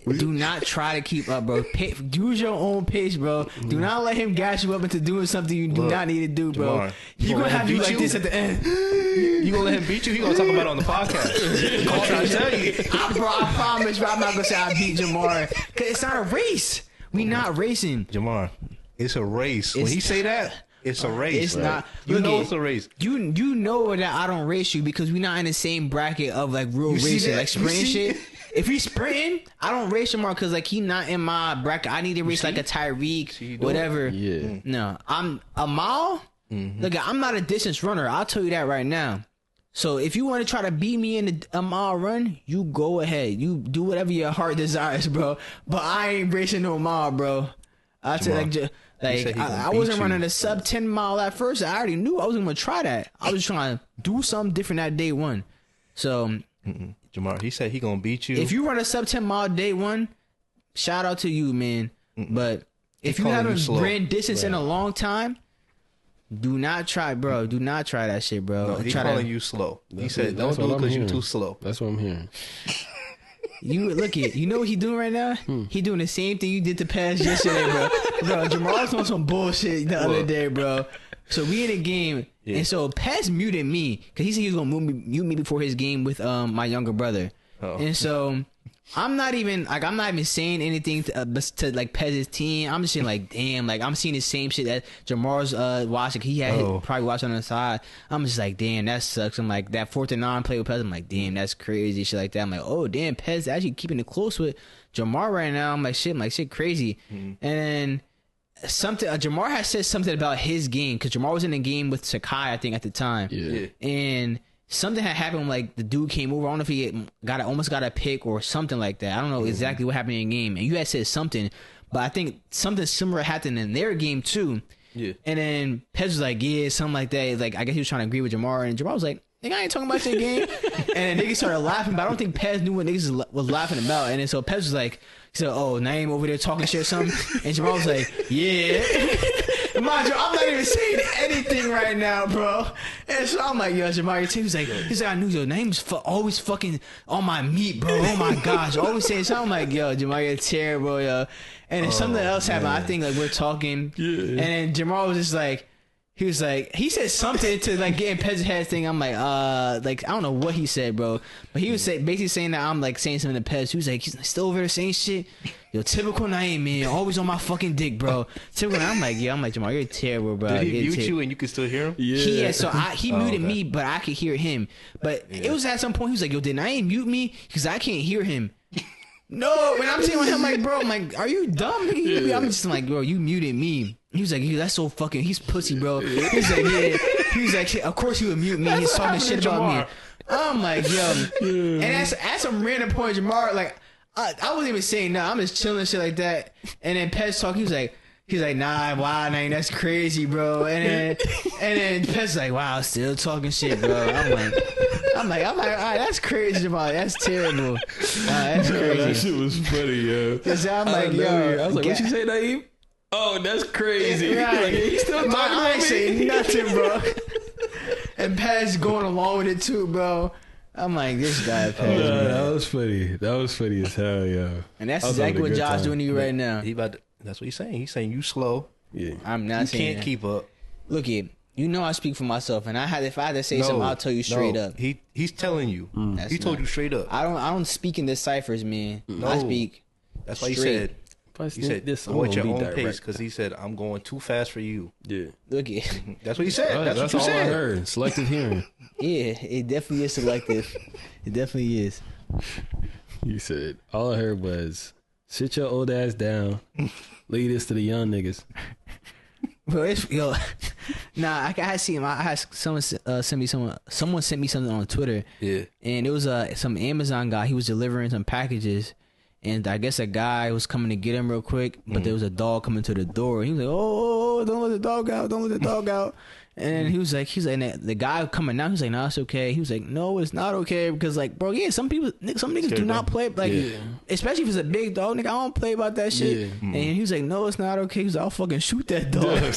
Do not try to keep up, bro. Use your own pace, bro. Do not let him gas you up into doing something you do not need to do, bro. Jamar, He you gonna gonna have you beat like you? this at the end. You gonna let him beat you? He gonna talk about it on the podcast. I'm trying to tell you. I promise, bro. I'm not gonna say I beat Jamar because it's not a race. We not racing. Jamar, it's a race. When he say that, it's a race. It's bro. not. You Look know it, it's a race. You know that I don't race you because we're not in the same bracket of like real see racing, that? like You sprinting see? shit. If he's sprinting, I don't race Jamar because like he not in my bracket. I need to race like a Tyreek, whatever. Yeah. No, I'm a mile. Look, I'm not a distance runner. I'll tell you that right now. So if you want to try to beat me in a mile run, you go ahead. You do whatever your heart desires, bro. But I ain't racing no mile, bro. I tell like. said he gonna I beat wasn't you. running a sub 10 mile at first. I already knew I was gonna try that. I was trying to do something different that day one. So Jamar, he said he gonna beat you. if you run a sub 10 mile day one, shout out to you, man. But if you calling haven't you slow. ran distance in a long time, do not try, bro. Do not try that shit, bro. no, he try calling you slow. He said don't that's do what it I'm because you're hearing. too slow. That's what I'm hearing. You look it. You know what he doing right now? He doing the same thing you did to Paz yesterday, bro. Bro, Jamal's on some bullshit the other day, bro. So we in a game, and so Paz muted me because he said he was gonna mute me before his game with my younger brother, and so I'm not even saying anything to like Pez's team. I'm just saying like, damn, like I'm seeing the same shit that Jamar's watching. He had probably watched on the side. I'm just like, damn, that sucks. I'm like that 4th and 9 play with Pez. I'm like, damn, that's crazy, shit like that. I'm like, oh damn, Pez actually keeping it close with Jamar right now. I'm like, shit crazy. And then something Jamar has said something about his game because Jamar was in a game with Sakai, I think, at the time. Yeah. And something had happened, like the dude came over. I don't know if he almost got a pick or something like that. I don't know exactly what happened in the game. And you had said something, but I think something similar happened in their game too. Yeah. And then Pez was like, yeah, something like that. Like I guess he was trying to agree with Jamar, and Jamar was like, nigga, I ain't talking about your game. And then niggas started laughing, but I don't think Pez knew what niggas was laughing about. And then so Pez was like, he said, oh, Naeem over there talking shit or something. And Jamal was like, yeah. Mind you, I'm not even saying anything right now, bro. And so I'm like, yo, Jamar, he's like, I knew your name's always fucking on my meat, bro. Oh my gosh, always saying something. I'm like, yo, Jamar, you're terrible, yo. And then something else happened. I think like we're talking, and then Jamar was just like, he said something to like get in Pez's head thing. I'm like I don't know what he said, bro. But he was basically saying that I'm like saying something to Pez. He was like, he's still over there saying shit. Yo, typical Naeem, man. Always on my fucking dick, bro. Typical. I'm like, Jamal, you're terrible, bro. Did he mute you and you could still hear him? Yeah. So he muted me, but I could hear him. But it was at some point he was like, yo, did Naeem mute me? Because I can't hear him. No, when I'm telling him, like, bro, I'm like, are you dumb? I'm just like, bro, you muted me. He was like, that's so fucking, he's pussy, bro. He's like, yeah. He was like, of course he would mute me. He's talking shit about me. I'm like, yo. And at some random point, Jamar, like, I wasn't even saying no. I'm just chilling and shit like that. And then Pez talk, he's like, nah, wow, man, that's crazy, bro. And then Pez's like, wow, still talking shit, bro. I'm like, all right, that's crazy, Jamar. That's terrible. That's crazy. That shit was funny, yo. Cause I'm like, yo, I was like, what you say, Naeem? Oh, that's crazy. Right. Like, he's still talking I about ain't me. saying nothing, bro. And Pez going along with it too, bro. I'm like, this guy, Pez. No, that was funny. That was funny as hell, yo. And that's exactly what Josh doing to you right now. That's what he's saying. He's saying you slow. Yeah. I'm not You saying can't that. keep up. Look here, you know I speak for myself, and if I had to say something, I'll tell you straight up. He's telling you. That's He told not- you straight up. I don't speak in the ciphers, man. I speak. That's why he straight. said. He said this, go at your own pace because he said I'm going too fast for you. Yeah. Look here. That's what he said. That's what you all I said. heard. Selective hearing. Yeah, it definitely is selective. It definitely is. You said all I heard was sit your old ass down. Leave this to the young niggas. Bro, I had seen. I had someone sent me someone sent me something on Twitter. Yeah. And it was some Amazon guy. He was delivering some packages, and I guess a guy was coming to get him real quick, but there was a dog coming to the door. He was like, "Oh, don't let the dog out! Don't let the dog out!" And he was like, and the guy coming out, he was like, "No, it's okay." He was like, "No, it's not okay," because like, bro, yeah, some niggas do not play like, especially if it's a big dog, nigga. I don't play about that shit. Yeah. And he was like, "No, it's not okay." He was like, "I'll fucking shoot that dog."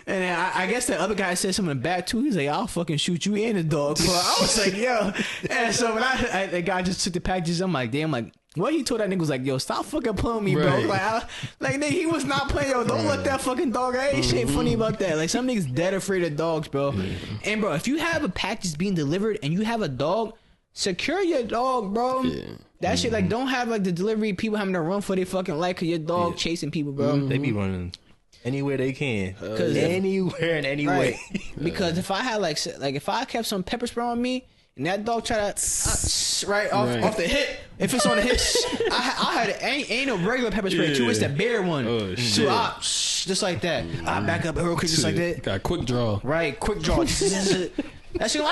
And then I guess the other guy said something back too. He's like, "I'll fucking shoot you and the dog." So I was like, "Yo," and so when the guy just took the packages, I'm like, "Damn!" Like, what he told that nigga was like, "Yo, stop fucking playing me, bro." Right. Like, nigga, he was not playing. Yo, don't let that fucking dog out. Ain't shit funny about that. Like, some niggas dead afraid of dogs, bro. And bro, if you have a package being delivered and you have a dog, secure your dog, bro. Yeah. That shit, like, don't have like the delivery people having to run for their fucking life because your dog chasing people, bro. They be running anywhere they can. 'Cause Anywhere and any way. Because if I had like if I kept some pepper spray on me and that dog try to off the hip, if it's on the hip, I had ain't no regular pepper spray too. It's the bear one. Oh, shit. So just like that. I back up real quick, just like that. Got a quick draw. Right, quick draw. That shit.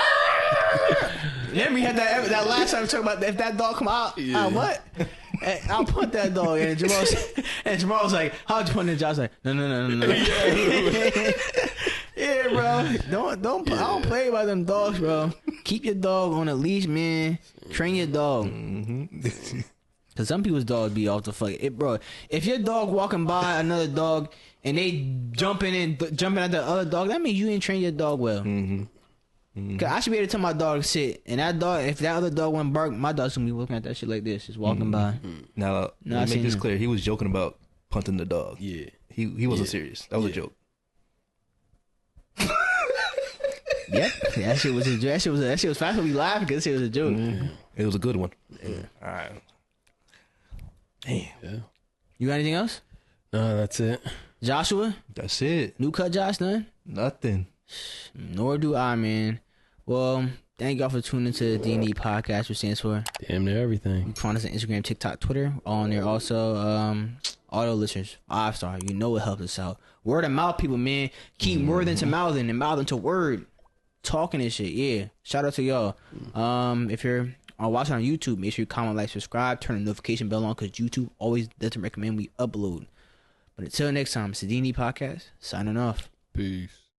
Then we had that last time we talked about if that dog come out. What? I'll put that dog in. And Jamal was like, "How'd you put it in?" Josh like, No. Yeah, bro. Don't. I don't play by them dogs, bro. Keep your dog on a leash, man. Train your dog. Cause some people's dogs be off the fuck it, bro. If your dog walking by another dog and they jumping at the other dog, that means you ain't train your dog well. Cause I should be able to tell my dog to sit, and that dog, if that other dog went bark, my dog's gonna be looking at that shit like this, just walking by. Now, No, let I me seen make this him. clear. He was joking about punting the dog. Yeah. He wasn't serious. That was a joke. Yep, that shit was a joke. That shit was fast. We laughing because it was a joke. It was a good one. All right. Damn. Yeah. You got anything else, No, that's it. Joshua? That's it. New cut, Josh? None? Nothing. Nor do I, man. Well, thank y'all for tuning into the D&D podcast, which stands for Damn near everything. you can find us on Instagram, TikTok, Twitter, all on there. Also, auto listeners, 5-star. You know it helps us out. Word of mouth, people, man. Keep wording to mouthing and mouthing to word. Talking and shit, yeah. Shout out to y'all. If you're watching on YouTube, make sure you comment, like, subscribe, turn the notification bell on because YouTube always doesn't recommend we upload. But until next time, it's the D&D podcast. Signing off. Peace.